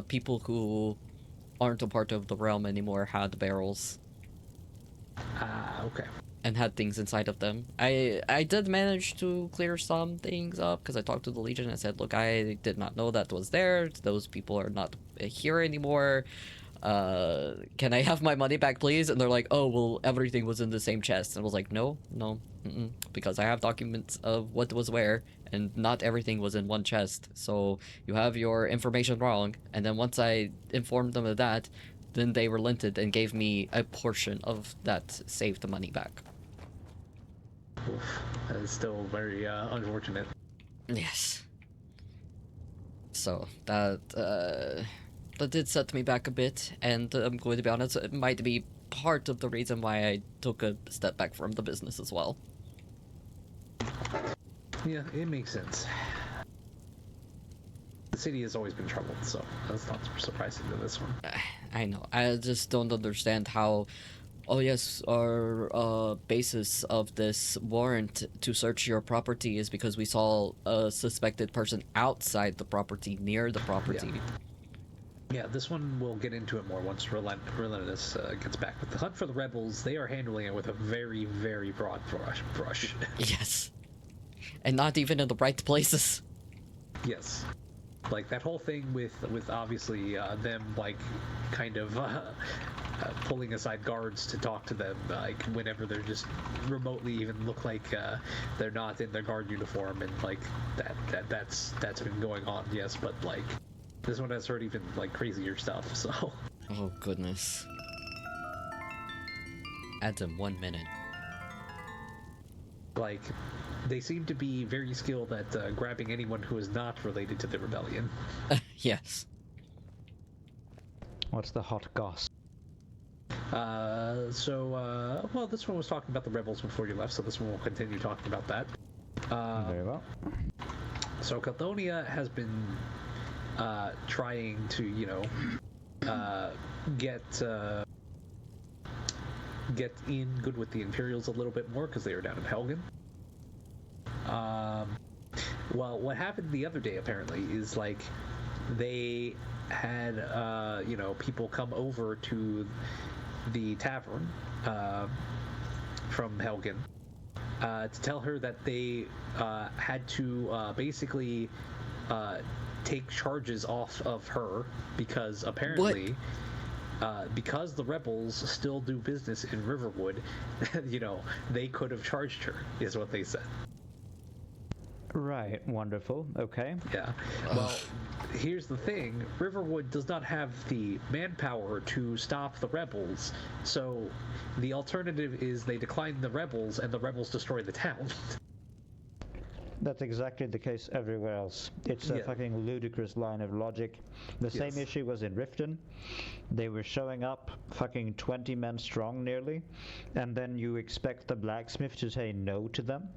People who aren't a part of the realm anymore had barrels. Okay. And had things inside of them. I did manage to clear some things up because I talked to the Legion and said, look, I did not know that was there. Those people are not here anymore. Can I have my money back, please? And they're like, oh, well, everything was in the same chest. And I was like, no, because I have documents of what was where, and not everything was in one chest. So you have your information wrong. And then once I informed them of that, then they relented and gave me a portion of that saved money back. Oof, that is still very unfortunate. Yes. So that did set me back a bit, and I'm going to be honest, it might be part of the reason why I took a step back from the business as well. Yeah, it makes sense. The city has always been troubled, so that's not surprising to this one. I know. I just don't understand how... Oh yes, our basis of this warrant to search your property is because we saw a suspected person outside the property, near the property. Yeah, this one we'll get into it more once Relentless gets back. With the hunt for the rebels, they are handling it with a very, very broad brush. Yes. And not even in the right places. Yes. Like, that whole thing with obviously them, like, kind of pulling aside guards to talk to them, like, whenever they're just remotely even look like they're not in their guard uniform, and, like, that's been going on, yes, but, like, this one has heard even, like, crazier stuff, so... Oh, goodness. Adam, 1 minute. Like, they seem to be very skilled at grabbing anyone who is not related to the rebellion. Yes. What's the hot goss? Well, this one was talking about the rebels before you left, so this one will continue talking about that. Very well. So Cathonia has been trying to, you know, get in good with the Imperials a little bit more because they are down in Helgen. Well, what happened the other day apparently is, like, they had you know, people come over to the tavern from Helgen to tell her that they had to basically take charges off of her because apparently because the rebels still do business in Riverwood, you know, they could have charged her, is what they said. Right, wonderful, okay. Yeah, well, here's the thing, Riverwood does not have the manpower to stop the rebels, so the alternative is they decline the rebels and the rebels destroy the town. That's exactly the case everywhere else. It's a fucking ludicrous line of logic. The same issue was in Riften. They were showing up fucking 20 men strong nearly, and then you expect the blacksmith to say no to them?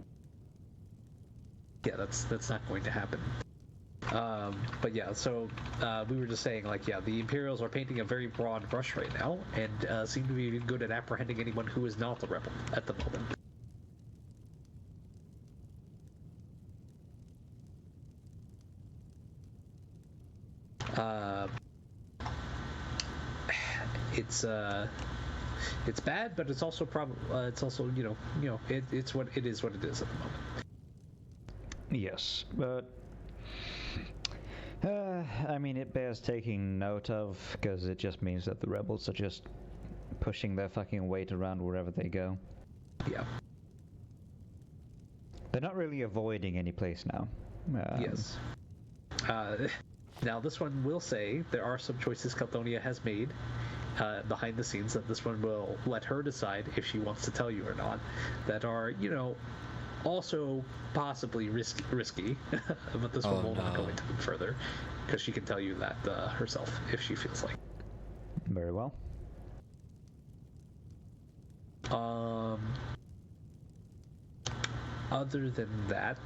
Yeah, that's not going to happen. But yeah, so we were just saying, like, yeah, the Imperials are painting a very broad brush right now, and seem to be good at apprehending anyone who is not a rebel at the moment. it's bad, but it's also it's also it's what it is. What it is at the moment. Yes, but I mean, it bears taking note of, because it just means that the rebels are just pushing their fucking weight around wherever they go. Yeah. They're not really avoiding any place now. Yes. Now, this one will say there are some choices Caldonia has made behind the scenes that this one will let her decide if she wants to tell you or not, that are, also possibly risky, but this one will not go into them further, because she can tell you that herself if she feels like. Very well. Other than that,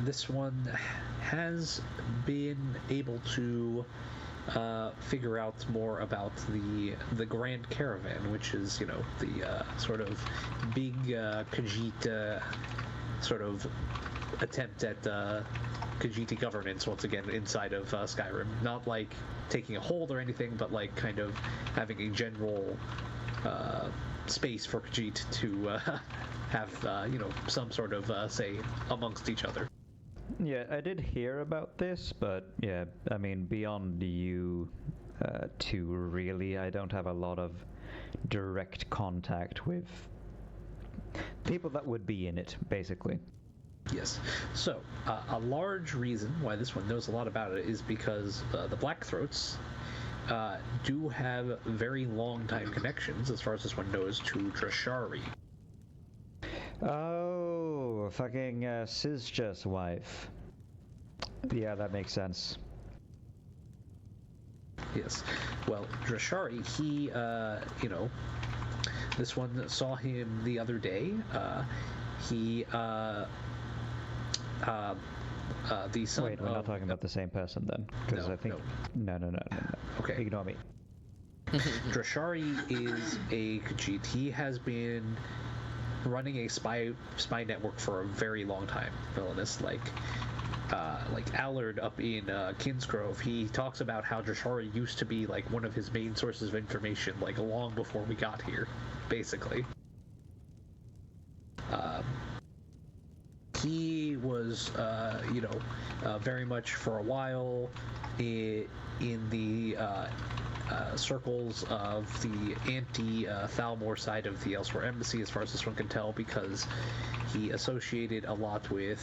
this one has been able to figure out more about the Grand Caravan, which is, the sort of big Khajiit sort of attempt at Khajiiti governance once again inside of Skyrim. Not like taking a hold or anything, but like kind of having a general space for Khajiit to have some sort of say amongst each other. Yeah, I did hear about this, but yeah, I mean, beyond you two, really, I don't have a lot of direct contact with people that would be in it, basically. Yes. So, a large reason why this one knows a lot about it is because the Blackthroats do have very long time connections, as far as this one knows, to Drashari. Oh, fucking Sizja's wife. Yeah, that makes sense. Yes. Well, Drashari, he, this one saw him the other day. He, the son Wait, we're not talking about the same person then? Because I think... No. Okay. Ignore me. Drashari is a Khajiit. He has been running a spy network for a very long time, villainous, like Allard up in Kinsgrove. He talks about how Drashari used to be like one of his main sources of information, like long before we got here, basically. He was, very much for a while in the circles of the anti-Thalmor side of the Elsewhere Embassy, as far as this one can tell, because he associated a lot with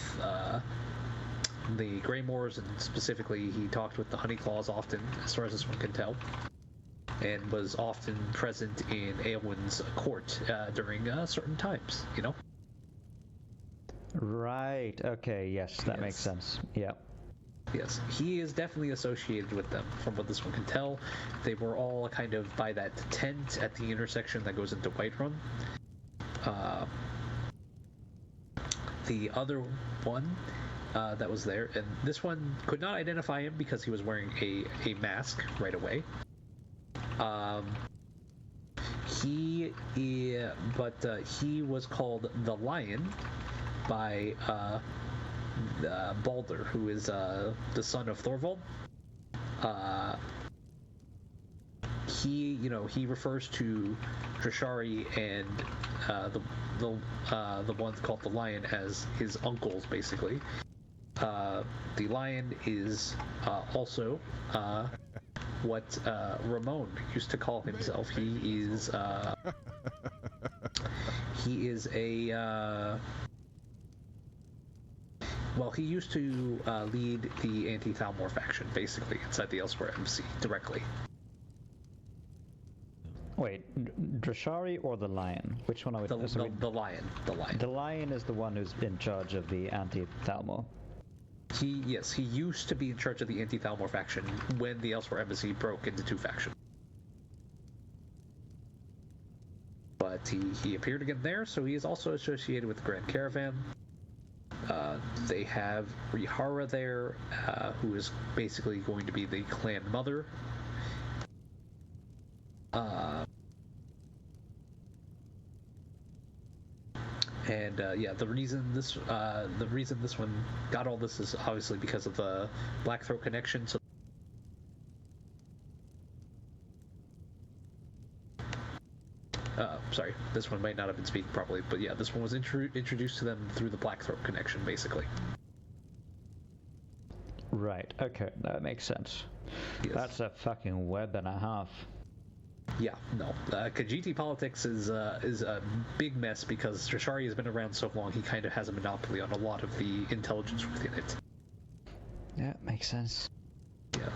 the Greymoors, and specifically he talked with the Honeyclaws often, as far as this one can tell, and was often present in Eowyn's court during certain times, Right, okay, yes, that makes sense. Yeah. Yes, he is definitely associated with them, from what this one can tell. They were all kind of by that tent at the intersection that goes into Whiterun. The other one that was there, and this one could not identify him because he was wearing a mask right away. He was called the Lion by Baldur, who is the son of Thorvald. He refers to Drashari and the one called the Lion as his uncles, basically. The Lion is also what Ramon used to call himself. He is a well, he used to lead the anti-Thalmor faction, basically, inside the Elsewhere Embassy, directly. Wait, Drashari or the Lion? Which one are we... The Lion. The Lion is the one who's in charge of the anti-Thalmor. He used to be in charge of the anti-Thalmor faction when the Elsewhere Embassy broke into two factions. But he appeared again there, so he is also associated with the Grand Caravan. They have Rihara there, who is basically going to be the clan mother. The reason this one got all this is obviously because of the Blackthroat connection. So sorry, this one might not have been speaking properly, but yeah, this one was introduced to them through the Blackthroat connection, basically. Right, okay, that makes sense. Yes. That's a fucking web and a half. Yeah, no. Khajiit politics is a big mess because Trishari has been around so long, he kind of has a monopoly on a lot of the intelligence within it. Yeah, makes sense. Yeah.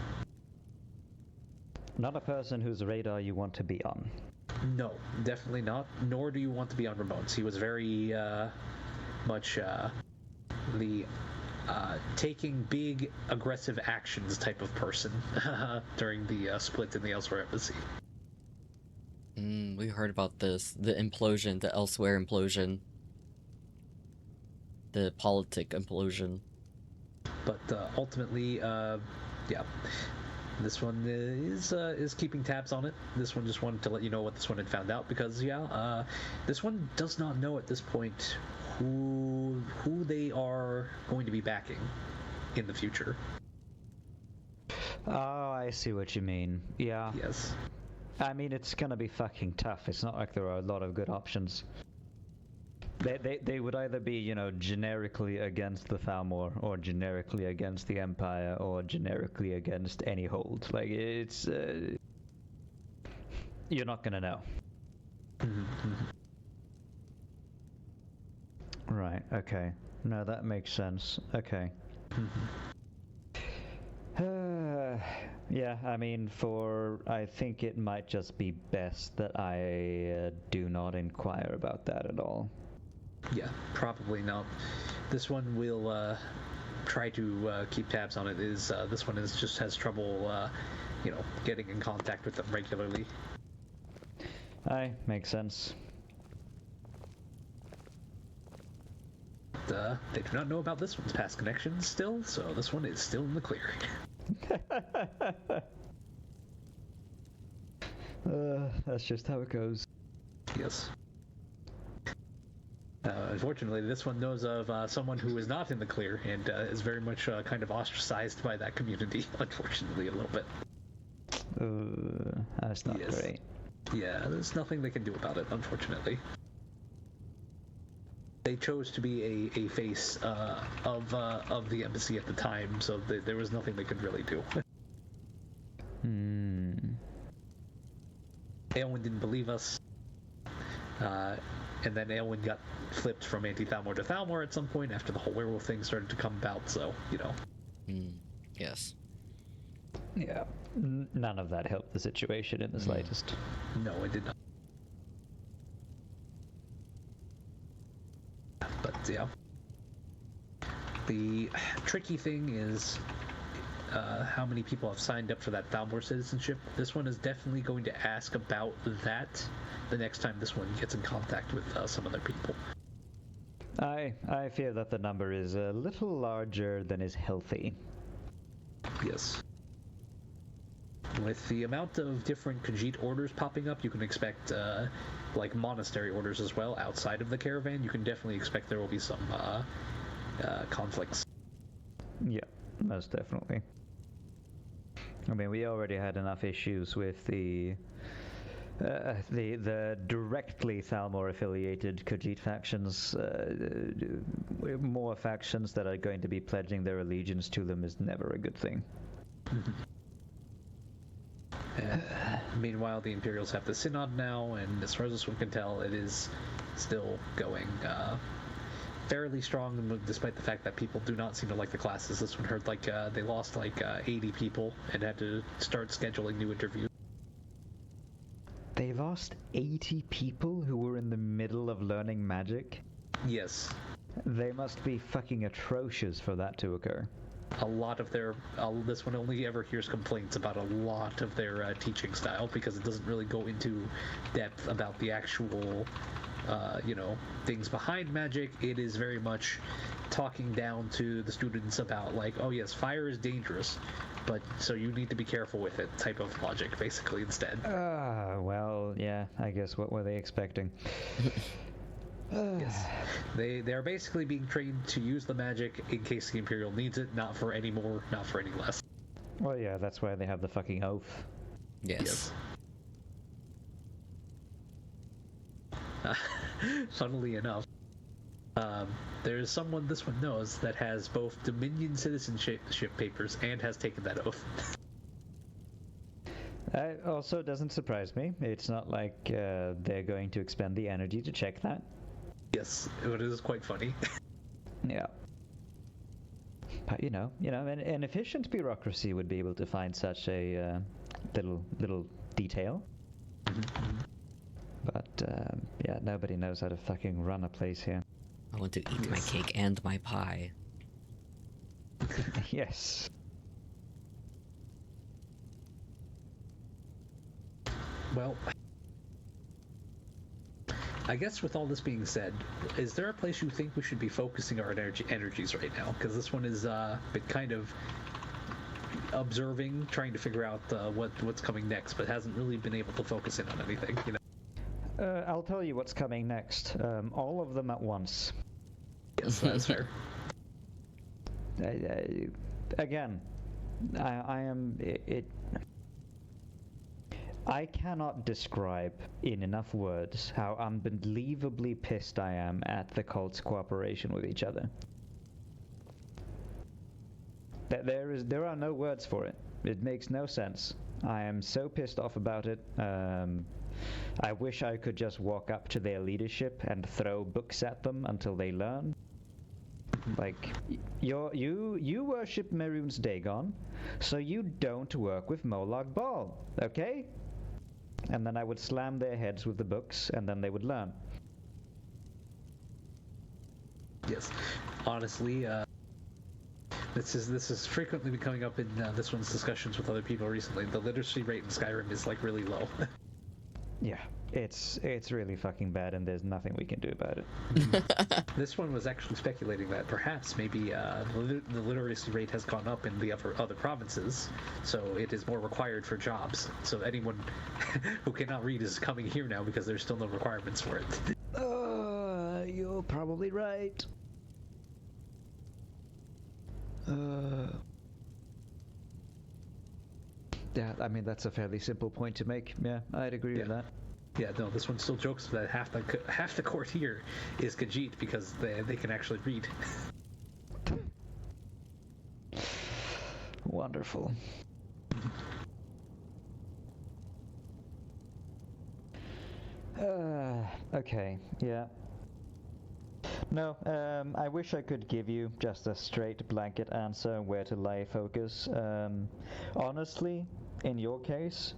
Not a person whose radar you want to be on. No, definitely not. Nor do you want to be on Ramones. He was very much the taking big, aggressive actions type of person during the split in the Elsewhere embassy. We heard about this. The implosion, the Elsewhere implosion. The politic implosion. But ultimately, yeah. This one is keeping tabs on it. This one just wanted to let you know what this one had found out because, yeah, this one does not know at this point who they are going to be backing in the future. Oh, I see what you mean. Yeah. Yes. I mean, it's gonna be fucking tough. It's not like there are a lot of good options. They would either be, you know, generically against the Thalmor, or generically against the Empire, or generically against any hold. Like, it's... you're not gonna know. Right, okay. No, that makes sense. Okay. Yeah, I mean, I think it might just be best that I do not inquire about that at all. Yeah, probably not. This one will try to keep tabs on it. This one just has trouble, you know, getting in contact with them regularly. Aye, makes sense. They do not know about this one's past connections still, so this one is still in the clear. That's just how it goes. Yes. Unfortunately, this one knows of someone who is not in the clear and is very much kind of ostracized by that community, unfortunately, a little bit. That's not great. Yeah, there's nothing they can do about it, unfortunately. They chose to be a face of the embassy at the time, so there was nothing they could really do. Aelwyn didn't believe us, and then Aelwyn got flipped from anti-Thalmor to Thalmor at some point after the whole werewolf thing started to come about, so, you know. Yes. Yeah, none of that helped the situation in the slightest. No, it did not. But, yeah. The tricky thing is how many people have signed up for that Thalmor citizenship. This one is definitely going to ask about that the next time this one gets in contact with some other people. I fear that the number is a little larger than is healthy. Yes. With the amount of different Khajiit orders popping up, you can expect like monastery orders as well outside of the caravan. You can definitely expect there will be some conflicts. Yeah, most definitely. I mean, we already had enough issues with the directly Thalmor affiliated Khajiit factions. More factions that are going to be pledging their allegiance to them is never a good thing. Meanwhile, the Imperials have the Synod now, and as far as this one can tell, it is still going fairly strong, despite the fact that people do not seem to like the classes. This one heard like they lost like 80 people and had to start scheduling new interviews. They lost 80 people who were in the middle of learning magic? Yes. They must be fucking atrocious for that to occur. A lot of their, this one only ever hears complaints about a lot of their teaching style because it doesn't really go into depth about the actual, you know, things behind magic. It is very much talking down to the students about like, oh yes, fire is dangerous, but so you need to be careful with it type of logic basically instead. Well, yeah, I guess what were they expecting? Yes. They are basically being trained to use the magic in case the Imperial needs it, not for any more, not for any less. Well, yeah, that's why they have the fucking oath. Yes. Funnily enough, there is someone this one knows that has both Dominion citizenship papers and has taken that oath. Also doesn't surprise me. It's not like they're going to expend the energy to check that. Yes, it is quite funny. Yeah. But an efficient bureaucracy would be able to find such a little detail. But yeah, nobody knows how to fucking run a place here. I want to eat my cake and my pie. Yes. Well, I guess with all this being said, is there a place you think we should be focusing our energies right now? Because this one is been kind of observing, trying to figure out what's coming next, but hasn't really been able to focus in on anything. I'll tell you what's coming next. All of them at once. Yes, that's fair. Again, I am it. I cannot describe in enough words how unbelievably pissed I am at the cult's cooperation with each other. There are no words for it. It makes no sense. I am so pissed off about it. I wish I could just walk up to their leadership and throw books at them until they learn. Like, you worship Mehrunes Dagon, so you don't work with Molag Bal, okay? And then I would slam their heads with the books, and then they would learn. Yes, honestly, this is frequently coming up in this one's discussions with other people recently. The literacy rate in Skyrim is like really low. Yeah, it's really fucking bad, and there's nothing we can do about it. This one was actually speculating that perhaps maybe the literacy rate has gone up in the other provinces, so it is more required for jobs. So anyone who cannot read is coming here now because there's still no requirements for it. You're probably right. Yeah, I mean, that's a fairly simple point to make. Yeah, I'd agree with that. Yeah, no, this one still jokes that half the court here is Khajiit because they can actually read. Wonderful. Okay, yeah. No, I wish I could give you just a straight blanket answer where to lay focus. Honestly, in your case,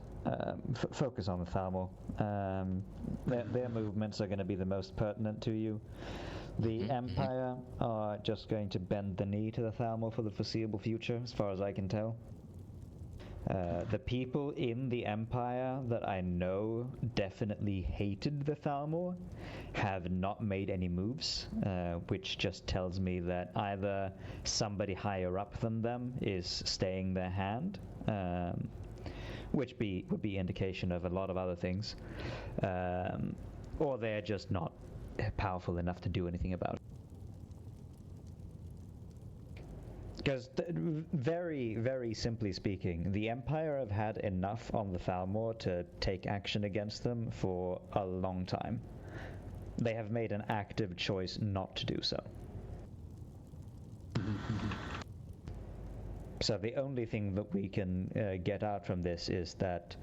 focus on the Thalmor. Their movements are going to be the most pertinent to you. The Empire are just going to bend the knee to the Thalmor for the foreseeable future, as far as I can tell. The people in the Empire that I know definitely hated the Thalmor have not made any moves, which just tells me that either somebody higher up than them is staying their hand, which would be indication of a lot of other things, or they're just not powerful enough to do anything about it. Because, very, very simply speaking, the Empire have had enough on the Thalmor to take action against them for a long time. They have made an active choice not to do so. So the only thing that we can get out from this is that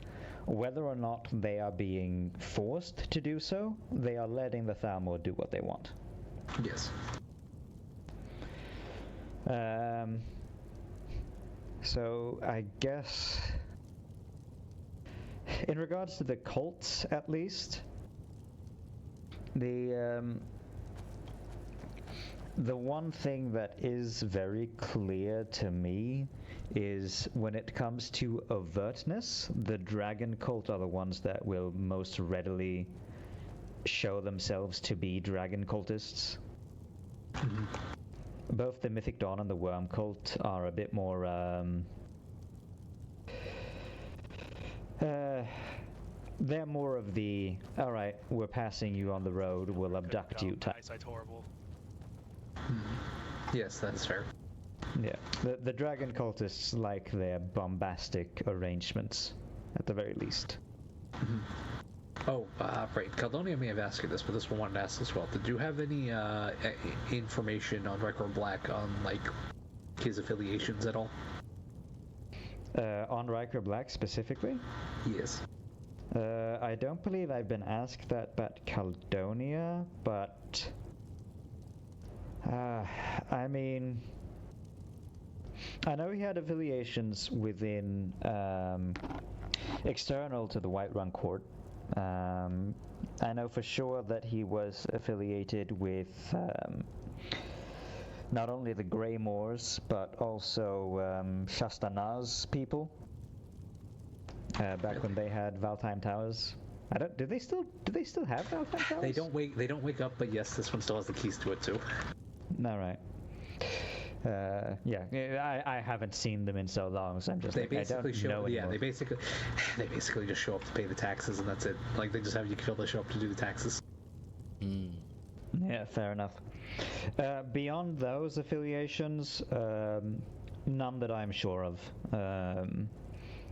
whether or not they are being forced to do so, they are letting the Thalmor do what they want. Yes. So I guess in regards to the cults, at least, the one thing that is very clear to me is when it comes to overtness, the dragon cult are the ones that will most readily show themselves to be dragon cultists. Both the Mythic Dawn and the Worm Cult are a bit more, they're more of the, alright, we're passing you on the road, we'll abduct you type. Eyesight's horrible. Yes, that's fair. Yeah, the Dragon Cultists like their bombastic arrangements, at the very least. Oh, right. Caldonia may have asked you this, but this one wanted to ask as well. Did you have any information on Record Black on, like, his affiliations at all? On Riker Black specifically? Yes. I don't believe I've been asked that about Caldonia, but I mean, I know he had affiliations within external to the Whiterun Court. I know for sure that he was affiliated with not only the Greymoors, but also Shastanaz people. Back when they had Valtime Towers. Do they still have Valtime Towers? They don't wake up, but yes, this one still has the keys to it too. All right. Yeah, I haven't seen them in so long, so I'm just They like, basically I don't show. know Yeah, anymore. they basically just show up to pay the taxes, and that's it. Like they just have you kill. They show up to do the taxes. Yeah, fair enough. Beyond those affiliations, none that I'm sure of.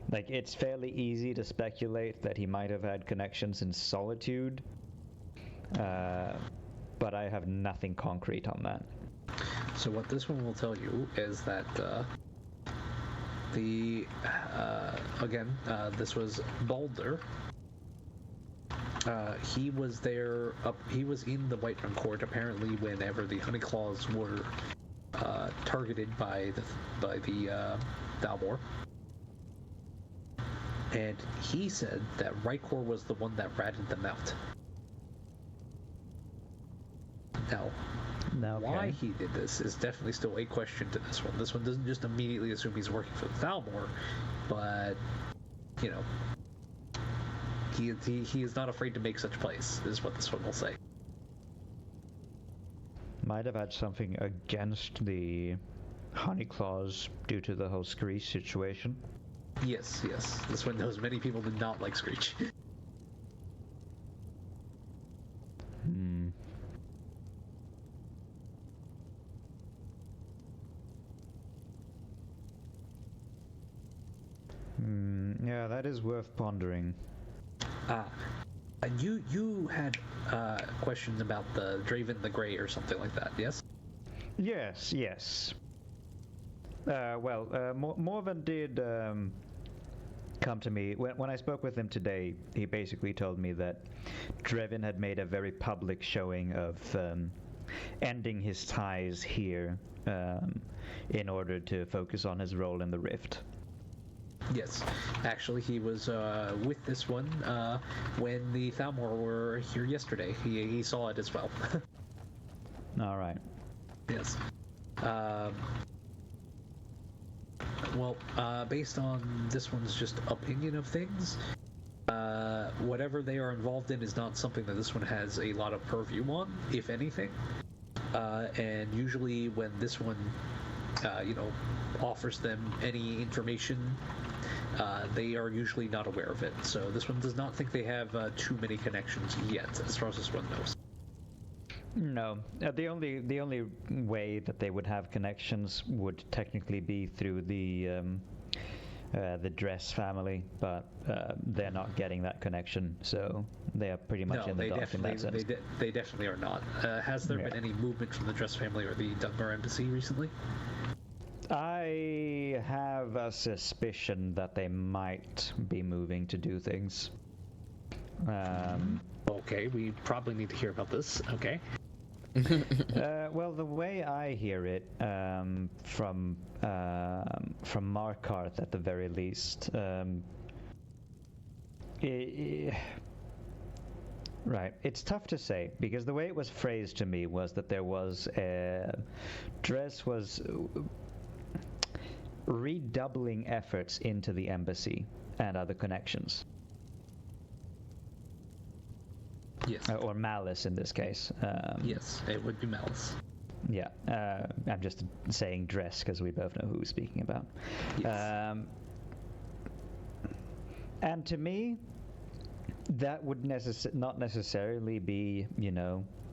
Like, it's fairly easy to speculate that he might have had connections in Solitude, but I have nothing concrete on that. So what this one will tell you is that this was Balder. He was there. He was in the Whiterun Court apparently whenever the Honeyclaws were targeted by the Dalmor. And he said that Rykor was the one that ratted them out. Now, why he did this is definitely still a question to this one. This one doesn't just immediately assume he's working for the Dalmor, but, you know, he is not afraid to make such plays, is what this one will say. Might have had something against the Honeyclaws due to the whole Screech situation. Yes. This one knows many people did not like Screech. Yeah, that is worth pondering. And you had questions about the Draven the Grey or something like that, yes? Yes. Morven did come to me. When I spoke with him today, he basically told me that Draven had made a very public showing of ending his ties here in order to focus on his role in the Rift. Yes, actually he was with this one when the Thalmor were here yesterday. He saw it as well. All right. Yes. Based on this one's just opinion of things, whatever they are involved in is not something that this one has a lot of purview on, if anything. And usually when this one, offers them any information, they are usually not aware of it. So this one does not think they have too many connections yet, as far as this one knows. No, the only way that they would have connections would technically be through the Dress family, but they're not getting that connection, so they are pretty much in the dark in that sense. They definitely are not. Has there been any movement from the Dress family or the Dunbar embassy recently? I have a suspicion that they might be moving to do things. Okay, we probably need to hear about this. Okay. Well, the way I hear it, from Markarth at the very least, right, it's tough to say, because the way it was phrased to me was that there was Dress was redoubling efforts into the embassy and other connections. Yes. Or Malice in this case. Yes, it would be Malice. Yeah, I'm just saying Dress because we both know who we're speaking about. Yes. And to me, that would not necessarily be,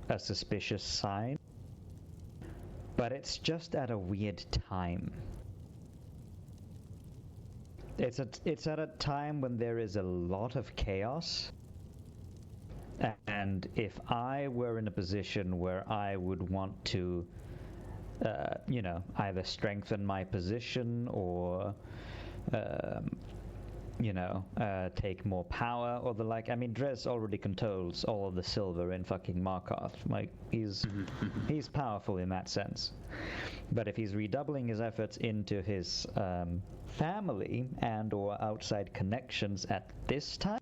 a suspicious sign, but it's just at a weird time. It's at a time when there is a lot of chaos, And if I were in a position where I would want to, you know, either strengthen my position or, you know, take more power or the like. I mean, Dres already controls all of the silver in fucking Markarth. Like, he's powerful in that sense. But if he's redoubling his efforts into his family and or outside connections at this time,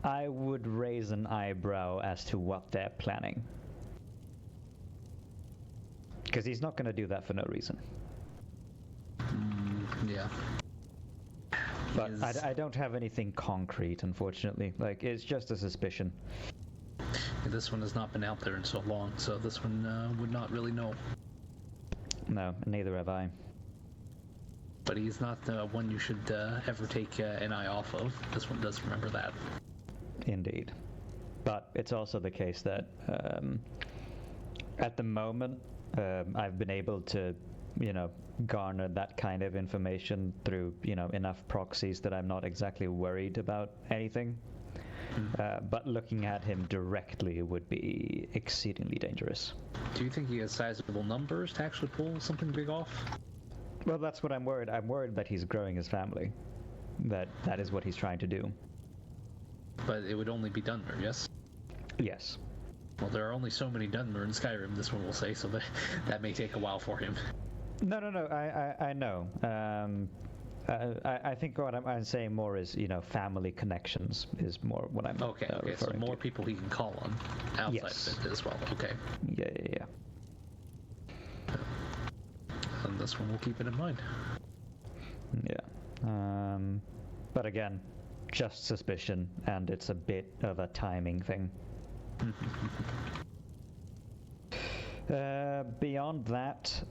I would raise an eyebrow as to what they're planning. Because he's not going to do that for no reason. Yeah. But I don't have anything concrete, unfortunately. Like, it's just a suspicion. This one has not been out there in so long, so this one would not really know. No, neither have I. But he's not the one you should ever take an eye off of. This one does remember that. Indeed. But it's also the case that at the moment, I've been able to, you know, garner that kind of information through, you know, enough proxies that I'm not exactly worried about anything. But looking at him directly would be exceedingly dangerous. Do you think he has sizable numbers to actually pull something big off? Well, that's what I'm worried. I'm worried that he's growing his family. That is what he's trying to do. But it would only be Dunmer, yes? Yes. Well, there are only so many Dunmer in Skyrim, this one will say, so that may take a while for him. No, I know. I think what I'm saying more is, you know, family connections is more what I'm okay, so more people he can call on outside yes. of it as well, okay. Yeah. And this one we'll keep it in mind. Yeah. But again, just suspicion, and it's a bit of a timing thing. Beyond that,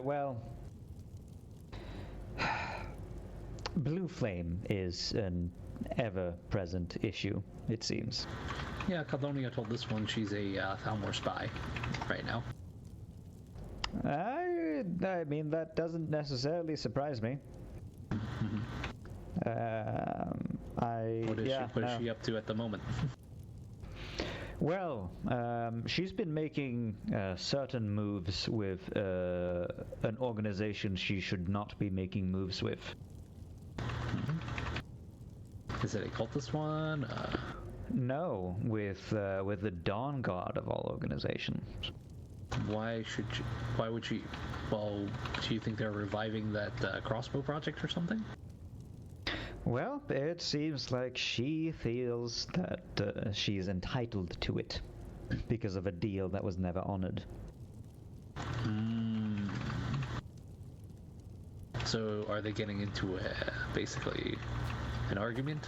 well, Blue Flame is an ever-present issue, it seems. Yeah, Caldonia told this one she's a Thalmor spy right now. I mean, that doesn't necessarily surprise me. What is she up to at the moment? Well, she's been making certain moves with an organization she should not be making moves with. Is it a cultist one? No, with the Dawn Guard of all organizations. Why would she? Well, do you think they're reviving that crossbow project or something? Well, it seems like she feels that she's entitled to it because of a deal that was never honored. So are they getting into basically an argument?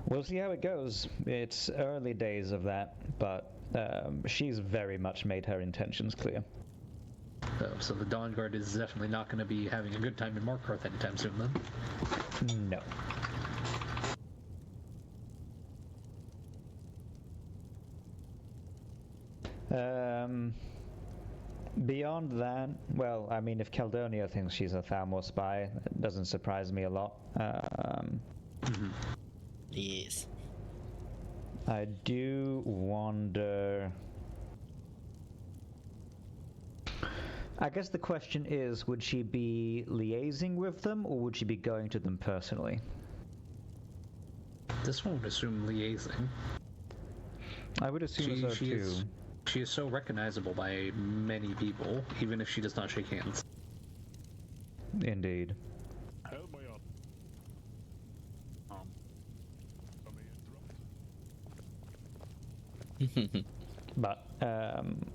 We'll see how it goes. It's early days of that, but she's very much made her intentions clear. So the Dawn Guard is definitely not going to be having a good time in Markarth anytime soon, then? No. Beyond that, well, I mean, if Caldonia thinks she's a Thalmor spy, it doesn't surprise me a lot. Yes. I do wonder... I guess the question is, would she be liaising with them, or would she be going to them personally? This one would assume liaising. I would assume so too. She is so recognizable by many people, even if she does not shake hands. Indeed. But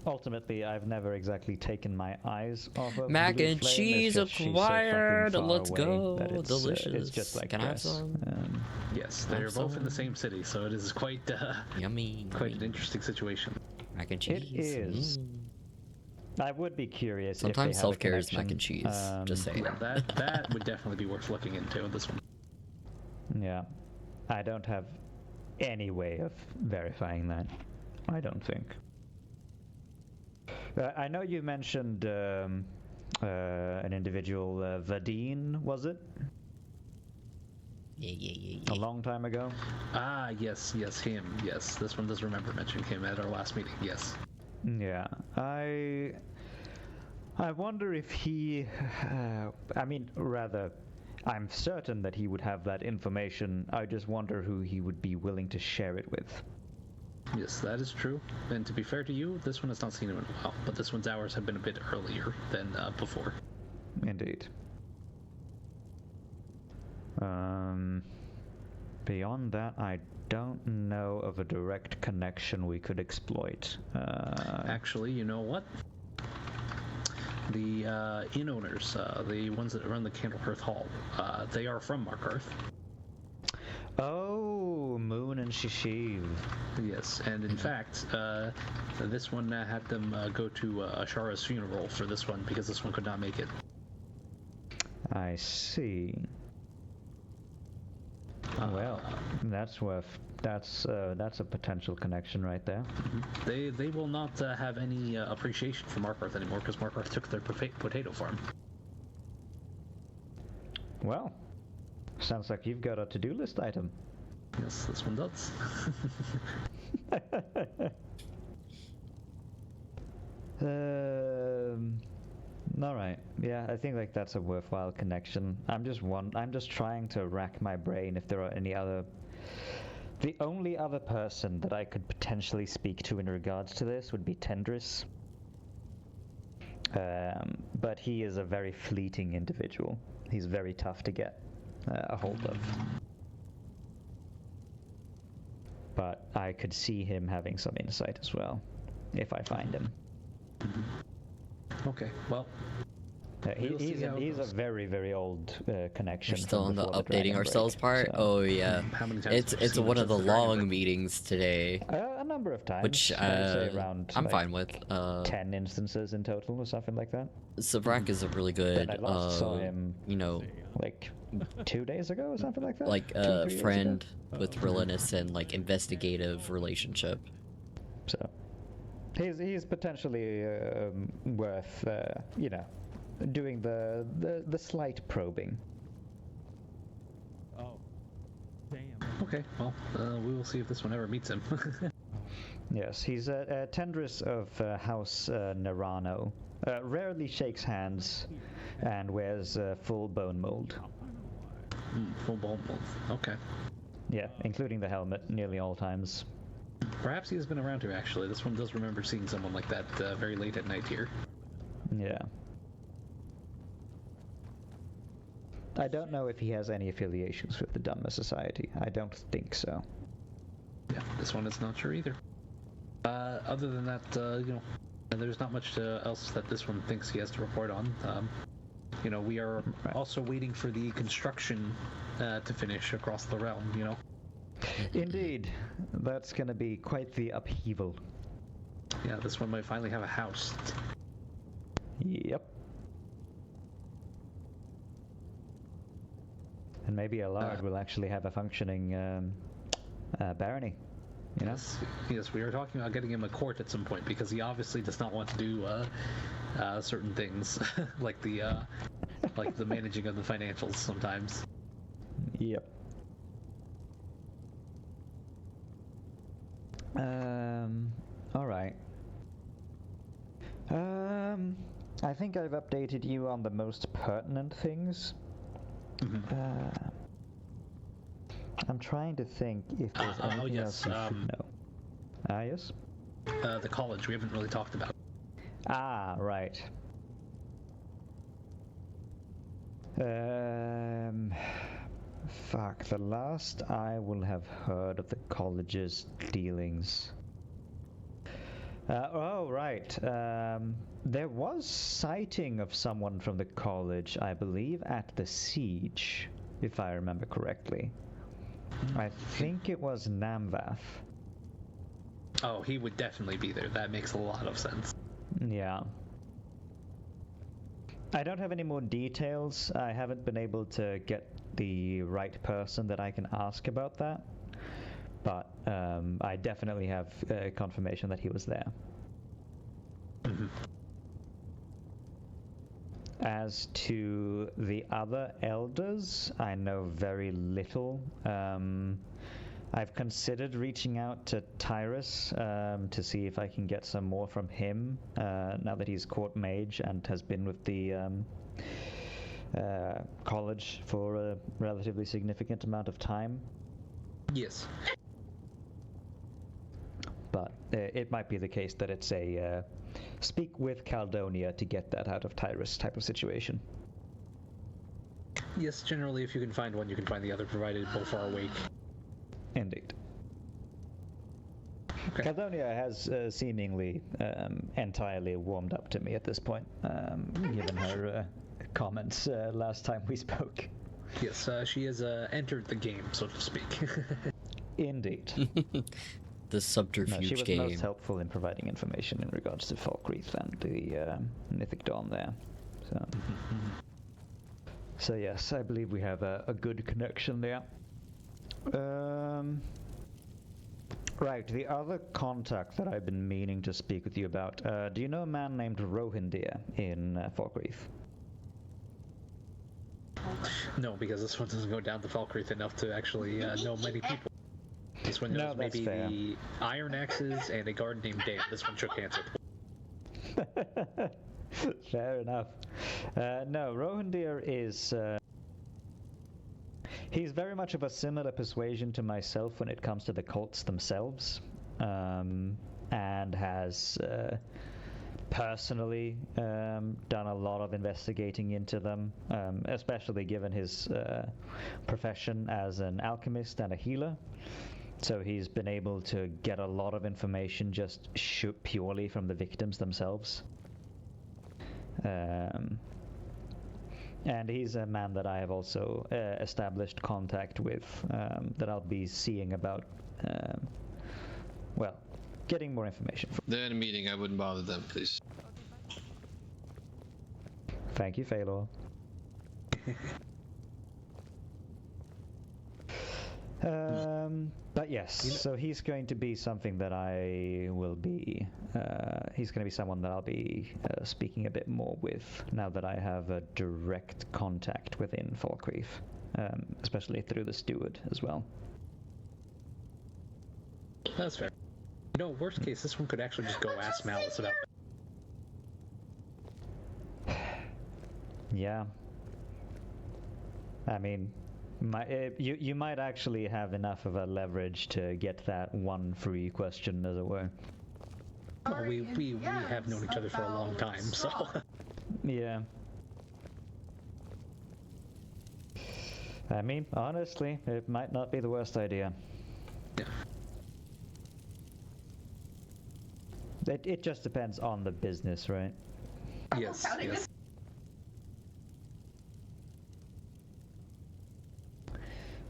ultimately, I've never exactly taken my eyes off of Mac Blue and Flame. cheese It's just acquired. She's so Let's far away go. that it's, Delicious. It's just like Can I have this. some? Yes, they're both in the same city, so it is quite yummy. Quite an interesting situation. Mac and cheese. It is. I would be curious. Sometimes if self-care is mac and cheese. Just saying. Yeah, that would definitely be worth looking into in this one. Yeah, I don't have any way of verifying that. I don't think. I know you mentioned an individual, Vadine, was it? Yeah. A long time ago? Ah, yes, him. Yes, this one does remember mentioning him at our last meeting. Yes. Yeah, I wonder if he, I mean, rather, I'm certain that he would have that information. I just wonder who he would be willing to share it with. Yes, that is true. And to be fair to you, this one has not seen him in a while, but this one's hours have been a bit earlier than before. Indeed. Beyond that, I don't know of a direct connection we could exploit. Actually, you know what? The inn owners, the ones that run the Candlehearth Hall, they are from Markarth. Oh, Moon and Shishiv. Yes, and in fact, this one had them go to Ashara's funeral for this one because this one could not make it. I see. Well, that's a potential connection right there. They will not have any appreciation for Markarth anymore because Markarth took their potato farm. Well, sounds like you've got a to-do list item. Yes, this one does. All right. Yeah, I think like that's a worthwhile connection. I'm just trying to rack my brain if there are any other. The only other person that I could potentially speak to in regards to this would be Tendris. But he is a very fleeting individual. He's very tough to get a hold of. But I could see him having some insight as well, if I find him. Okay, well. He's a very, very old connection. We're still on the before updating ourselves part. So. Oh yeah, how many times it's one of the long meetings today. A number of times. Which say around. I'm like, fine with. 10 instances in total or something like that. Sabrak is a really good. I last saw him. You know, like 2 days ago or something like that. Like a friend with villainous and like investigative relationship. So he's potentially worth doing the slight probing. Oh, damn. Okay, well, we will see if this one ever meets him. Yes, he's a Tendris of House Nerano. Rarely shakes hands and wears full bone mold. Full bone mold, okay. Yeah, including the helmet nearly all times. Perhaps he has been around here, actually. This one does remember seeing someone like that very late at night here. Yeah. I don't know if he has any affiliations with the Dhamma Society. I don't think so. Yeah, this one is not sure either. Other than that, there's not much else that this one thinks he has to report on. We are also waiting for the construction to finish across the realm, Indeed. That's going to be quite the upheaval. Yeah, this one might finally have a house. Yep. And maybe Allard will actually have a functioning barony. Yes, we are talking about getting him a court at some point because he obviously does not want to do certain things like the managing of the financials sometimes. Yep. All right. I think I've updated you on the most pertinent things. I'm trying to think if there's anything else you should know. Yes? The college we haven't really talked about. Ah, right. Fuck, the last I will have heard of the college's dealings. Right. There was sighting of someone from the college, I believe, at the siege, if I remember correctly. I think it was Namvath. Oh, he would definitely be there. That makes a lot of sense. Yeah. I don't have any more details. I haven't been able to get the right person that I can ask about that. But I definitely have confirmation that he was there. As to the other elders, I know very little. I've considered reaching out to Tyrus to see if I can get some more from him now that he's court mage and has been with the college for a relatively significant amount of time. Yes. But it might be the case that it's a speak with Caldonia to get that out of Tyrus type of situation. Yes, generally if you can find one, you can find the other, provided both are awake. Indeed. Okay. Caldonia has seemingly entirely warmed up to me at this point, given her comments last time we spoke. Yes, she has entered the game, so to speak. Indeed. The subterfuge she was game. most helpful in providing information in regards to Falkreath and the Mythic Dawn there. So yes, I believe we have a good connection there. Right, the other contact that I've been meaning to speak with you about, do you know a man named Rohindir in Falkreath? No, because this one doesn't go down to Falkreath enough to actually know many people. This one knows maybe the Iron Axes and a guard named Dan. This one shook hands with. Fair enough. No, Rohindir is... he's very much of a similar persuasion to myself when it comes to the cults themselves, and has personally done a lot of investigating into them, especially given his profession as an alchemist and a healer. So he's been able to get a lot of information just purely from the victims themselves. And he's a man that I have also established contact with, that I'll be seeing about, well, getting more information from. They're in a meeting, I wouldn't bother them, please. Thank you, Phalor. But yes, so he's going to be something that I will be, he's going to be someone that I'll be speaking a bit more with now that I have a direct contact within Falkreath, especially through the steward as well. That's fair. You know, worst case, this one could actually just go ask Malice about it. Yeah. I mean, you might actually have enough of a leverage to get that one free question, as it were. Well, we have known each other for a long time, so... Yeah. I mean, honestly, it might not be the worst idea. Yeah. It just depends on the business, right? Yes, yes.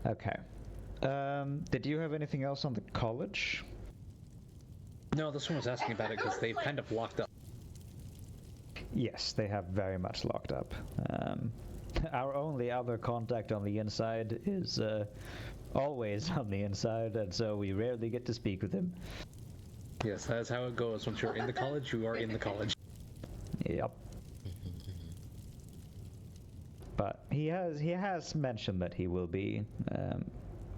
Okay. Did you have anything else on the college? No, this one was asking about it because they've kind of locked up. Yes, they have very much locked up. Our only other contact on the inside is always on the inside, and so we rarely get to speak with him. Yes, that's how it goes. Once you're in the college, you are in the college. Yep. But he has mentioned that he will be,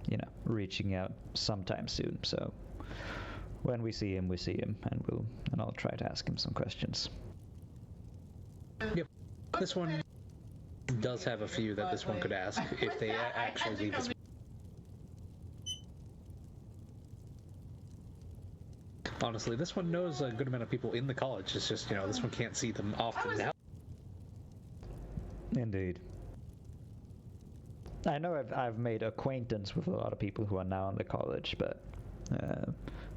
you know, reaching out sometime soon. So when we see him, and I'll try to ask him some questions. Yep. This one does have a few that this one could ask if they actually leave this. Honestly, this one knows a good amount of people in the college. It's just, you know, this one can't see them often now. Indeed. I know I've made acquaintance with a lot of people who are now in the college, but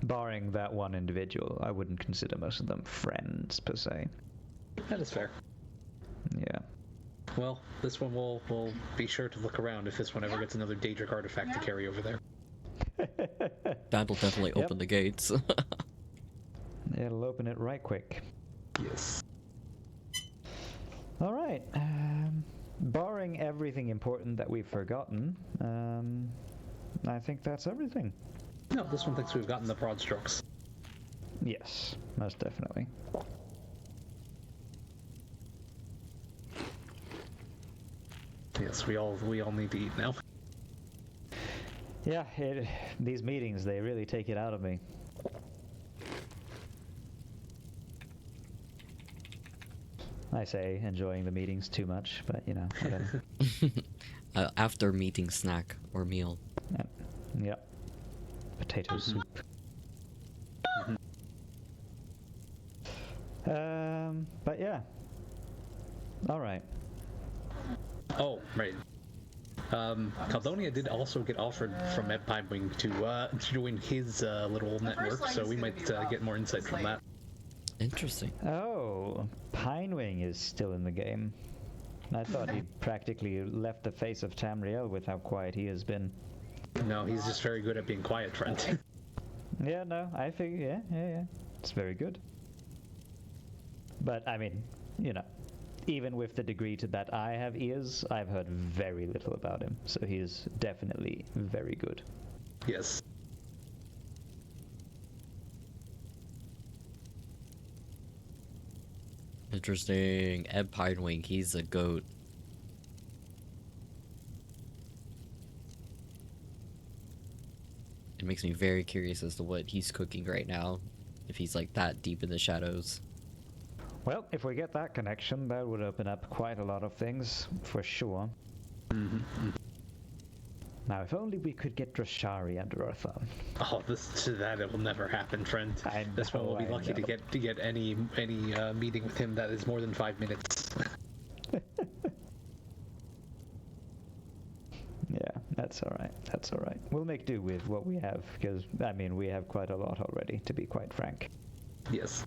barring that one individual, I wouldn't consider most of them friends, per se. That is fair. Yeah. Well, this one will be sure to look around if this one ever gets another Daedric artifact to carry over there. That'll definitely open the gates. It'll open it right quick. Yes. All right. Barring everything important that we've forgotten, I think that's everything. No, this one thinks we've gotten the broad strokes. Yes, most definitely. Yes, we all need to eat now. Yeah, these meetings, they really take it out of me. I say enjoying the meetings too much, but you know, whatever. After meeting snack or meal. Yep. Potato soup. But yeah. Alright. Oh, right. Caldonia did also get offered from Ed Pinewing to join his little network, so we might get more insight from that. Interesting. Oh, Pinewing is still in the game. I thought he practically left the face of Tamriel with how quiet he has been. No, he's just very good at being quiet, Trent. Yeah, no, I figure, yeah. It's very good. But, I mean, you know, even with the degree to that I have ears, I've heard very little about him. So he is definitely very good. Yes. Interesting. Ed Pinewing, he's a goat. It makes me very curious as to what he's cooking right now, if he's like that deep in the shadows. Well, if we get that connection, that would open up quite a lot of things, for sure. Now, if only we could get Drashari under our thumb. Oh, that will never happen, Trent. This one will be lucky to get any meeting with him that is more than 5 minutes. Yeah, that's alright. That's alright. We'll make do with what we have, because, I mean, we have quite a lot already, to be quite frank. Yes.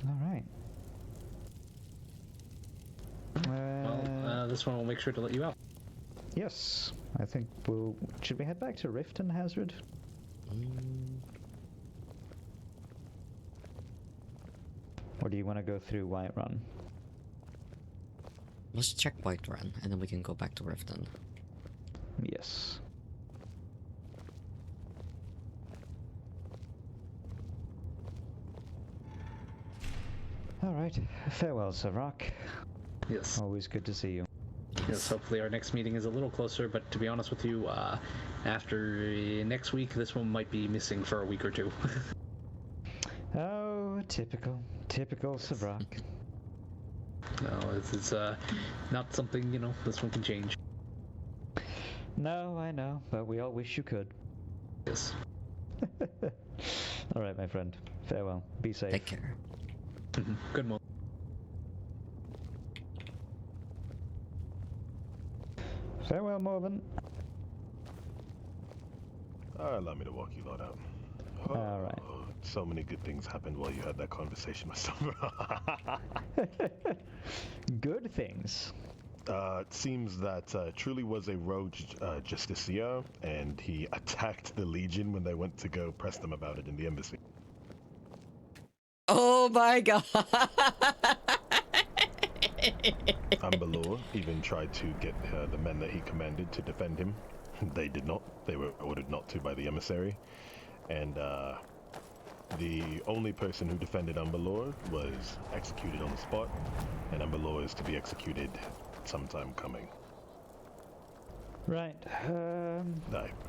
Alright. Well, this one will make sure to let you out. Yes, I think we'll... Should we head back to Riften, Hazard? Or do you want to go through Whiterun? Let's check Whiterun, and then we can go back to Riften. Yes. Alright, farewell, Savrak. Yes. Always good to see you. Yes, hopefully our next meeting is a little closer, but to be honest with you, after next week, this one might be missing for a week or two. Oh, typical Savrak. No, it's not something, you know, this one can change. No, I know, but we all wish you could. Yes. Alright, my friend. Farewell. Be safe. Take care. Good morning. Farewell, Morven. Allow me to walk you lot out. Alright. So many good things happened while you had that conversation with someone. Good things. It seems that Truly was a rogue justiciar, and he attacked the Legion when they went to go press them about it in the embassy. Oh my god! Ambalor even tried to get the men that he commanded to defend him. They did not. They were ordered not to by the emissary. And the only person who defended Ambalor was executed on the spot, and Ambalor is to be executed sometime coming. Right.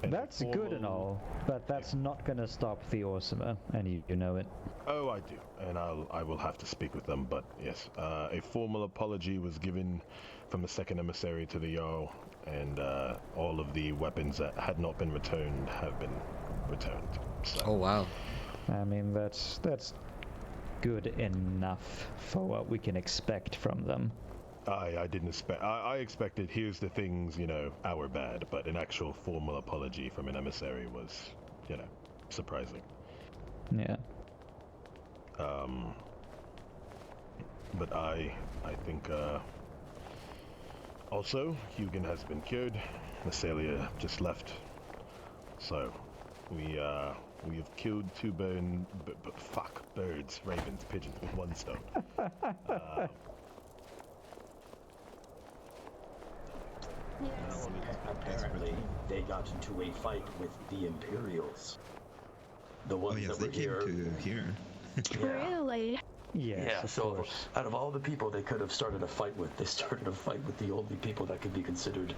That's good and all, but that's not going to stop the Orsimer, and you know it. Oh, I do, and I will have to speak with them, but yes, a formal apology was given from the second emissary to the Jarl, and all of the weapons that had not been returned have been returned. So. Oh wow. I mean, that's good enough for what we can expect from them. I didn't expect. I expected. Here's the things, you know, our bad, but an actual formal apology from an emissary was, you know, surprising. Yeah. But I think. Also, Hugin has been cured. Massalia just left. So, we have killed two ravens, pigeons with one stone. Yes. Apparently, they got into a fight with the Imperials. The ones that were they came to here. Yeah. Really? Yes, Yeah, of so course. out of all the people they could have started a fight with, they started a fight with the only people that could be considered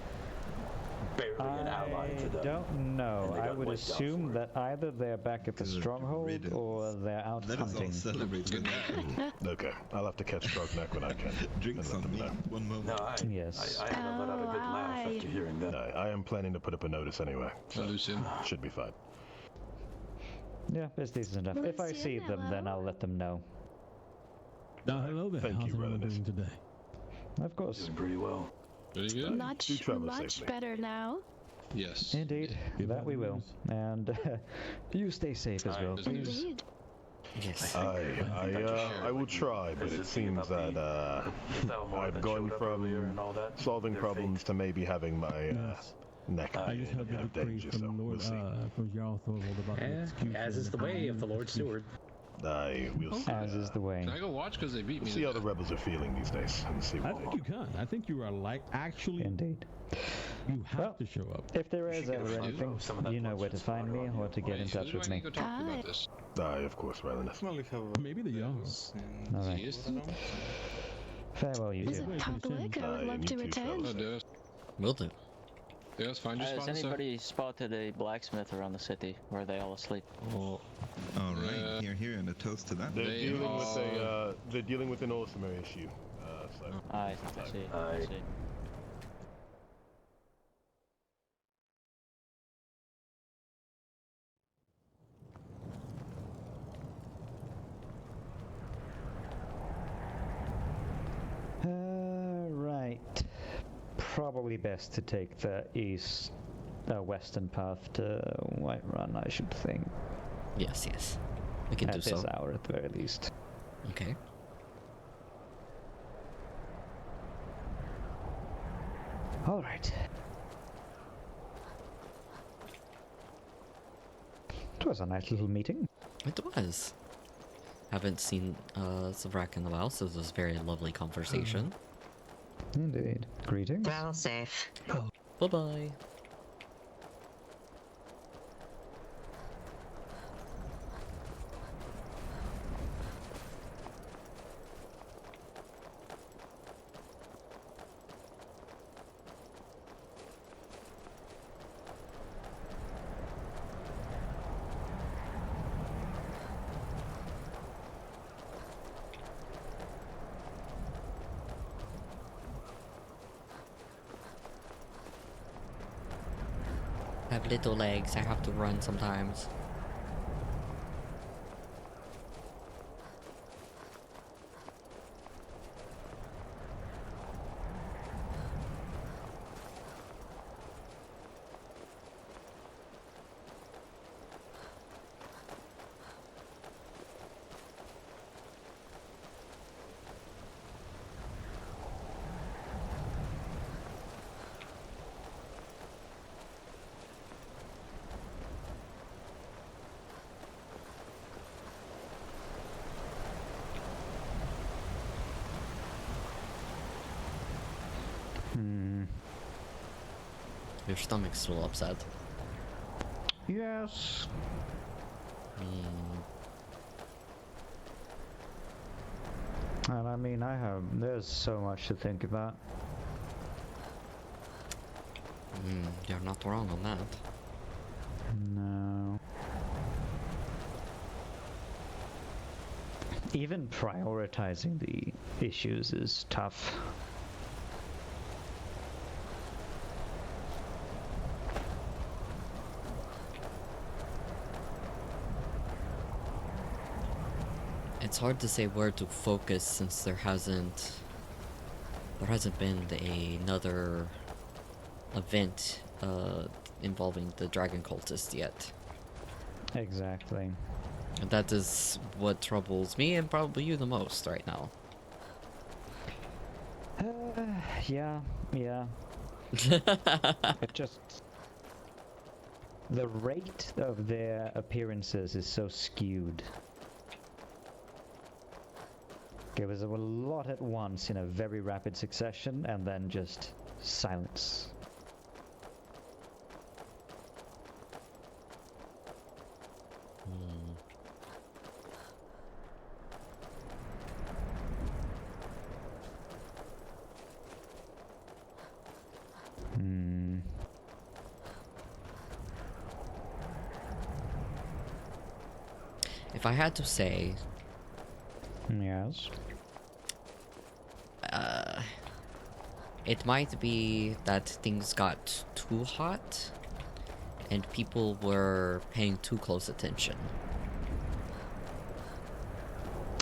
barely an ally to them. I don't know. I would assume that either they're back at the stronghold or they're out hunting. Celebrate good. Okay, I'll have to catch Trognak when I can. Drinks on me. One moment. No, Yes. I had to let out a good laugh after hearing that. I am planning to put up a notice anyway. So should be fine. Yeah, it's decent enough. If I see them, then I'll let them know. Hello there. Thank How's you, everyone Relenus. doing today? Of course. Doing pretty well. Very good. Much better now. Yes. Indeed, that we will. And you stay safe as well, please. Indeed. Yes. I will try, but it seems that I've gone from solving problems to maybe having my neck I just heard the in decree danger, from so Lord, we'll see. from Jarl Thorvald about the execution. As is the way of the Lord Steward. We'll see. As is the way. Can I go watch because they beat me? See how the rebels are feeling these days, and see I what think you can. I think you are actually. Indeed. You have to show up. If there is ever anything, you know where to find me or to get in touch with me. Go talk to you about this. Of course, Relenus. Maybe the youngs. Alright. Farewell, you two. Public, I would love to attend. Will do. Yes, find your Has spot. anybody spotted a blacksmith around the city? Or are they all asleep? All right, here, and a toast to that. They're dealing with an awesome issue. So. I see. I see. Right. Probably best to take the western path to Whiterun, I should think. Yes, yes. We can do at so. this hour, at the very least. Okay. All right. It was a nice little meeting. It was. Haven't seen Zavrak in a while, so this was a very lovely conversation. Indeed. Greetings. Well, safe. Bye-bye. I have little legs, I have to run sometimes. Your stomach's still upset. Yes. And I mean, there's so much to think about. You're not wrong on that. No. Even prioritizing the issues is tough. It's hard to say where to focus since there hasn't been another event involving the dragon cultist yet. Exactly. And that is what troubles me and probably you the most right now. Yeah. It just... The rate of their appearances is so skewed. It was a lot at once in a very rapid succession, and then just silence. if I had to say, yes, it might be that things got too hot, and people were paying too close attention.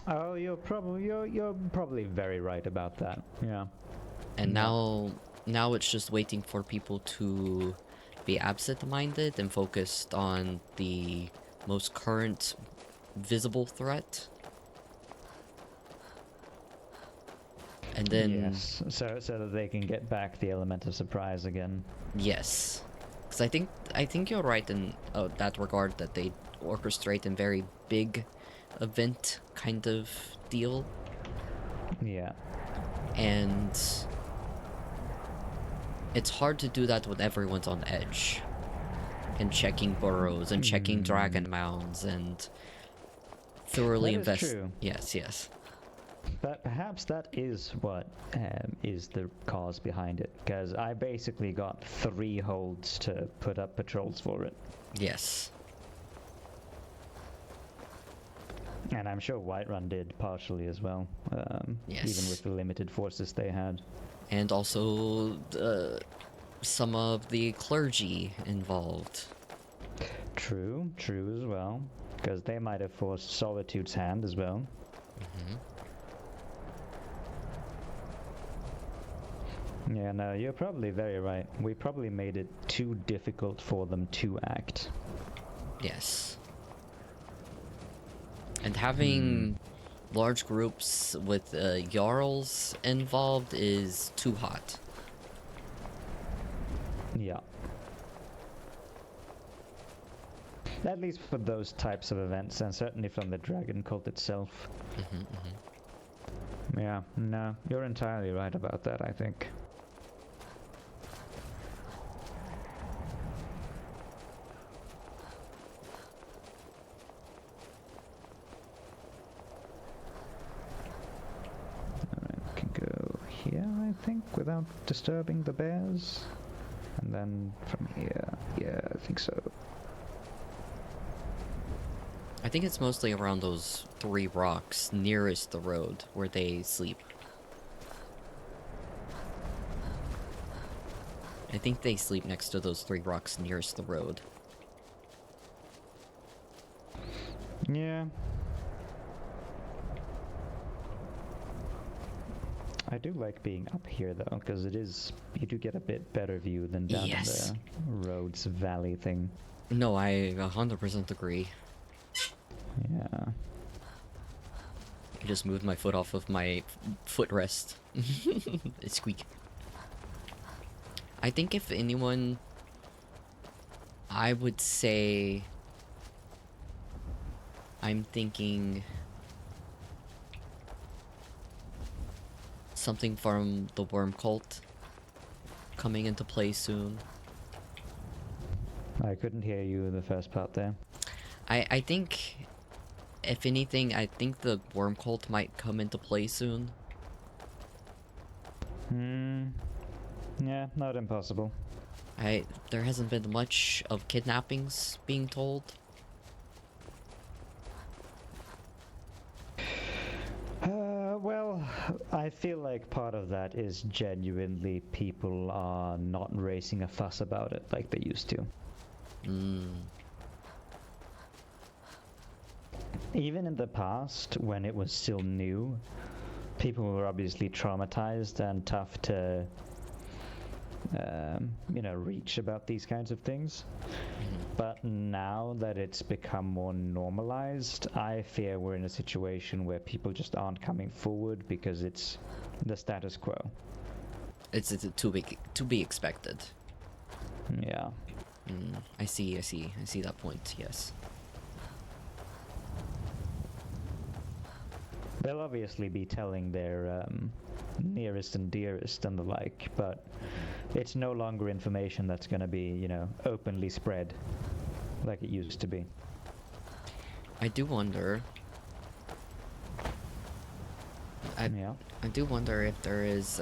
Oh, you're probably very right about that. Yeah. And now it's just waiting for people to be absent-minded and focused on the most current visible threat. And then yes, so that they can get back the element of surprise again. Yes, because I think you're right in that regard, that they orchestrate a very big event kind of deal. Yeah. And it's hard to do that when everyone's on edge and checking burrows and checking dragon mounds and thoroughly invest. True. Yes. But perhaps that is what is the cause behind it, because I basically got 3 holds to put up patrols for it. Yes. And I'm sure Whiterun did partially as well, yes. Even with the limited forces they had. And also some of the clergy involved. True as well, because they might have forced Solitude's hand as well. Yeah, no, you're probably very right. We probably made it too difficult for them to act. Yes. And having large groups with Jarls involved is too hot. Yeah. At least for those types of events, and certainly from the Dragon Cult itself. Yeah, no, you're entirely right about that, I think. Here, I think, without disturbing the bears. And then from here, yeah, I think so. I think it's mostly around those 3 rocks nearest the road where they sleep. I think they sleep next to those 3 rocks nearest the road. Yeah. I do like being up here though, because you do get a bit better view than down in the Rhodes Valley thing. No, I 100% agree. Yeah. I just moved my foot off of my footrest. It squeak. I think if anyone, I would say, I'm thinking something from the Worm Cult coming into play soon. I couldn't hear you in the first part there. I think, if anything, I think the Worm Cult might come into play soon. Yeah, not impossible. There hasn't been much of kidnappings being told. Well, I feel like part of that is genuinely people are not raising a fuss about it like they used to. Even in the past, when it was still new, people were obviously traumatized and tough to, reach about these kinds of things. But now that it's become more normalized, I fear we're in a situation where people just aren't coming forward because it's the status quo. It's to be expected. Yeah. I see that point, yes. They'll obviously be telling their nearest and dearest and the like, but it's no longer information that's going to be, openly spread like it used to be. I do wonder. I do wonder if there is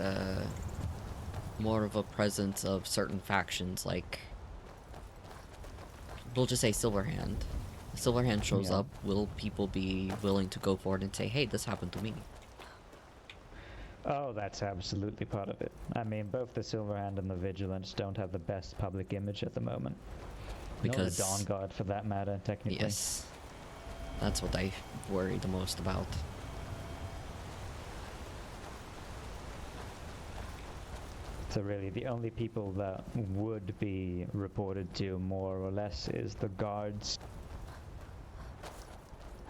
more of a presence of certain factions, like, we'll just say Silverhand Silverhand shows Yeah. up, will people be willing to go forward and say, hey, this happened to me? Oh, that's absolutely part of it. I mean, both the Silverhand and the Vigilance don't have the best public image at the moment. Because... Nor the Dawn Guard, for that matter, technically. Yes. That's what I worry the most about. So really, the only people that would be reported to, more or less, is the guards.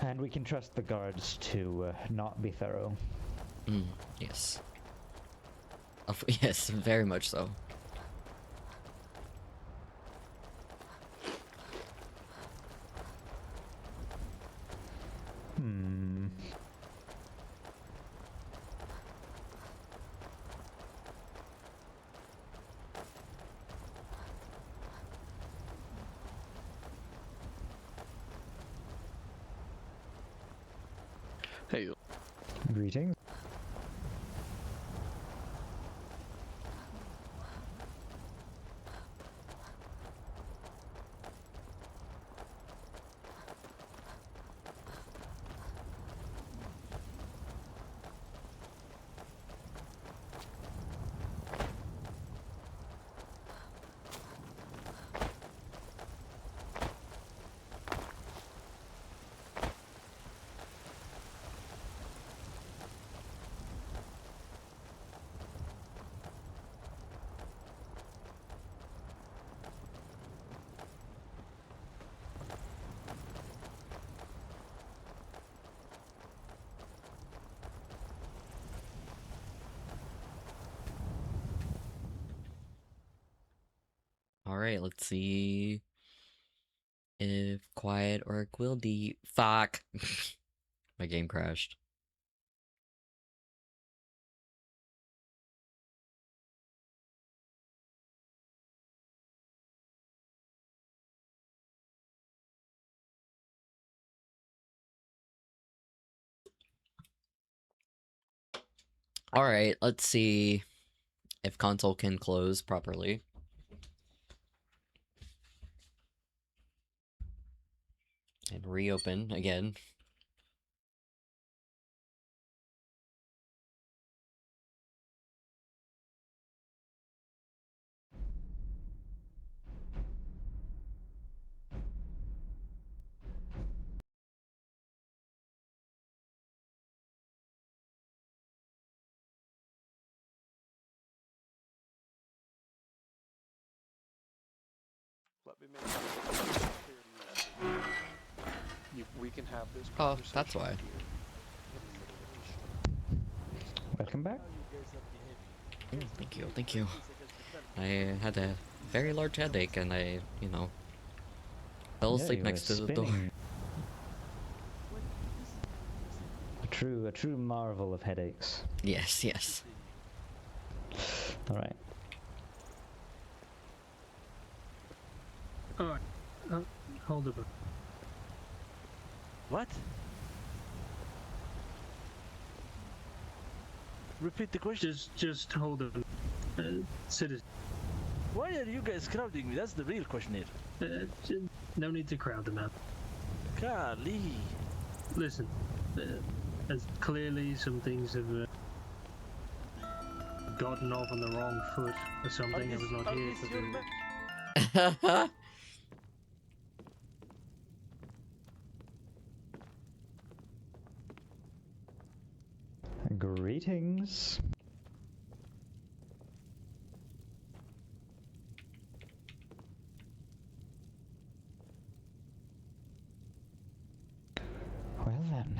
And we can trust the guards to not be thorough. Yes. Yes, very much so. Hey. Greetings. Alright, let's see if Quiet or Quildy. Fuck! My game crashed. Alright, let's see if console can close properly. And reopen again. Let me make we can have this Oh, that's why. Welcome back. Thank you, thank you. I had a very large headache and I, you know, fell asleep you next were to the door. spinning. A true marvel of headaches. Yes, yes. Alright. Alright. Hold up. What? Repeat the question. Just hold on. Citizen. Why are you guys crowding me? That's the real question here. No need to crowd them out. Golly. Listen, as clearly some things have gotten off on the wrong foot or something. I was not here for the... Greetings. Well then.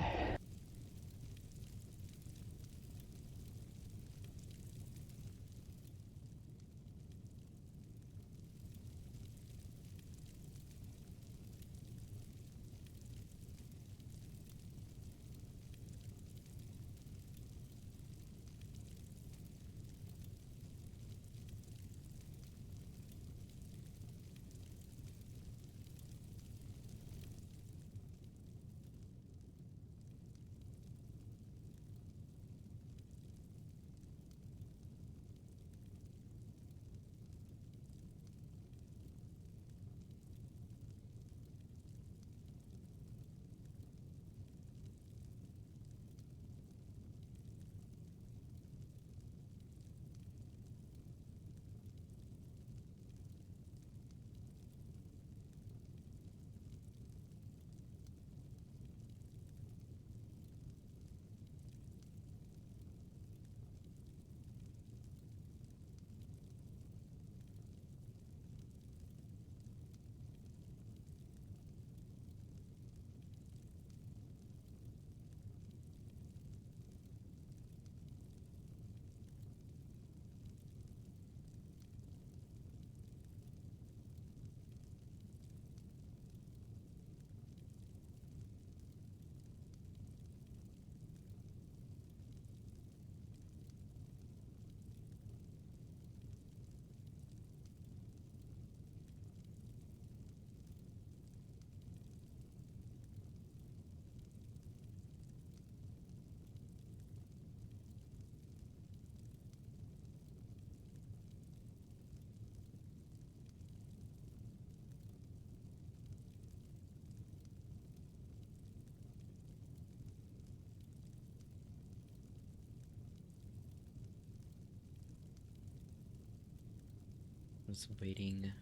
Just waiting.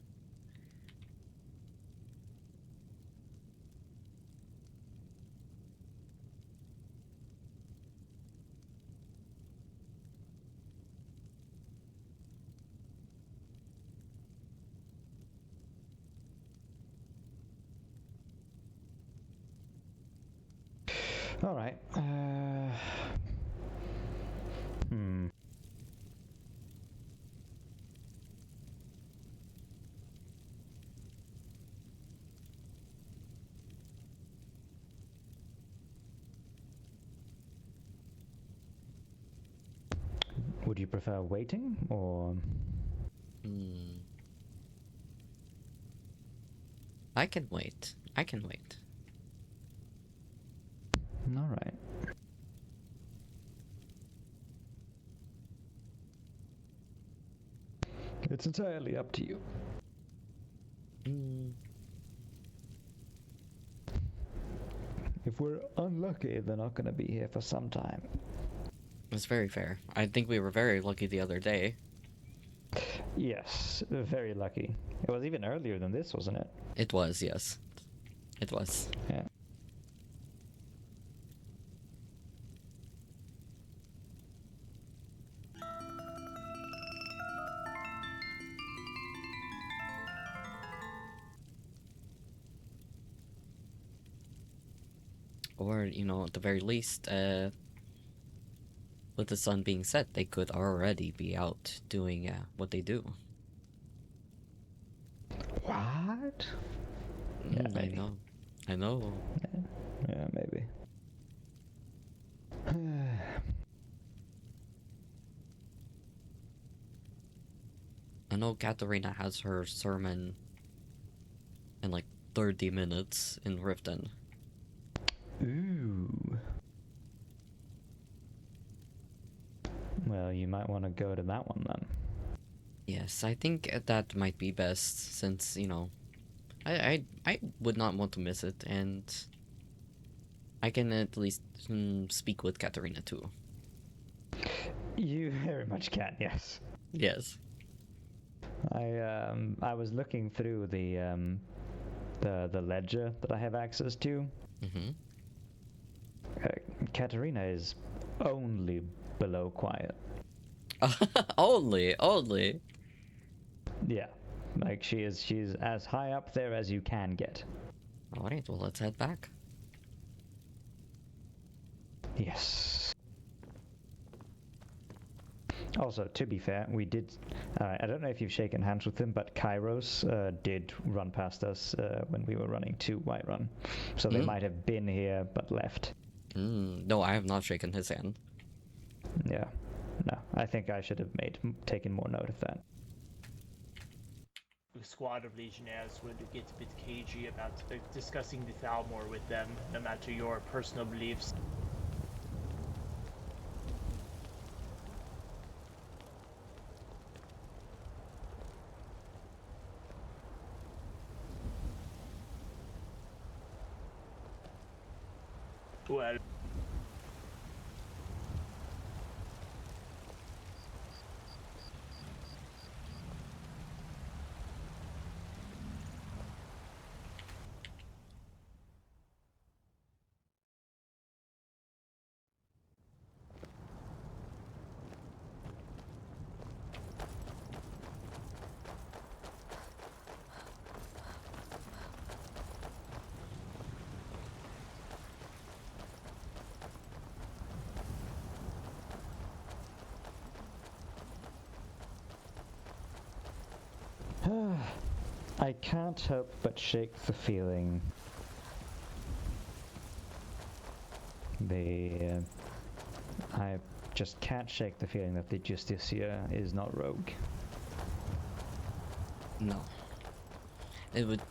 All right. Would you prefer waiting or? I can wait. I can wait. All right. It's entirely up to you. If we're unlucky, they're not going to be here for some time. That's very fair. I think we were very lucky the other day. Yes, very lucky. It was even earlier than this, wasn't it? It was, yes. It was. Yeah. Or, you know, at the very least, with the sun being set, they could already be out doing what they do. What? Yeah, maybe. I know. Yeah, maybe. I know Katarina has her sermon in like 30 minutes in Riften. Ooh. Well, you might want to go to that one then. Yes, I think that might be best since, you know, I would not want to miss it, and I can at least speak with Katarina too. You very much can, yes. Yes. I was looking through the ledger that I have access to. Katarina is only below quiet. Only. Yeah, like she's as high up there as you can get. All right, well, let's head back. Yes. Also, to be fair, we did. I don't know if you've shaken hands with him, but Kairos did run past us when we were running to Whiterun, so they might have been here but left. No, I have not shaken his hand. Yeah. No, I think I should have taken more note of that. A squad of legionnaires would get a bit cagey about discussing the Thalmor with them, no matter your personal beliefs. Well, I can't help but shake the feeling. I just can't shake the feeling that the Justicia is not rogue. No. It would.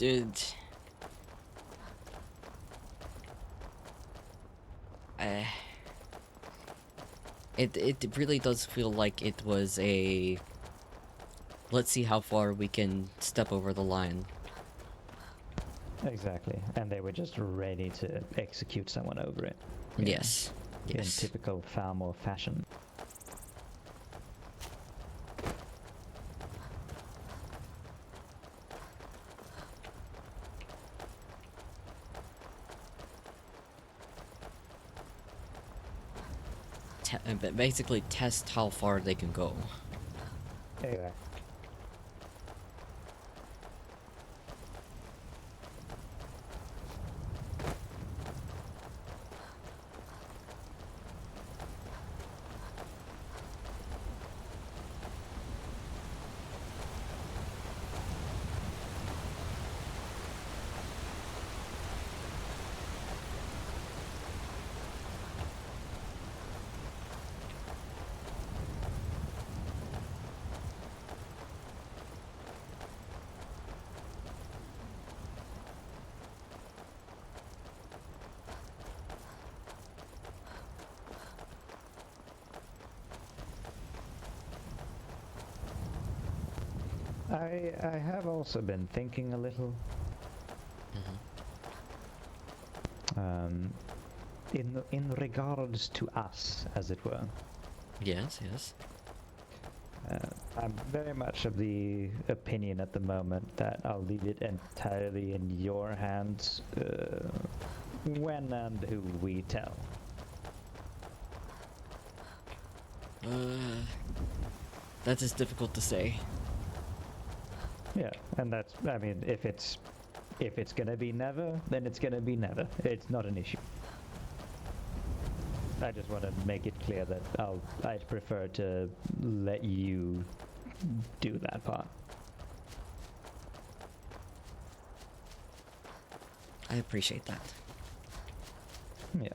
It really does feel like it was a. Let's see how far we can step over the line. Exactly, and they were just ready to execute someone over it. Yes. In typical Thalmor fashion. basically test how far they can go. Anyway. I have also been thinking a little. In regards to us, as it were. Yes, yes. I'm very much of the opinion at the moment that I'll leave it entirely in your hands when and who we tell. That is difficult to say. Yeah, and that's, I mean, if it's gonna be never, then it's gonna be never. It's not an issue. I just want to make it clear that I'd prefer to let you do that part. I appreciate that. Yeah.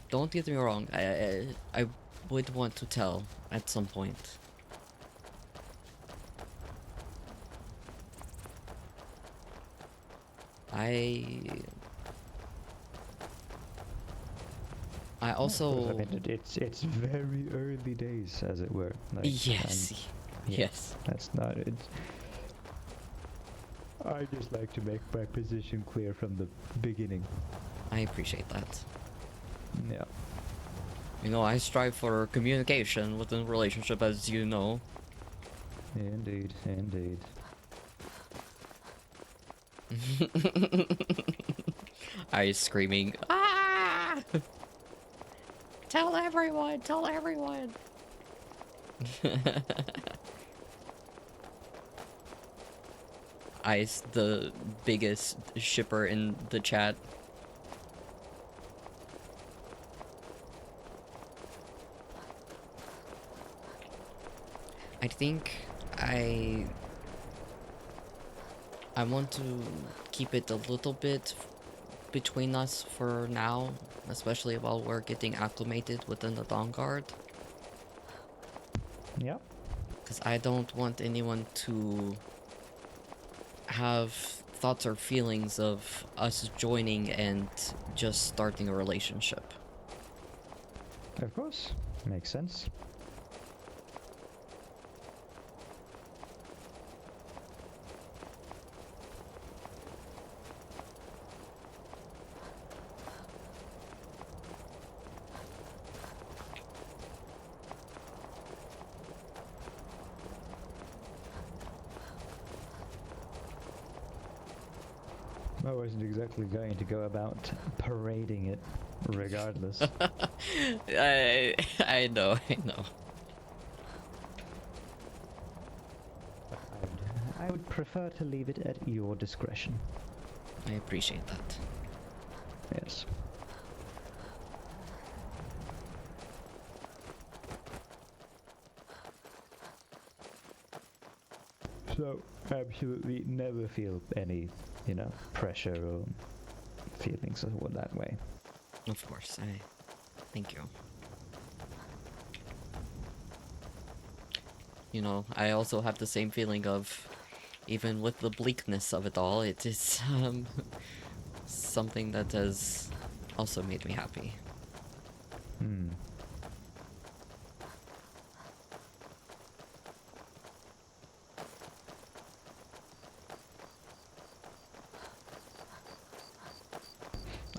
Don't get me wrong, I would want to tell at some point. I also... I mean, it's very early days, as it were. Like, yes. Yes. That's not it. I just like to make my position clear from the beginning. I appreciate that. Yeah. You know, I strive for communication within a relationship, as you know. Indeed, indeed. I screaming, ah! Tell everyone, tell everyone. Ice, the biggest shipper in the chat. I think I want to keep it a little bit between us for now, especially while we're getting acclimated within the Dawn Guard. Yep. Because I don't want anyone to have thoughts or feelings of us joining and just starting a relationship. Of course. Makes sense. I wasn't exactly going to go about parading it, regardless. I know. I would prefer to leave it at your discretion. I appreciate that. Yes. So, absolutely never feel any, pressure or feelings that way. Of course, thank you. I also have the same feeling of, even with the bleakness of it all, it is something that has also made me happy.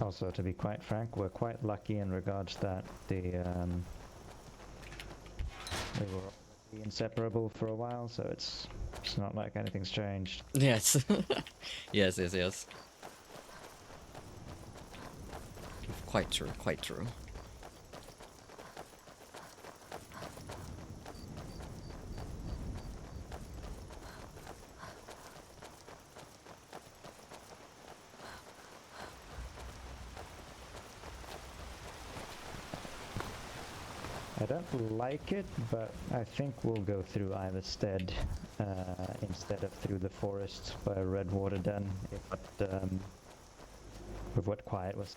Also, to be quite frank, we're quite lucky in regards that we were inseparable for a while, so it's not like anything's changed. Yes. yes. Quite true. I don't like it, but I think we'll go through Iverstead instead of through the forest by Redwater Den, with what Quiet was.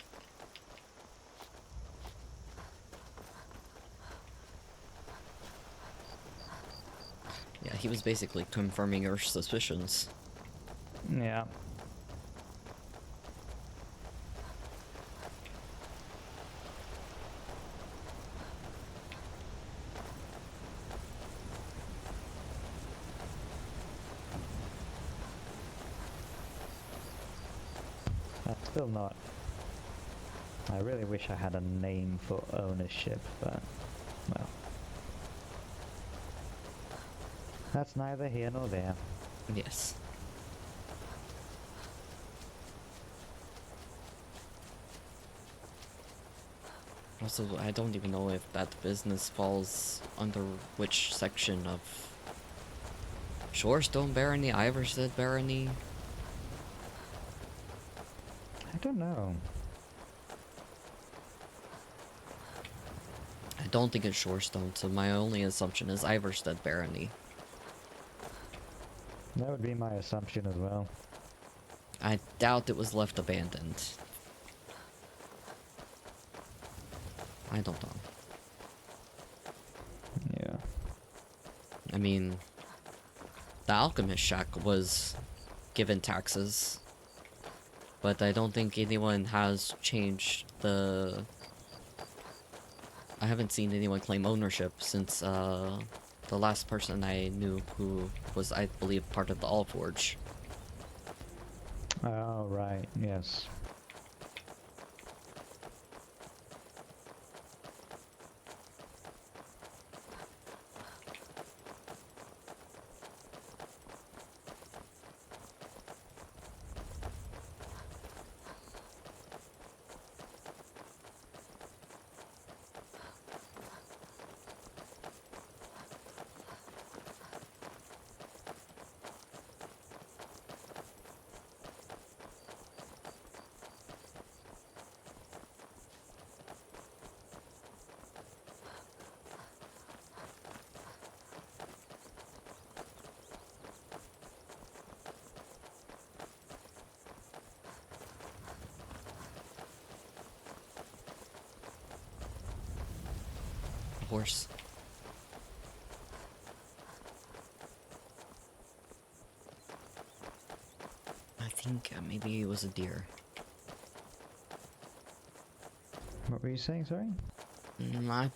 Yeah, he was basically confirming your suspicions. Yeah. Still not. I really wish I had a name for ownership, but, well. That's neither here nor there. Yes. Also, I don't even know if that business falls under which section of Shorestone Barony, Iverstead Barony. I don't know. I don't think it's Shorestone, so my only assumption is Iverstead Barony. That would be my assumption as well. I doubt it was left abandoned. I don't know. Yeah. I mean, the Alchemist Shack was given taxes, but I don't think anyone has changed the... I haven't seen anyone claim ownership since the last person I knew who was, I believe, part of the Allforge. Oh, right, yes. Horse. I think maybe it was a deer. What were you saying, sorry?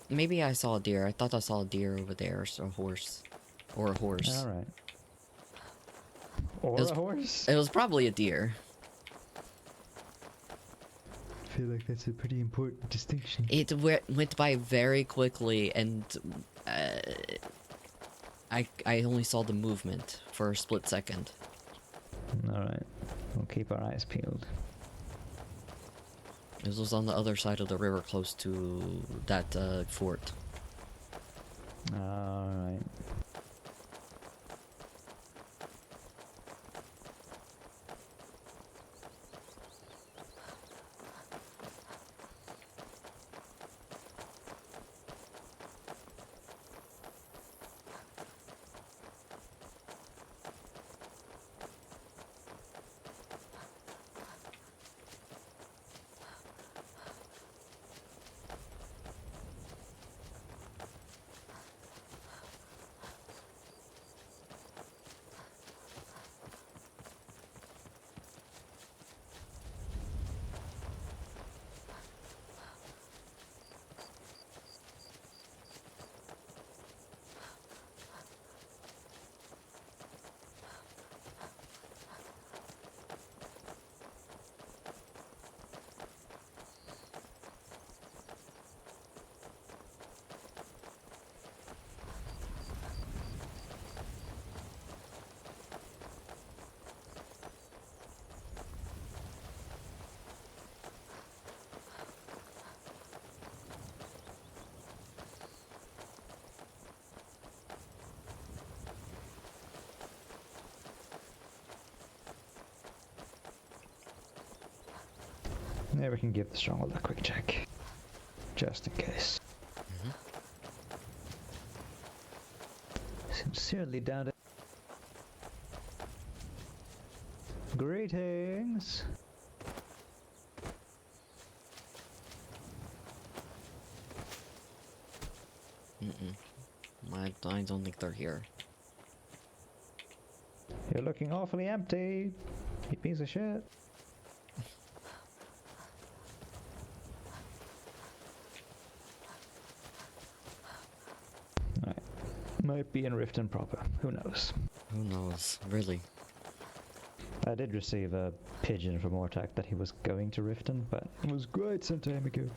Maybe I saw a deer. I thought I saw a deer over there, so a horse. Or a horse. Alright. Or a horse? It was probably a deer. I feel like that's a pretty important distinction. It went by very quickly, and I only saw the movement for a split second. Alright. We'll keep our eyes peeled. It was on the other side of the river, close to that fort. Alright. Yeah, we can give the stronghold a quick check. Just in case. Sincerely doubt it. Greetings. I don't think they're here. You're looking awfully empty, you piece of shit. Alright. Might be in Riften proper, who knows? Who knows, really? I did receive a pigeon from Ortak that he was going to Riften, but it was quite some time ago.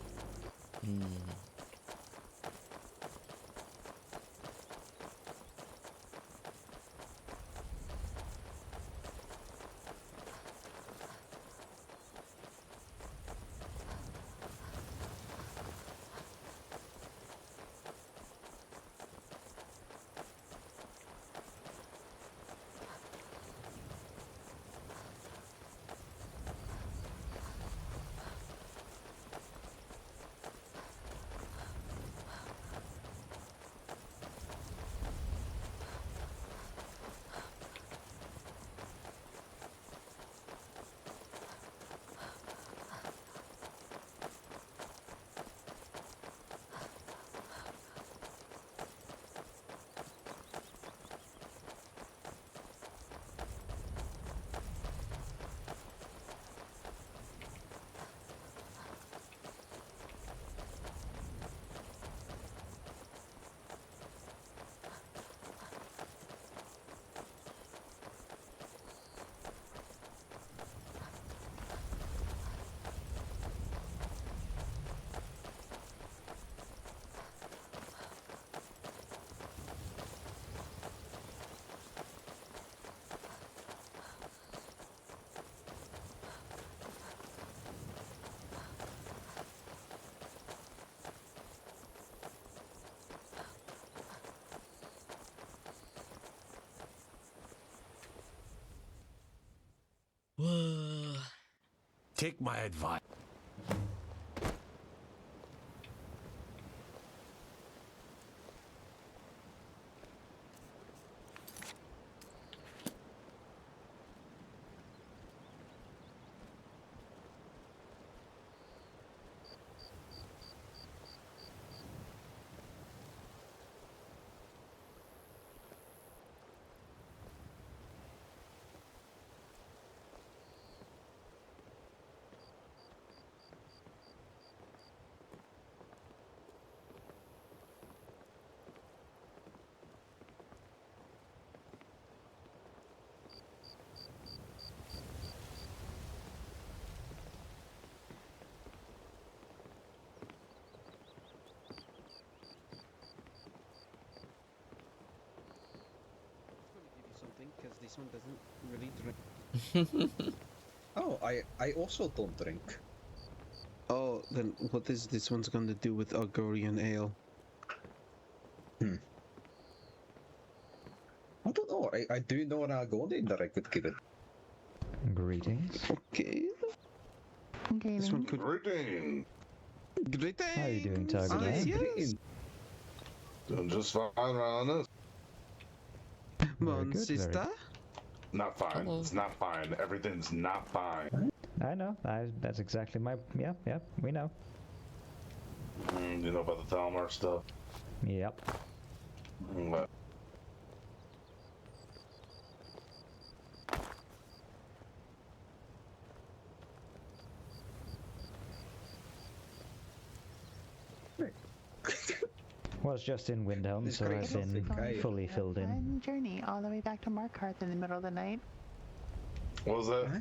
Take my advice. Because this one doesn't really drink. Oh, I also don't drink. Oh, then what is this one's gonna do with Algorian ale? I don't know. I do know an Algorian that I could give it. Greetings. Okay. This one could. Greetings. Greetings. How are you doing, Target? Yes. Doing just fine around this. Mon sister? Not fine. Hello. It's not fine. Everything's not fine. I know. That's exactly my... Yeah, we know. You know about the Thalmar stuff? Yep. What? Was just in Windhelm, so I've been fully filled in. Journey all the way back to Markarth in the middle of the night. What was that?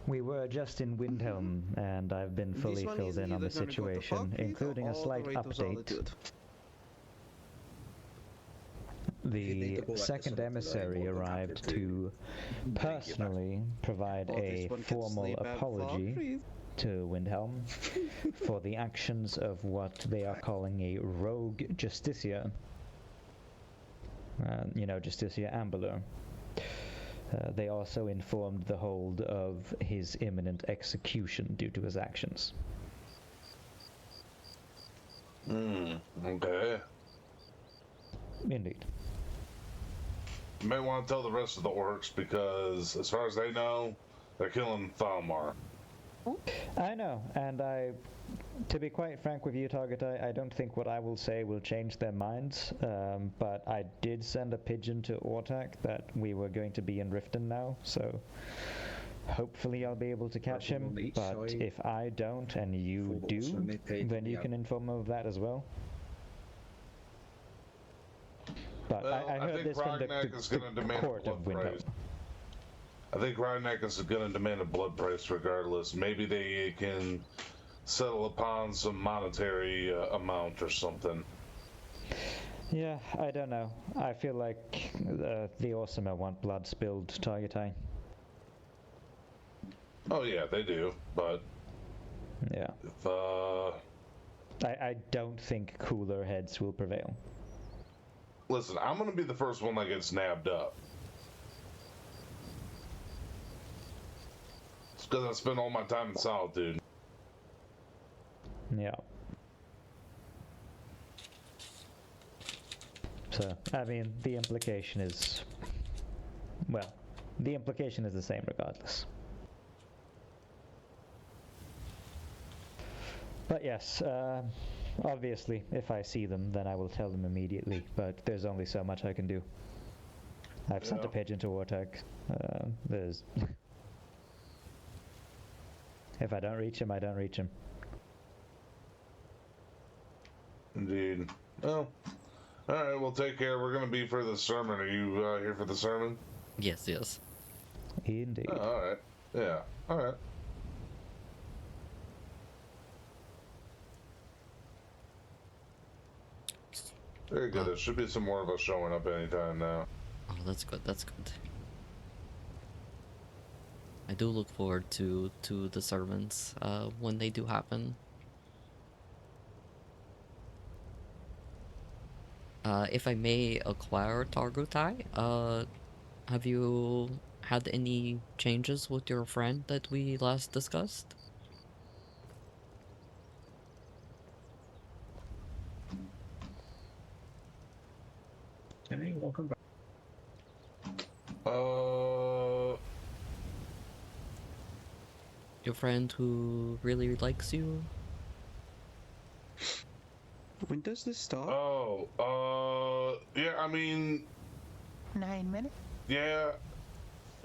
We were just in Windhelm, and I've been fully filled in on the situation, including a slight update. The second emissary arrived to personally provide a formal apology to Windhelm for the actions of what they are calling a rogue Justicia. You know, Justicia Ambler. They also informed the hold of his imminent execution due to his actions. Okay. Indeed. You may want to tell the rest of the orcs because, as far as they know, they're killing Thalmar. I know, and to be quite frank with you, Target, I don't think what I will say will change their minds, but I did send a pigeon to Ortak that we were going to be in Riften now, so hopefully I'll be able to catch him, but if I don't and you do, then you can inform me of that as well. But Well, I heard think this from Ragnak is going to demand court a of blood Windhelm. price. I think Ragnak is going to demand a blood price regardless. Maybe they can settle upon some monetary amount or something. Yeah, I don't know. I feel like the Awesomer want blood spilled, Target Eye. Oh yeah, they do, but yeah, if I don't think cooler heads will prevail. Listen, I'm gonna be the first one that gets nabbed up. It's because I spend all my time in solitude. Yeah. So, I mean, the implication is, well, the implication is the same regardless. But yes, obviously, if I see them, then I will tell them immediately, but there's only so much I can do. I've sent a pigeon to Wartag. There's... If I don't reach him, I don't reach him. Indeed. Well, alright, well take care. We're gonna be for the sermon. Are you here for the sermon? Yes, yes. Indeed. Oh, alright. Yeah, alright. Very good. There should be some more of us showing up anytime now. Oh, that's good. That's good. I do look forward to the sermons when they do happen. If I may acquire Targutai, have you had any changes with your friend that we last discussed? Hey, welcome back. Your friend who really likes you? When does this start? Oh, yeah, I mean... 9 minutes? Yeah,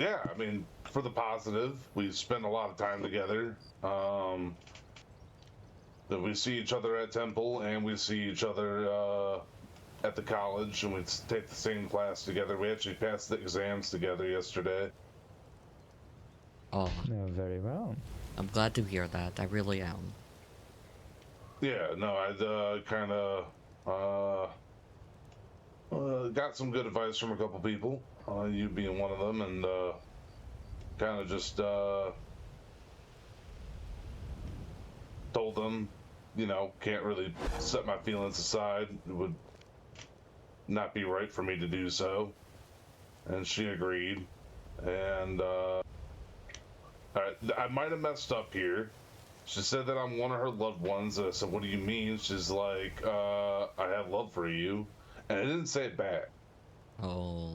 I mean, for the positive, we spend a lot of time together. That we see each other at Temple, and we see each other, at the college, and we take the same class together. We actually passed the exams together yesterday. Oh. No, very well. I'm glad to hear that. I really am. Yeah, no, I'd kind of got some good advice from a couple people, you being one of them, and kind of just told them, you know, can't really set my feelings aside. It would not be right for me to do so, and she agreed. And I might have messed up here. She said that I'm one of her loved ones. I said, what do you mean? She's like, I have love for you. And I didn't say it back. Oh.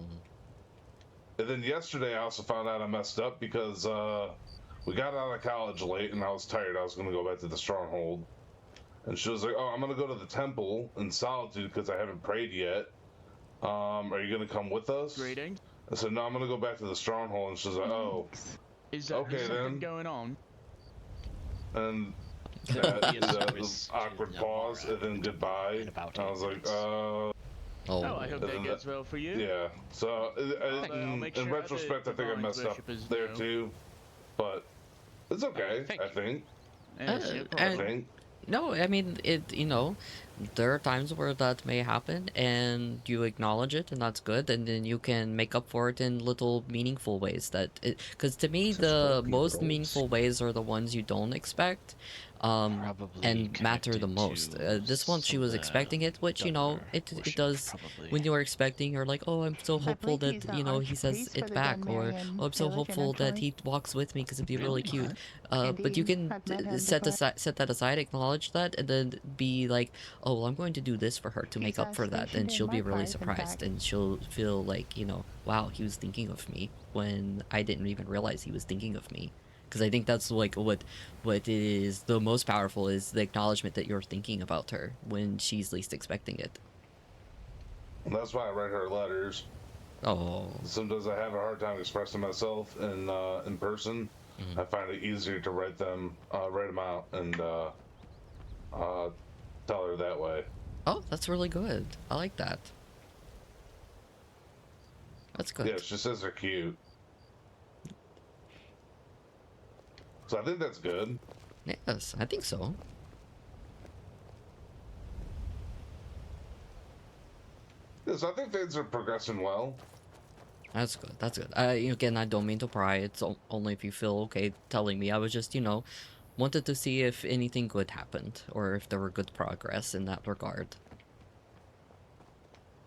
And then yesterday I also found out I messed up because we got out of college late and I was tired. I was going to go back to the Stronghold. And she was like, oh, I'm going to go to the temple in Solitude because I haven't prayed yet. Are you going to come with us? Greetings. I said, no, I'm going to go back to the Stronghold. And she's like, oh. Is okay, something then. going on? And the awkward pause and then goodbye. I was like, Oh, I hope that goes well for you. Yeah, so in retrospect, I think I messed up there too, but it's okay, I think. I think. No, I mean, you know, there are times where that may happen and you acknowledge it and that's good, and then you can make up for it in little meaningful ways because to me the most meaningful ways are the ones you don't expect and matter the most. This one she was expecting it, which, you know, it does. When you're expecting, you're like, oh, I'm so hopeful that, you know, he says it back, or oh, I'm so hopeful that he walks with me because it'd be really cute. But you can set that aside, acknowledge that, and then be like, oh, well, I'm going to do this for her to make up for that, and she'll be really surprised, and she'll feel like, you know, wow, he was thinking of me when I didn't even realize he was thinking of me. Because I think that's like what is the most powerful, is the acknowledgement that you're thinking about her when she's least expecting it. And that's why I write her letters. Oh. Sometimes I have a hard time expressing myself in person. I find it easier to write them out, and tell her that way. Oh, that's really good. I like that. That's good. Yeah, she says they're cute. So I think that's good. Yes, I think so. Yes, I think things are progressing well. That's good. That's good. Again, I don't mean to pry. It's only if you feel okay telling me. I was just, you know, wanted to see if anything good happened, or if there were good progress in that regard.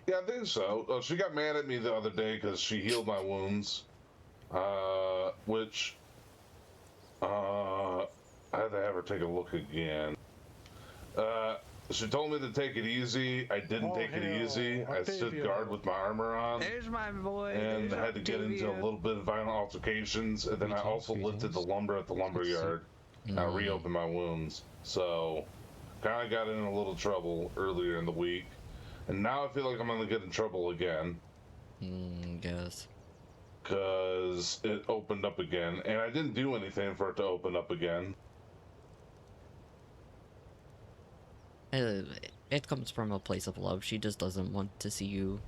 Yeah, I think so. She got mad at me the other day because she healed my wounds, which I had to have her take a look again. She told me to take it easy. I didn't take it easy. I stood guard with my armor on. There's my boy. And I had to get into a little bit of violent altercations. And then I also lifted the lumber at the lumber yard. I reopened my wounds. So, kind of got in a little trouble earlier in the week. And now I feel like I'm going to get in trouble again. Guess. Because it opened up again. And I didn't do anything for it to open up again. It comes from a place of love. She just doesn't want to see you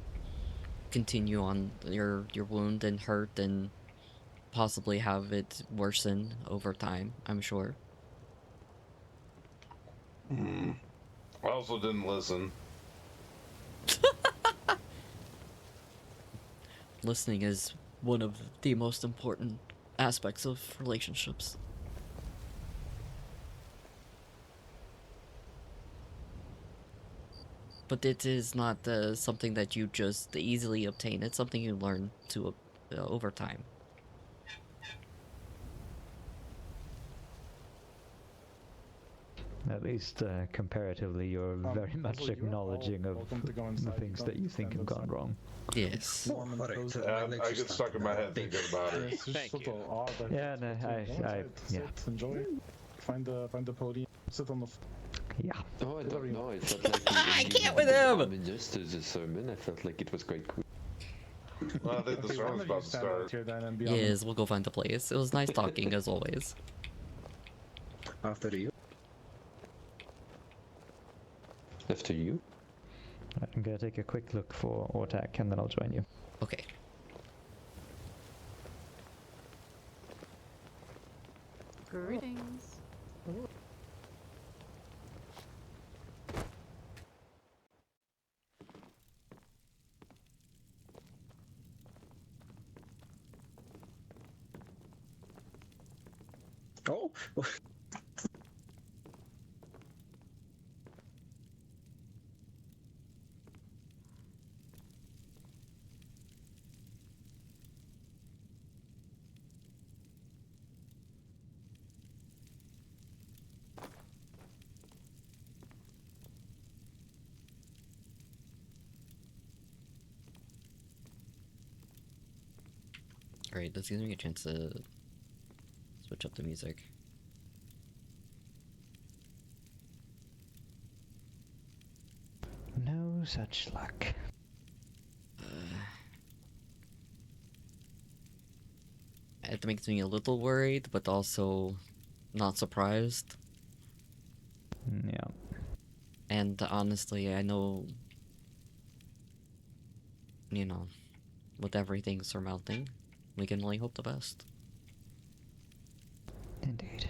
continue on your wound and hurt, and possibly have it worsen over time, I'm sure. I also didn't listen. Listening is one of the most important aspects of relationships. But it is not something that you just easily obtain. It's something you learn to over time. At least comparatively, you're very much acknowledging of the things that you think have gone wrong. Yes. I get stuck in my head thinking about it. Thank you. Yeah, no, yeah. Enjoy. Find the podium. Sit on the. Yeah. Oh, I don't know. I felt like I can't with him. Just as a sermon, I felt like it was quite cool. Well, I think the sermon's about to start. Yes, we'll go find a place. It was nice talking as always. After you. After you? I'm gonna take a quick look for Ortak, and then I'll join you. Okay. Greetings. Oh. Alright, this gives me a chance to switch up the music. No such luck. It makes me a little worried, but also not surprised. Yeah. And honestly, I know, you know, with everything surmounting, we can only hope the best. Indeed.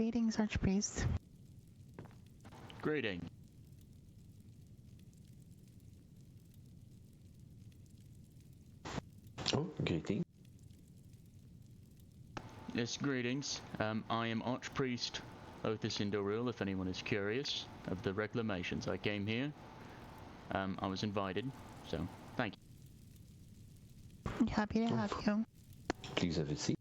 Greetings, Archpriest. Greeting. Oh, greeting. Yes, greetings. I am Archpriest Othis Indoril, if anyone is curious, of the Reclamations. I came here. I was invited, so thank you. Happy to have you. Please have a seat.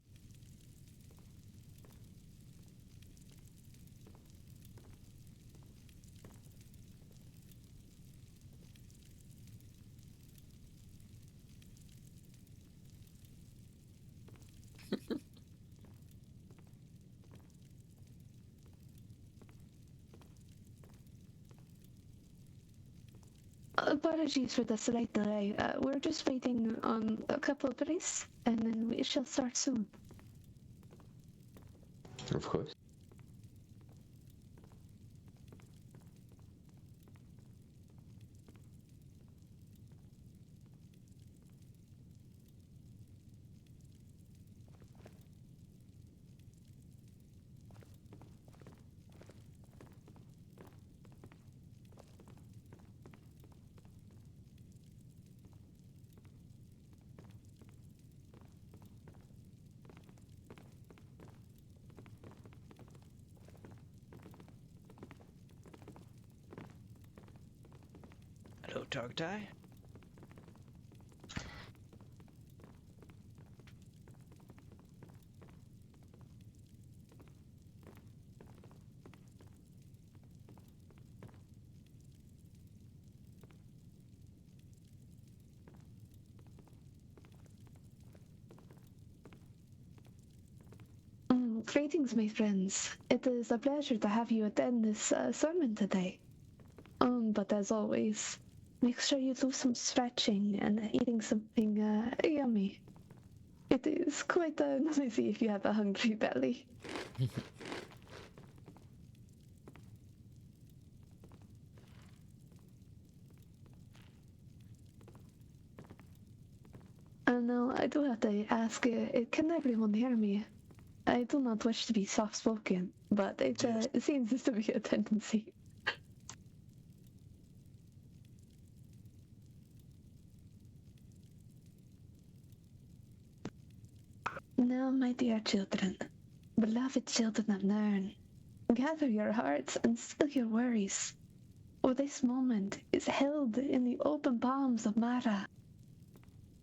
Apologies for the slight delay. We're just waiting on a couple of days, and then we shall start soon. Of course. Hello, Togtai. Greetings, my friends. It is a pleasure to have you attend this sermon today. But as always, make sure you do some stretching and eating something yummy. It is quite noisy if you have a hungry belly. Now, I do have to ask, can everyone hear me? I do not wish to be soft-spoken, but it seems to be a tendency. Now, my dear children, beloved children of Nern, gather your hearts and still your worries, for this moment is held in the open palms of Mara,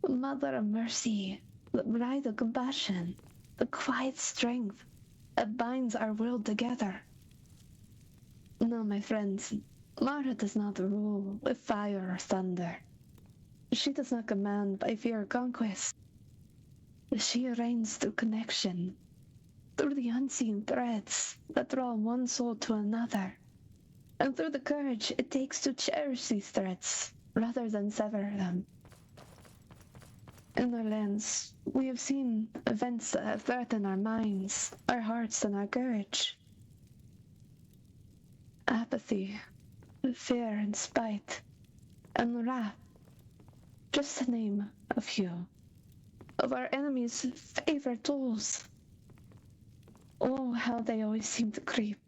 Mother of Mercy, the Bride of Compassion, the quiet strength that binds our world together. No, my friends, Mara does not rule with fire or thunder. She does not command by fear or conquest. She reigns through connection, through the unseen threads that draw one soul to another, and through the courage it takes to cherish these threads rather than sever them. In our lands, we have seen events that have threatened our minds, our hearts, and our courage. Apathy, fear and spite, and wrath, just to name a few of our enemies' favorite tools. Oh, how they always seem to creep.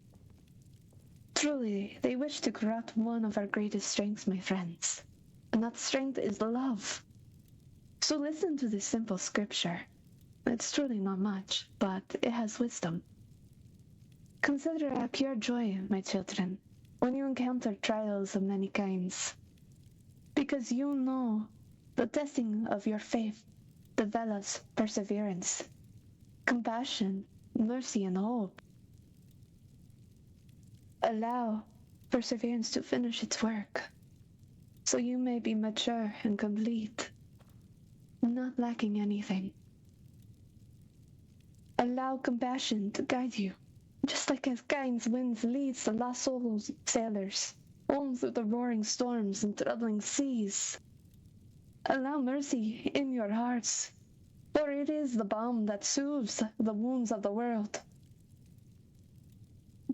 Truly, they wish to corrupt one of our greatest strengths, my friends, and that strength is love. So listen to this simple scripture. It's truly not much, but it has wisdom. Consider it a pure joy, my children, when you encounter trials of many kinds, because you know the testing of your faith develops perseverance, compassion, mercy, and hope. Allow perseverance to finish its work, so you may be mature and complete, not lacking anything. Allow compassion to guide you, just like as Cain's winds leads the lost souls sailors home through the roaring storms and troubling seas. Allow mercy in your hearts, for it is the balm that soothes the wounds of the world.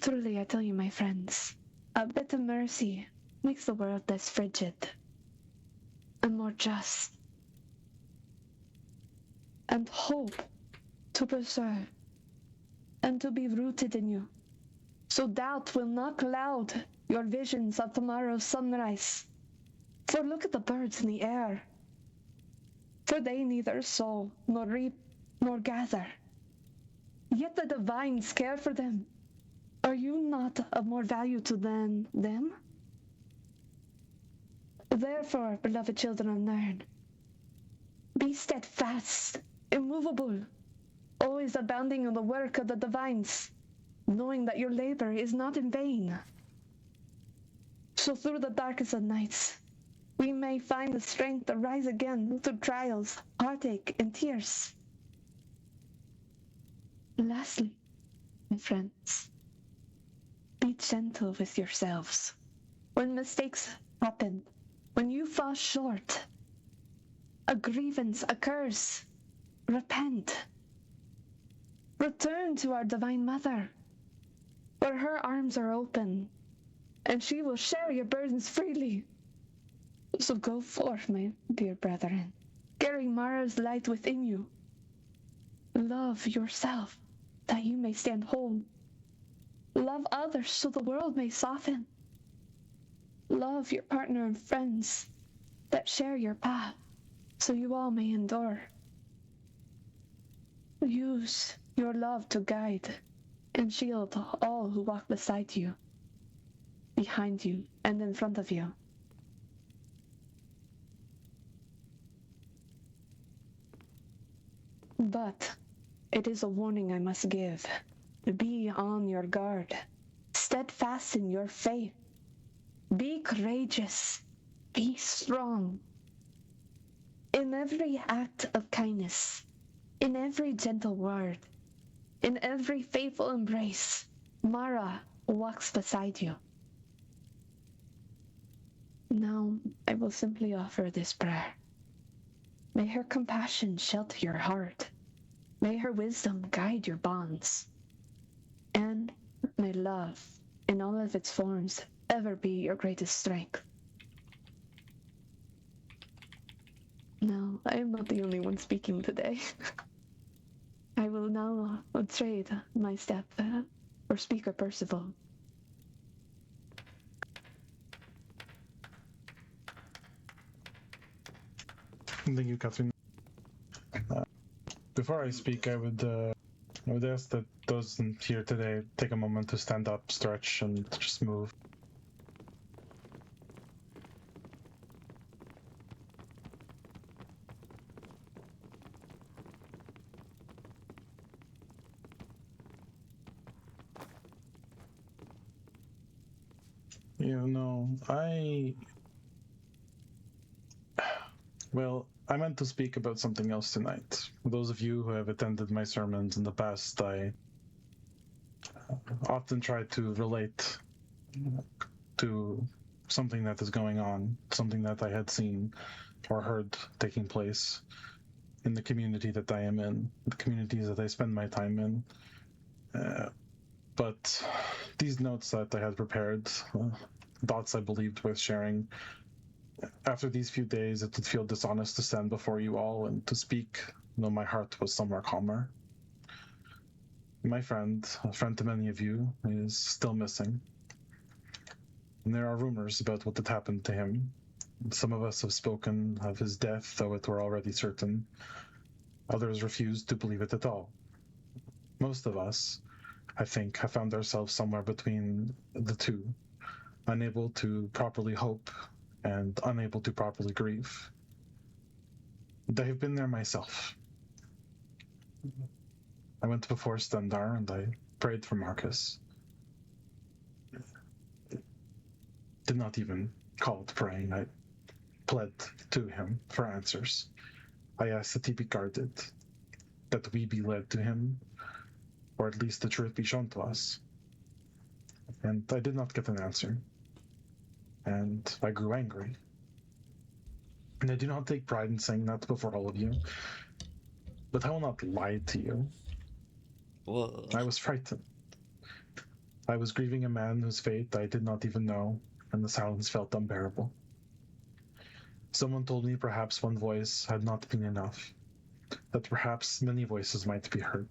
Truly, I tell you, my friends, a bit of mercy makes the world less frigid and more just, and hope to preserve and to be rooted in you so doubt will not cloud your visions of tomorrow's sunrise. For look at the birds in the air, for they neither sow, nor reap, nor gather. Yet the divines care for them. Are you not of more value to than them? Therefore, beloved children of Nern, be steadfast, immovable, always abounding in the work of the divines, knowing that your labor is not in vain. So through the darkest of nights, we may find the strength to rise again through trials, heartache, and tears. Lastly, my friends, be gentle with yourselves. When mistakes happen, when you fall short, a grievance occurs, repent. Return to our Divine Mother, where her arms are open, and she will share your burdens freely. So go forth, my dear brethren, carrying Mara's light within you. Love yourself, that you may stand whole. Love others, so the world may soften. Love your partner and friends that share your path, so you all may endure. Use your love to guide and shield all who walk beside you, behind you, and in front of you. But it is a warning I must give. Be on your guard, steadfast in your faith. Be courageous, be strong. In every act of kindness, in every gentle word, in every faithful embrace, Mara walks beside you. Now I will simply offer this prayer. May her compassion shelter your heart. May her wisdom guide your bonds. And may love, in all of its forms, ever be your greatest strength. Now, I am not the only one speaking today. I will now trade my step for Speaker Percival. Thank you, Catherine. Before I speak, I would ask that those here today take a moment to stand up, stretch, and just move. You know, well, I meant to speak about something else tonight. For those of you who have attended my sermons in the past, I often try to relate to something that is going on, something that I had seen or heard taking place in the community that I am in, the communities that I spend my time in. But these notes that I had prepared, thoughts I believed worth sharing, after these few days, it would feel dishonest to stand before you all and to speak, though my heart was somewhere calmer. My friend, a friend to many of you, is still missing. And there are rumors about what had happened to him. Some of us have spoken of his death, though it were already certain. Others refused to believe it at all. Most of us, I think, have found ourselves somewhere between the two, unable to properly hope and unable to properly grieve. And I have been there myself. I went before Stendar and I prayed for Marcus. Did not even call it praying. I pled to him for answers. I asked that he be guarded, that we be led to him, or at least the truth be shown to us. And I did not get an answer. And I grew angry. And I do not take pride in saying that before all of you, but I will not lie to you. Whoa. I was frightened. I was grieving a man whose fate I did not even know, and the silence felt unbearable. Someone told me perhaps one voice had not been enough, that perhaps many voices might be heard.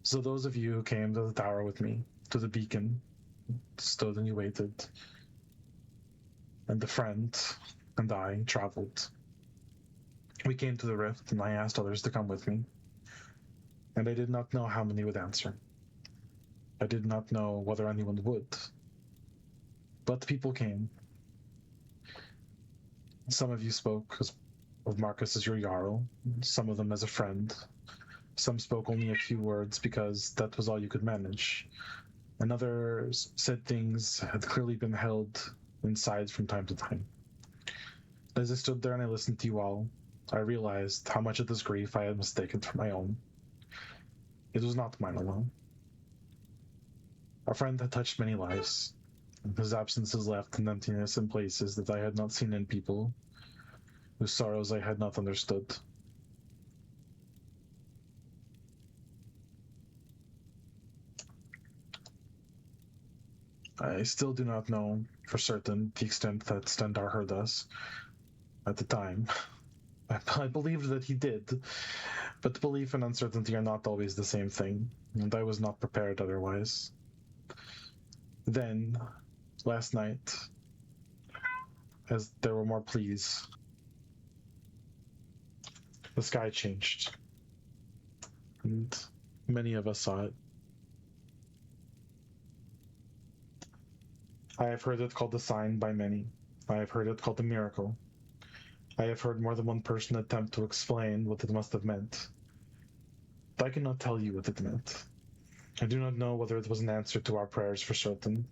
So those of you who came to the tower with me, to the beacon, stood and you waited, and the friend and I traveled. We came to the rift, and I asked others to come with me, and I did not know how many would answer. I did not know whether anyone would, but people came. Some of you spoke of Marcus as your Jarl, some of them as a friend. Some spoke only a few words because that was all you could manage, and others said things had clearly been held inside from time to time. As I stood there and I listened to you all, I realized how much of this grief I had mistaken for my own. It was not mine alone. Our friend had touched many lives. His absences left an emptiness in places that I had not seen in people, whose sorrows I had not understood. I still do not know for certain the extent that Stendar heard us at the time. I believed that he did, but belief and uncertainty are not always the same thing, and I was not prepared otherwise. Then, last night, as there were more pleas, the sky changed, and many of us saw it. I have heard it called a sign by many. I have heard it called a miracle. I have heard more than one person attempt to explain what it must have meant. But I cannot tell you what it meant. I do not know whether it was an answer to our prayers for certain,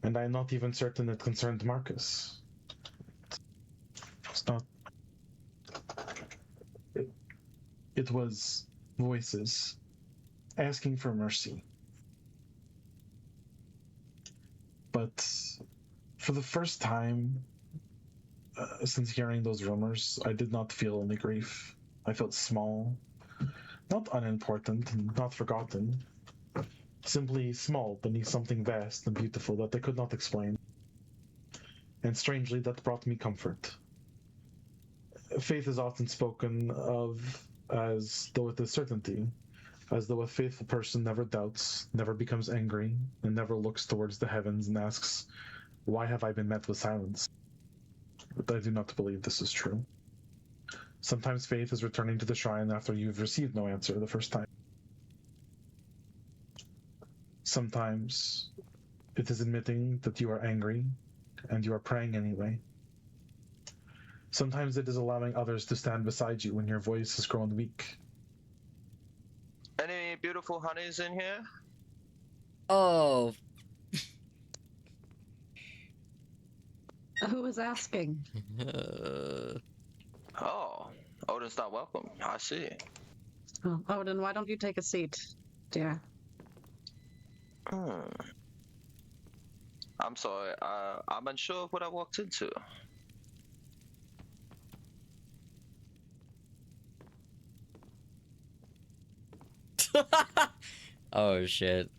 and I am not even certain it concerned Marcus. It's not. It was voices asking for mercy. But for the first time since hearing those rumors, I did not feel any grief. I felt small, not unimportant and not forgotten, simply small beneath something vast and beautiful that I could not explain. And strangely, that brought me comfort. Faith is often spoken of as though it is certainty, as though a faithful person never doubts, never becomes angry, and never looks towards the heavens and asks, "Why have I been met with silence?" But I do not believe this is true. Sometimes faith is returning to the shrine after you've received no answer the first time. Sometimes it is admitting that you are angry and you are praying anyway. Sometimes it is allowing others to stand beside you when your voice has grown weak. Any beautiful honeys in here? Oh. Who was asking? Oh, Odin's not welcome. I see. Oh, Odin, why don't you take a seat, dear? I'm sorry. I'm unsure of what I walked into. Oh shit.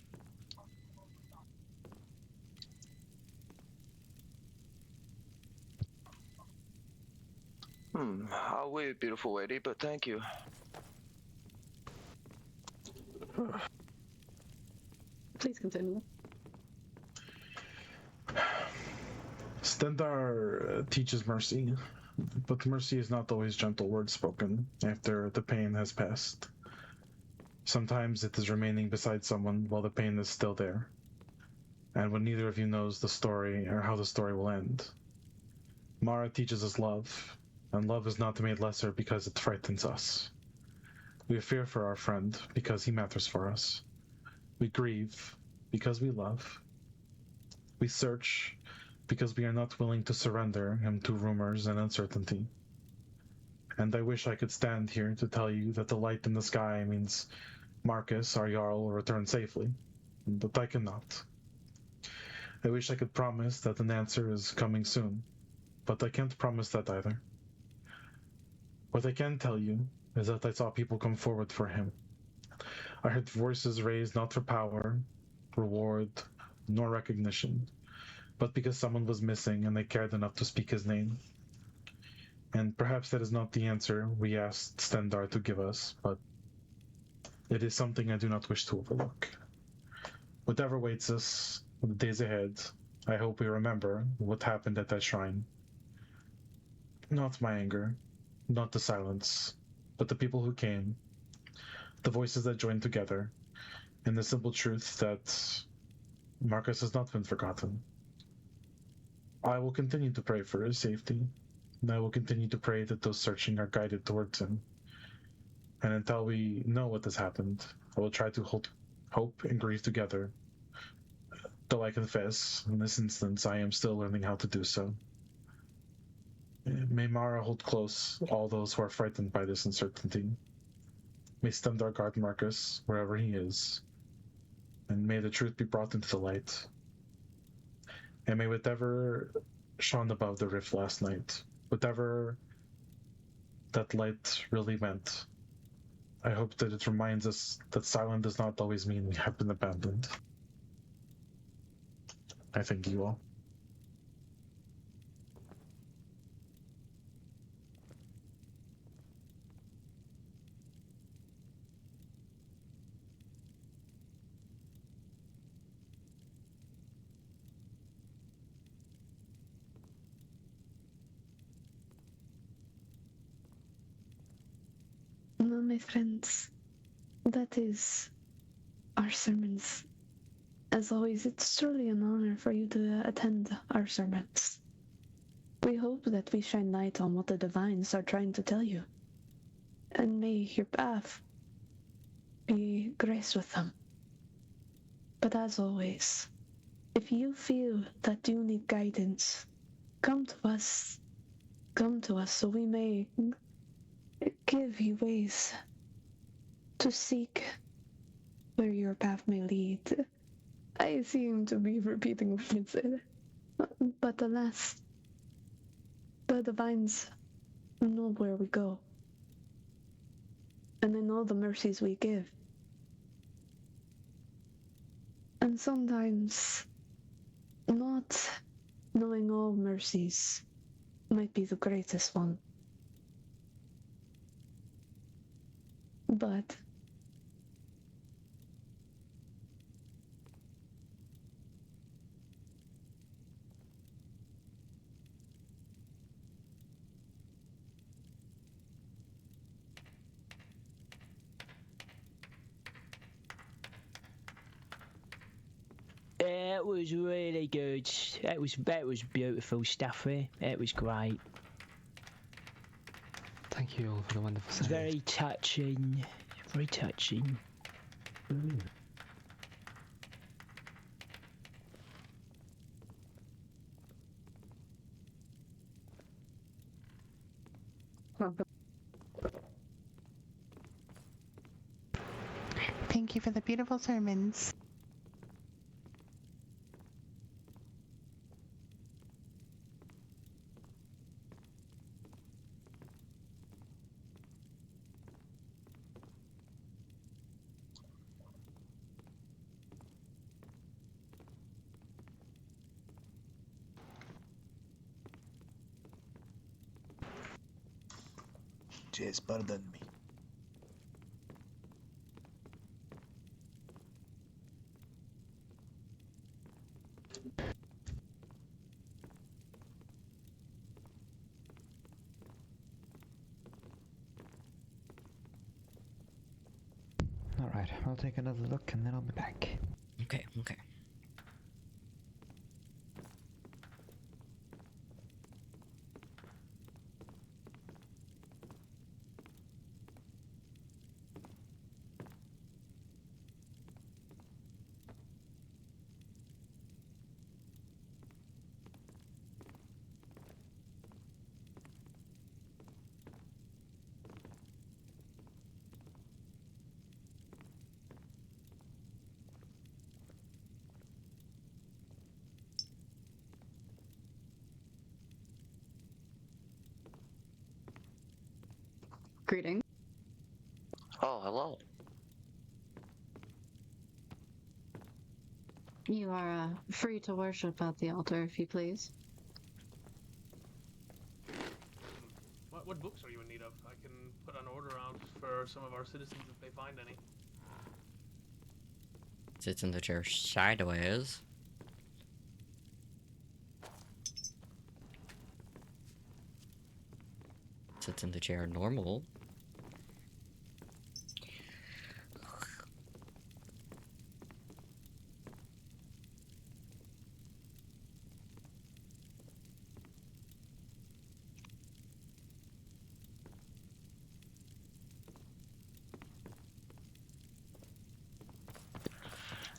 I'll wait, beautiful lady, but thank you. Please continue. Stendar teaches mercy, but mercy is not always gentle words spoken after the pain has passed. Sometimes it is remaining beside someone while the pain is still there, and when neither of you knows the story or how the story will end. Mara teaches us love, and love is not made lesser because it frightens us. We fear for our friend because he matters for us. We grieve because we love. We search because we are not willing to surrender him to rumors and uncertainty. And I wish I could stand here to tell you that the light in the sky means Marcus, our Jarl, will return safely, but I cannot. I wish I could promise that an answer is coming soon, but I can't promise that either. What I can tell you is that I saw people come forward for him. I heard voices raised not for power, reward, nor recognition, but because someone was missing and they cared enough to speak his name. And perhaps that is not the answer we asked Stendar to give us, but It is something I do not wish to overlook. Whatever waits us in the days ahead, I hope we remember what happened at that shrine. Not my anger, not the silence, but the people who came, the voices that joined together, and the simple truth that Marcus has not been forgotten. I will continue to pray for his safety, and I will continue to pray that those searching are guided towards him. And until we know what has happened, I will try to hold hope and grief together. Though I confess, in this instance, I am still learning how to do so. May Mara hold close all those who are frightened by this uncertainty. May Stemdar guard Marcus wherever he is, and may the truth be brought into the light. And may whatever shone above the rift last night, whatever that light really meant, I hope that it reminds us that silent does not always mean we have been abandoned. I thank you all. No, my friends, that is our sermons. As always, it's truly an honor for you to attend our sermons. We hope that we shine light on what the divines are trying to tell you, and may your path be graced with them. But as always, if you feel that you need guidance, come to us. Come to us so we may give you ways to seek where your path may lead. I seem to be repeating what you said, but alas, the divines know where we go, and they know the mercies we give. And sometimes, not knowing all mercies might be the greatest one. But it was really good. It was beautiful stuff. It was great. Thank you all for the wonderful It's very touching. Very touching. Thank you for the beautiful sermons. Just pardon me. Alright, I'll take another look and then I'll be back. Okay, okay. Greetings. Oh, hello. You are free to worship at the altar if you please. What books are you in need of? I can put an order out for some of our citizens if they find any. Sits in the chair sideways. Sits in the chair normal.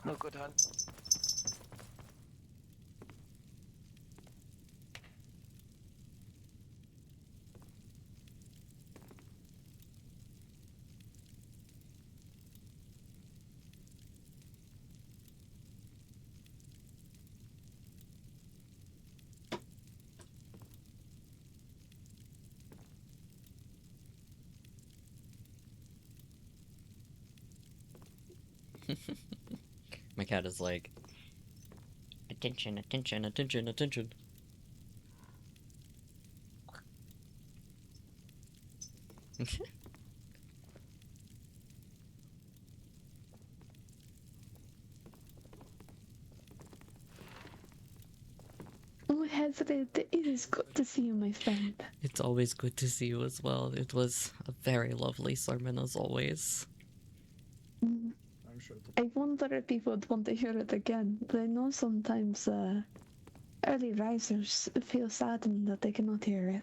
No good, hun. My cat is like, attention, attention, attention, attention. Oh, Hazrid, it is good to see you, my friend. It's always good to see you as well. It was a very lovely sermon as always. I'm sure. I wonder if people would want to hear it again. But I know sometimes early risers feel saddened that they cannot hear it.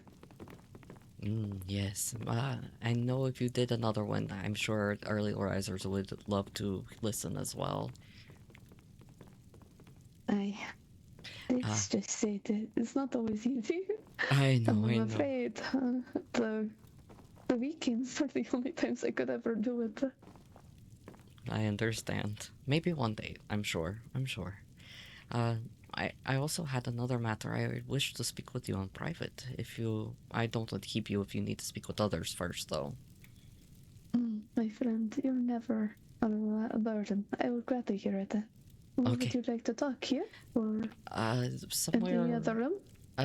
Yes. I know if you did another one, I'm sure early risers would love to listen as well. It's just it's not always easy. I know, And I I'm know. afraid the weekends are the only times I could ever do it. I understand. Maybe one day, I'm sure. I'm sure. I also had another matter. I wish to speak with you in private. I don't want to keep you if you need to speak with others first, though. My friend, you're never a burden. I would gladly hear it. Would you like to talk here or Somewhere. in the other room?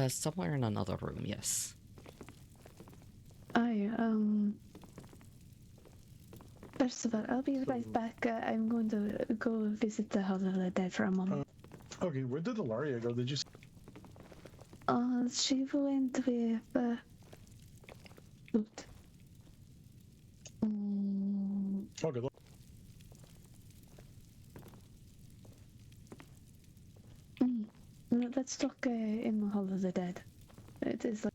Somewhere in another room, yes. First of all, I'll be right back. I'm going to go visit the Hall of the Dead for a moment. Okay, where did Ilaria go? Did you? She went with. Shoot. Oh, good luck. Let's talk in the Hall of the Dead. It is like.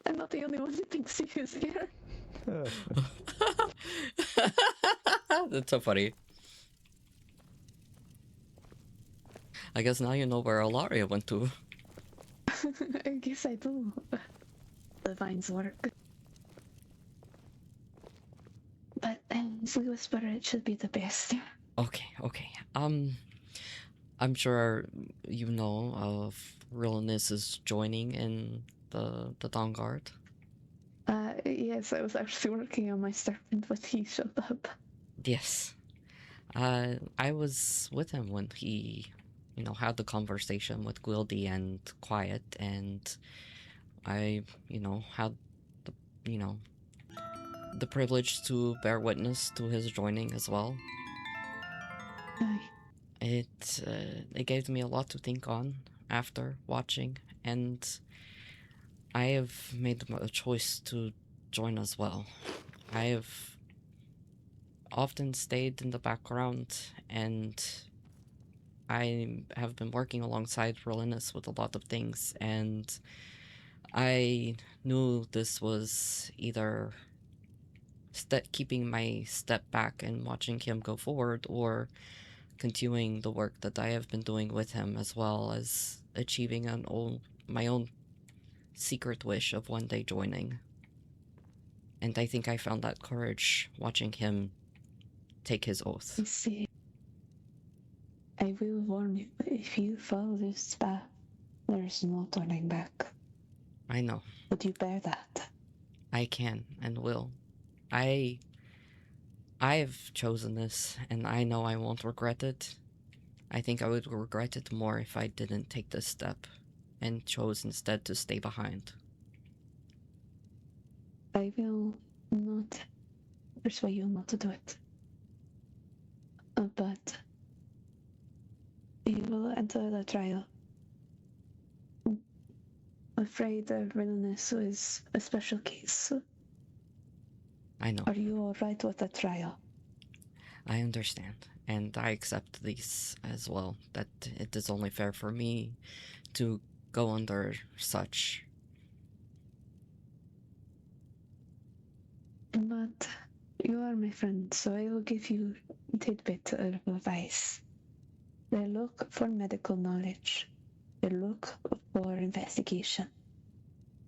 I'm not the only one who thinks he is here. That's so funny. I guess now you know where Alaria went to. I guess I do. The vines work. But we whisper it should be the best. Okay. I'm sure you know of Realness is joining in the Dawn Guard. Yes, I was actually working on my serpent, but he showed up. Yes. I was with him when he, had the conversation with Gwildy and Quiet, and I, had the privilege to bear witness to his joining as well. It gave me a lot to think on after watching, and I have made a choice to join as well. I have often stayed in the background, and I have been working alongside Rolinus with a lot of things, and I knew this was either keeping my step back and watching him go forward, or continuing the work that I have been doing with him, as well as achieving my own secret wish of one day joining. And I think I found that courage watching him take his oath. I see. I will warn you, if you follow this path, There's no turning back. I know. Would you bear that? I can and will. I've chosen this, and I know I won't regret it. I think I would regret it more if I didn't take this step, and chose instead to stay behind. I will not persuade you not to do it. But you will enter the trial. Afraid the villainess is a special case. I know. Are you alright with the trial? I understand, and I accept these as well, that it is only fair for me to go under such. But you are my friend, so I will give you a tidbit of advice. They look for medical knowledge. They look for investigation.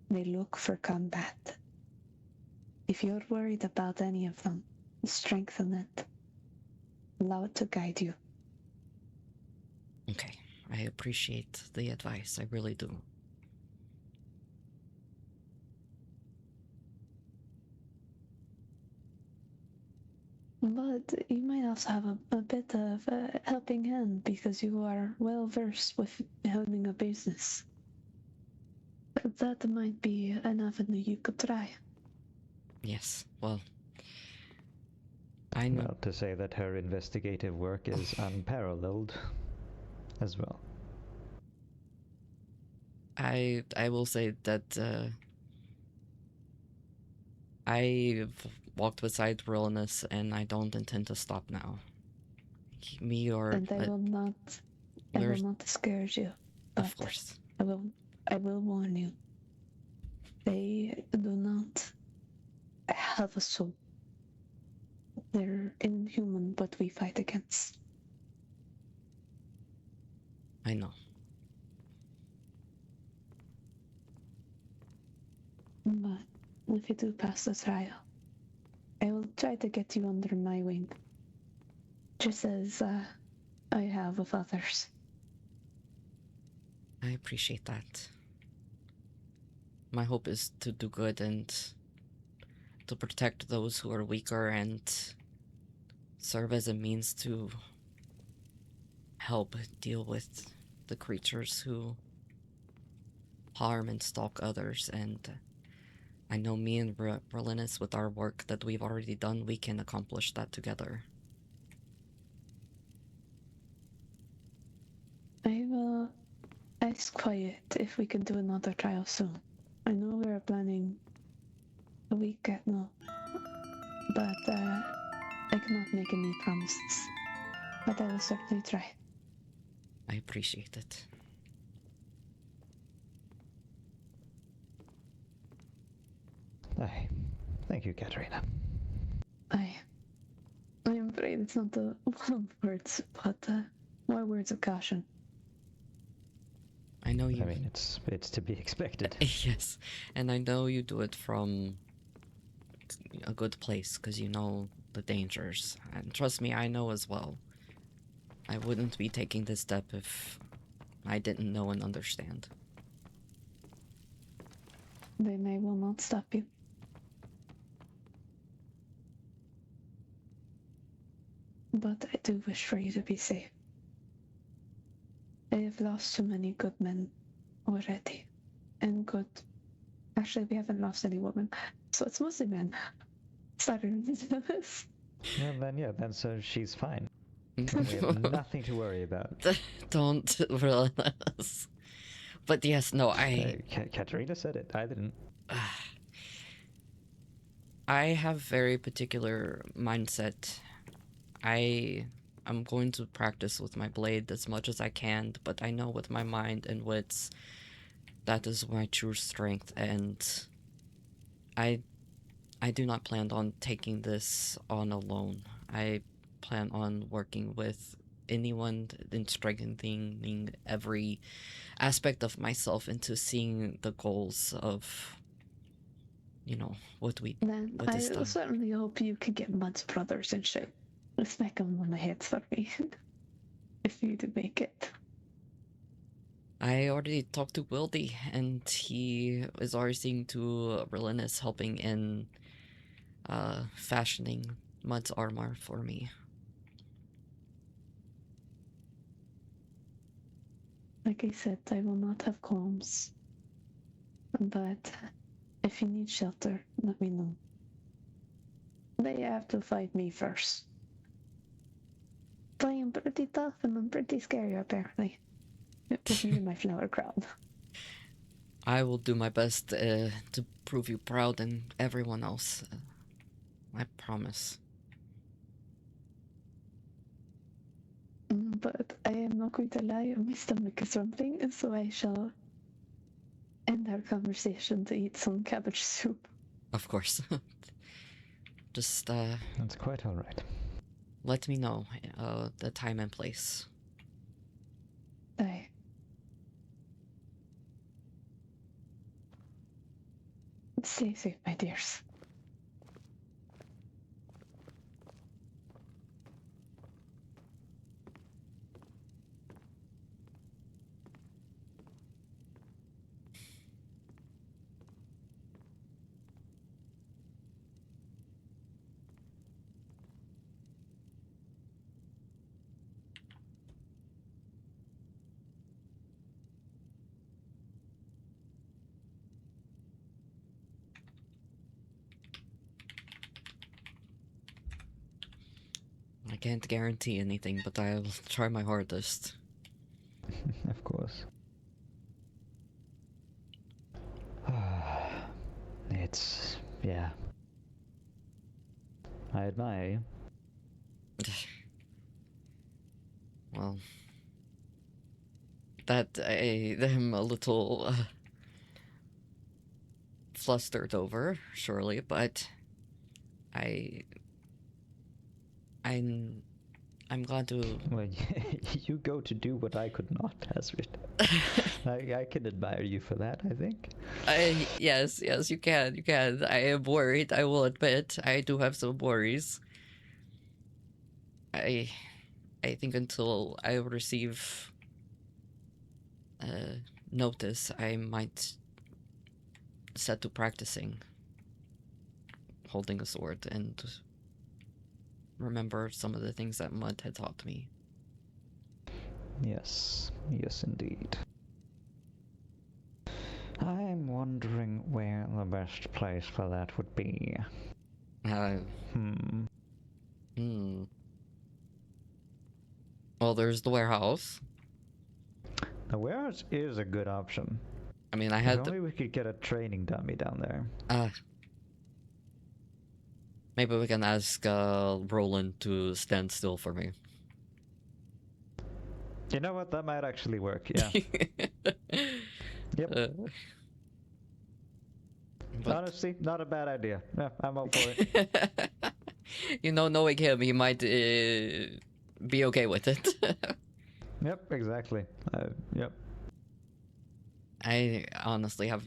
They look for combat. If you're worried about any of them, strengthen it. Allow it to guide you. Okay, I appreciate the advice, I really do. But you might also have a bit of a helping hand because you are well versed with owning a business. That might be an avenue you could try. Yes, well, I know. Well, to say that her investigative work is unparalleled as well. I will say that I've walked beside Realness, and I don't intend to stop now. Me or And I will not discourage you. But of course. I will warn you. They do not have a soul. They're inhuman, what we fight against. I know. But if you do pass the trial, I will try to get you under my wing. Just as I have with others. I appreciate that. My hope is to do good and to protect those who are weaker and serve as a means to help deal with the creatures who harm and stalk others. And I know me and Berlinus, with our work that we've already done, we can accomplish that together. I will ask Quiet if we can do another trial soon. I know we are planning a week at now, but I cannot make any promises. But I will certainly try. I appreciate it. Aye. Thank you, Katerina. I am afraid it's not the one of words, but more words of caution. I know you. I mean, it's to be expected. Yes, and I know you do it from a good place, because you know the dangers. And trust me, I know as well. I wouldn't be taking this step if I didn't know and understand. Then I will not stop you. But I do wish for you to be safe. I have lost too many good men already. And good. Actually, we haven't lost any women. So it's mostly men. Sorry. Well, then so she's fine. We have nothing to worry about. Don't realize. But yes, no, Katerina said it. I didn't. I have very particular mindset. I'm going to practice with my blade as much as I can, but I know with my mind and wits, that is my true strength, and I do not plan on taking this on alone. I plan on working with anyone and strengthening every aspect of myself into seeing the goals of, what Then I is done. certainly hope you can get Mud's brothers and shit. Smack them on the head for me. If you do make it. I already talked to Wildy, and he is already seeing to Relenus helping in fashioning Mud's armor for me. Like I said, I will not have comms. But if you need shelter, let me know. They have to fight me first. I am pretty tough and I'm pretty scary, apparently. Put me in my flower crown. I will do my best to prove you proud and everyone else. I promise. But I am not going to lie, my stomach is rumbling, so I shall end our conversation to eat some cabbage soup. Of course. Just, That's quite alright. let me know the time and place. Aye. Stay safe, my dears. I can't guarantee anything, but I'll try my hardest. Of course. It's... yeah. I admire you. Well, that I am a little flustered over, surely, but I'm glad to. Well, you go to do what I could not, Hazrid. I can admire you for that, I think. Yes, you can. I am worried, I will admit. I do have some worries. I think until I receive notice, I might set to practicing holding a sword and remember some of the things that Mud had taught me. Yes, indeed. I'm wondering where the best place for that would be. Well, there's the warehouse. The warehouse is a good option. I mean, I had if only we could get a training dummy down there. Maybe we can ask Roland to stand still for me. You know what? That might actually work, yeah. Yep. Honestly, not a bad idea. Yeah, I'm up for it. You know, knowing him, he might be okay with it. Yep, exactly. Yep. I honestly have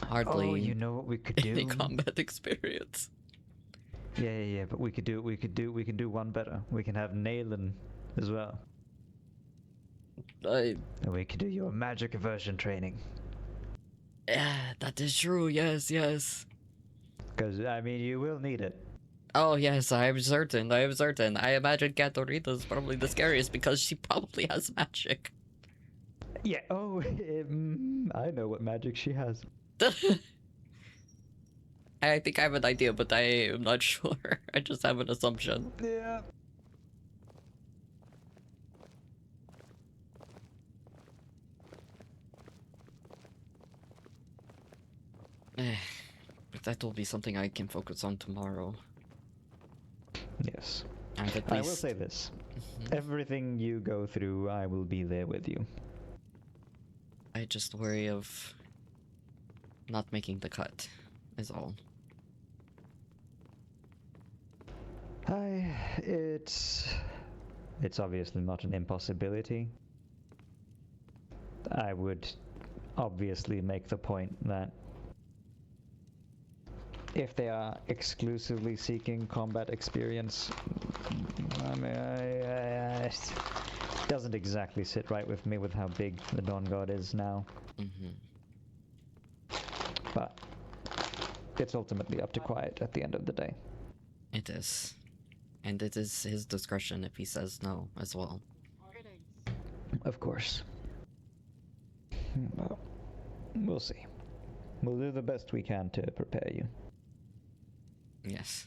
hardly you know what we could do? any combat experience. Yeah, but we can do one better. We can have Naylan as well. And we can do your magic aversion training. Yeah, that is true, yes. Because, I mean, you will need it. Oh yes, I am certain. I imagine Katarina is probably the scariest because she probably has magic. Yeah, I know what magic she has. I think I have an idea, but I am not sure. I just have an assumption. Yeah. But that will be something I can focus on tomorrow. Yes. And at least... I will say this. Everything you go through, I will be there with you. I just worry of not making the cut, is all. It's obviously not an impossibility. I would obviously make the point that if they are exclusively seeking combat experience, I mean, doesn't exactly sit right with me with how big the Dawn God is now. But it's ultimately up to Quiet at the end of the day. It is. And it is his discretion if he says no as well. Of course. Well, we'll see. We'll do the best we can to prepare you. Yes.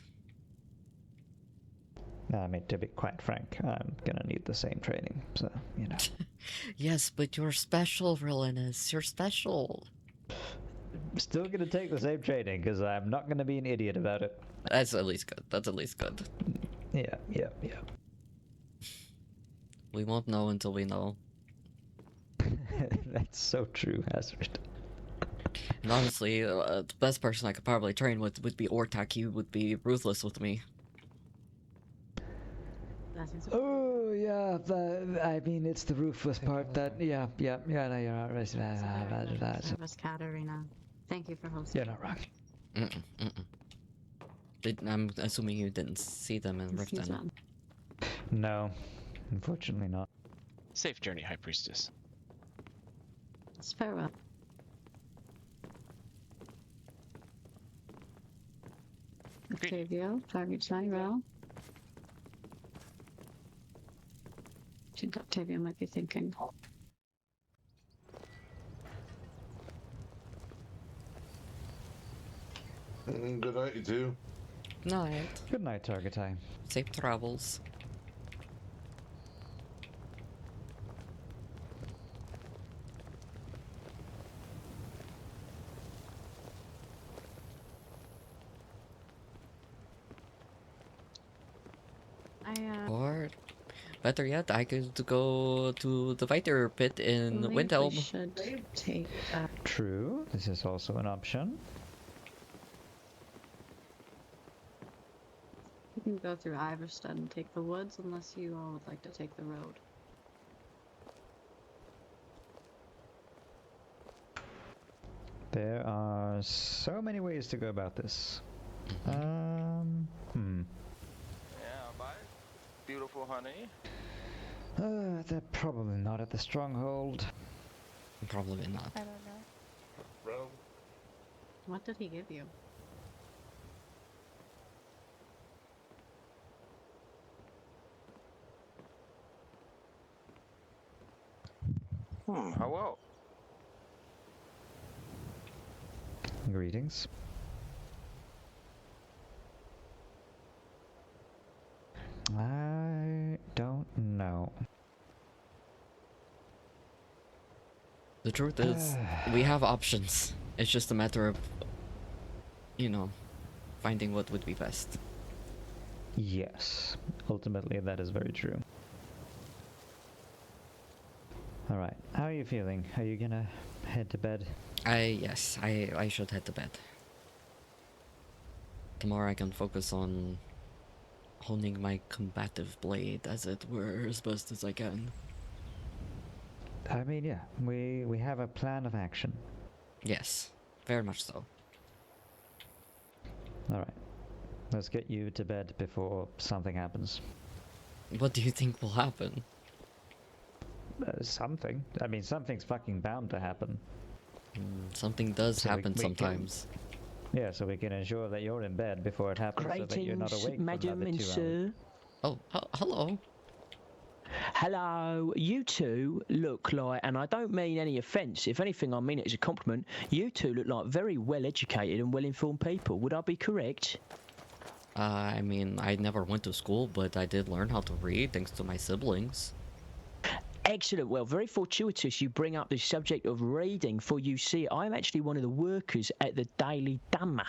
I mean, to be quite frank, I'm gonna need the same training, so, you know. Yes, but you're special, Relinus. You're special. Still gonna take the same training, because I'm not gonna be an idiot about it. That's at least good. That's at least good. Yeah. We won't know until we know. That's so true, Hazard. And honestly, the best person I could probably train with would be Ortak. He would be ruthless with me. Oh, yeah, I mean, it's the ruthless part that, yeah, no, you're not right. Service Katarina. Thank you for hosting. You're not wrong. I'm assuming you didn't see them in Riften. No, unfortunately not. Safe journey, High Priestess. It's farewell. Octavio, target well. Octavio might be thinking. Good night, you two. Night. Good night, Targetai. Safe travels. Or, better yet, I could go to the fighter pit in Windhelm. We should take True. This is also an option. You can go through Iverstead and take the woods, unless you all would like to take the road. There are so many ways to go about this. Yeah, bye. Beautiful honey. They're probably not at the stronghold. Probably not. I don't know. Bro. What did he give you? Hello. Greetings. I don't know. The truth is, we have options. It's just a matter of, you know, finding what would be best. Yes. Ultimately, that is very true. Alright, how are you feeling? Are you gonna head to bed? Yes, I should head to bed. Tomorrow I can focus on honing my combative blade, as it were, as best as I can. I mean, yeah, we have a plan of action. Yes, very much so. Alright, let's get you to bed before something happens. What do you think will happen? Something. I mean, something's fucking bound to happen. Something does happen sometimes. Yeah, so we can ensure that you're in bed before it happens, so that you're not awake Madam for and another 2 sir. hours. Oh, hello. Hello, you two look like, and I don't mean any offence, if anything I mean it as a compliment, you two look like very well educated and well informed people, would I be correct? I mean, I never went to school, but I did learn how to read thanks to my siblings. Excellent. Well, very fortuitous you bring up the subject of reading, for you see, I'm actually one of the workers at the Daily Dhamma,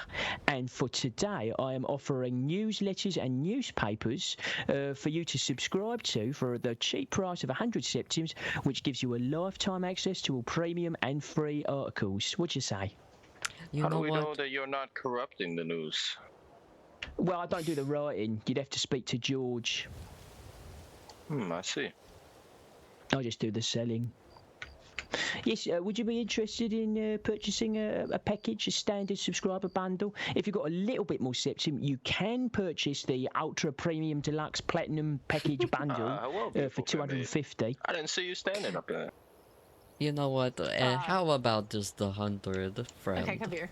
and for today I am offering newsletters and newspapers for you to subscribe to for the cheap price of 100 septims, which gives you a lifetime access to all premium and free articles. What do you say? How do we know that you're not corrupting the news? Well, I don't do the writing. You'd have to speak to George. I see. I just do the selling. Yes, would you be interested in purchasing a package, a standard subscriber bundle? If you've got a little bit more septum, you can purchase the Ultra Premium Deluxe Platinum Package bundle for 250. I didn't see you standing up there. You know what? How about just the 100, friend? Okay, come here.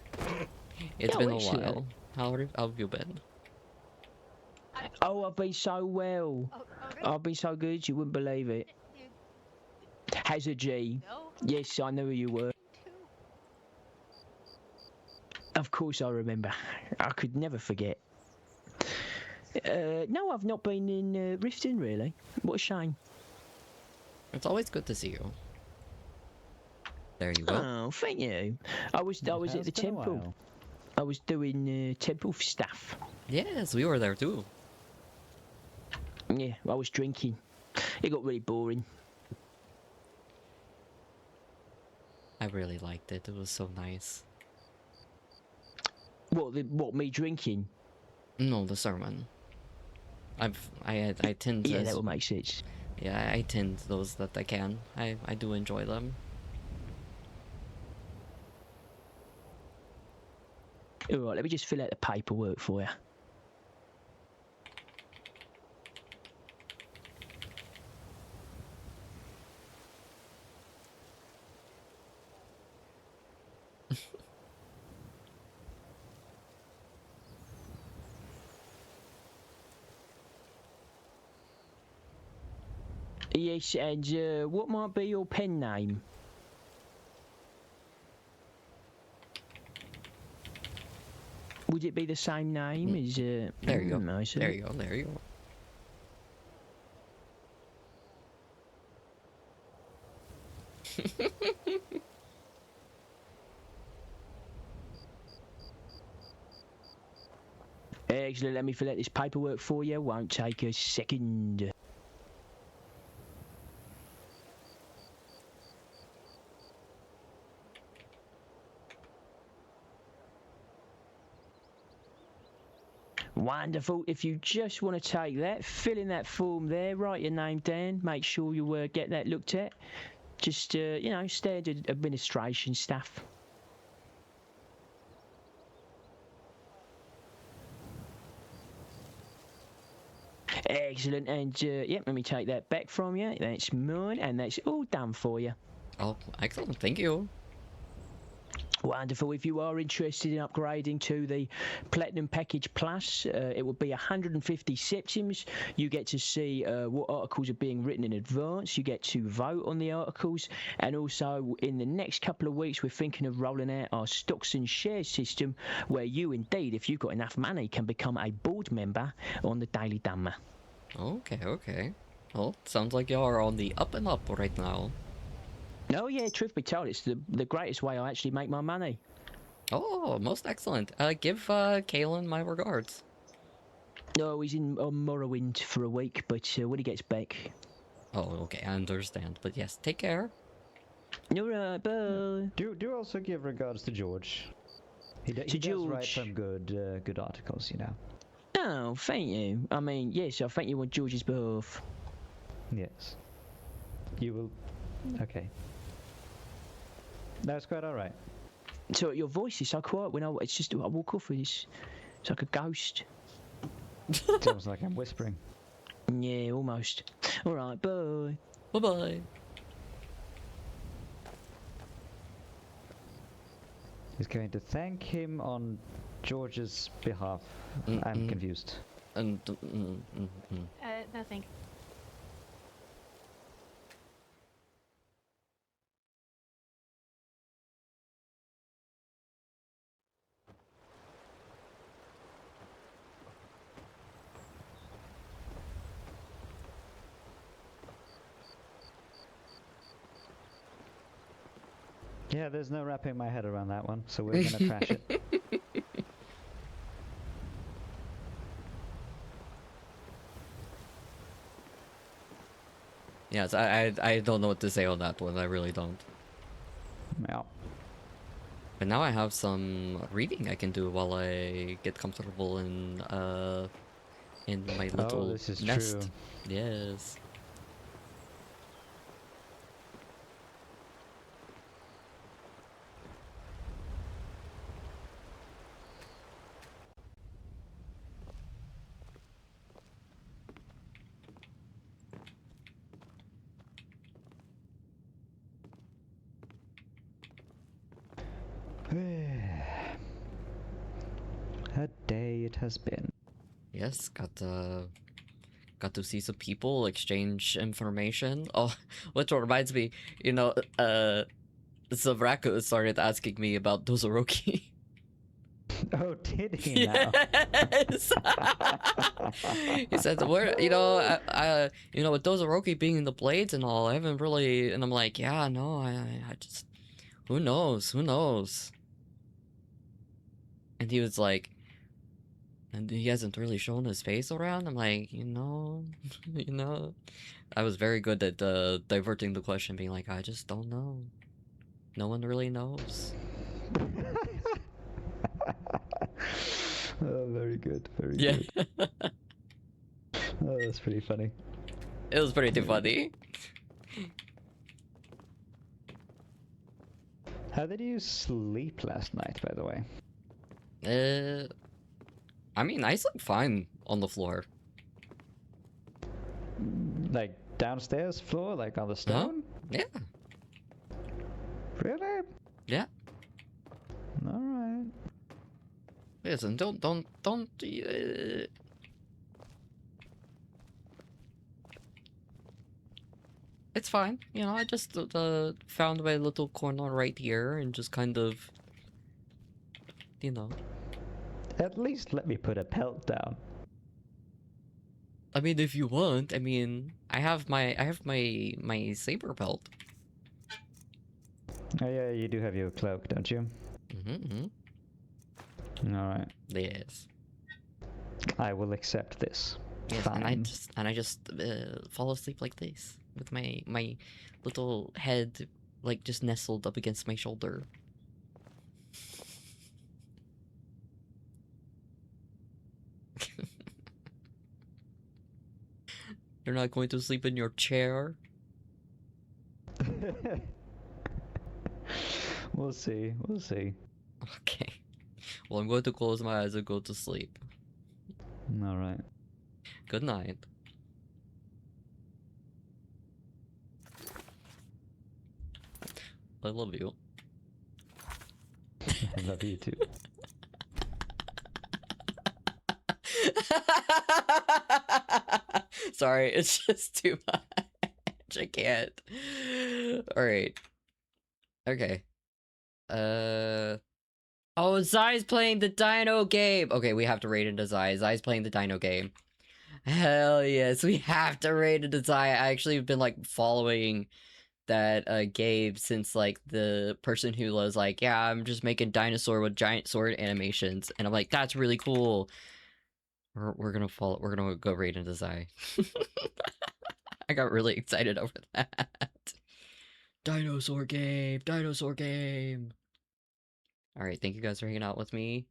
It's Oh, been a excellent. while. How have you been? Oh, I've been so well. I've been so good, you wouldn't believe it. Hazrid'ji. Yes, I know who you were. Of course I remember. I could never forget. No, I've not been in Riften, really. What a shame. It's always good to see you. There you go. Oh, thank you. I was at the temple. I was doing temple stuff. Yes, we were there too. Yeah, I was drinking. It got really boring. I really liked it. It was so nice. What, me drinking? No, the sermon. I tend to. Yeah, that would make sense. Yeah, I tend those that I can. I do enjoy them. Alright, let me just fill out the paperwork for you. Yes, and what might be your pen name? Would it be the same name as... There you go. Nice, There you go. There you go. Excellent, let me fill out this paperwork for you. Won't take a second. Wonderful. If you just want to take that, fill in that form there, write your name down, make sure you get that looked at. Just, you know, standard administration stuff. Excellent, and yep, let me take that back from you. That's mine, and that's all done for you. Oh, excellent. Thank you. Wonderful. If you are interested in upgrading to the Platinum Package Plus, it will be 150 septims. You get to see what articles are being written in advance. You get to vote on the articles. And also, in the next couple of weeks, we're thinking of rolling out our stocks and shares system, where you indeed, if you've got enough money, can become a board member on the Daily Dhamma. Okay, okay. Well, sounds like y'all are on the up and up right now. Oh yeah, truth be told, it's the greatest way I actually make my money. Oh, most excellent. Give Kalen my regards. No, he's on Morrowind for a week, but when he gets back... Oh, okay, I understand. But yes, take care. All right, bye. Do also give regards to George. He does write some good articles, you know. Oh, thank you. I mean, yes, I thank you on George's behalf. Yes. You will... Okay. That's quite all right. So your voice is so quiet when I walk off with this. It's like a ghost. Sounds like I'm whispering. Yeah, almost. All right, bye. Bye-bye. He's going to thank him on George's behalf. I'm confused. No, thank you. Yeah, there's no wrapping my head around that one, so we're gonna trash it. Yes, I don't know what to say on that one. I really don't. Yeah. But now I have some reading I can do while I get comfortable in my little this is nest. true. Yes. a day it has been. Yes, got to see some people, exchange information. Oh, which reminds me, you know, Zavrako started asking me about Dozoroki. Oh, did he now? Yes. He said, "Where, you know, you know, with Dozoroki being in the blades and all, I haven't really." And I'm like, "Yeah, no, I just, who knows, who knows." And he was like, "And he hasn't really shown his face around." I'm like, you know, you know. I was very good at diverting the question, being like, "I just don't know. No one really knows." Oh, very good, very Yeah. good. Oh, that's pretty funny. It was pretty funny. How did you sleep last night, by the way? I mean, I slept fine on the floor. Like downstairs floor, like on the stone? Yeah. Really? Yeah. All right. Listen, don't. It's fine. You know, I just found my little corner right here and just kind of, you know. At least let me put a pelt down. I mean, if you want, I mean, I have my saber pelt. Oh yeah, you do have your cloak, don't you? Mm-hmm. All right. Yes. I will accept this. Yes, Fine. and I just fall asleep like this with my little head like just nestled up against my shoulder. You're not going to sleep in your chair? We'll see. We'll see. Okay. Well, I'm going to close my eyes and go to sleep. All right. Good night. I love you. I love you too. Sorry, it's just too much. I can't. Alright. Okay. Oh, Zai's playing the Dino game. Okay, we have to raid into Zai. Zai's playing the Dino game. Hell yes, we have to raid into Zai. I actually have been like following that game since like the person who was like, yeah, I'm just making dinosaur with giant sword animations, and I'm like, that's really cool. We're gonna go raid into Zai. I got really excited over that. Dinosaur game. Alright, thank you guys for hanging out with me.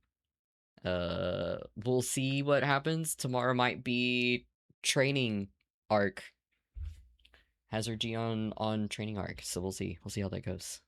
We'll see what happens. Tomorrow might be training arc. Hazrid'ji on training arc, so we'll see. We'll see how that goes.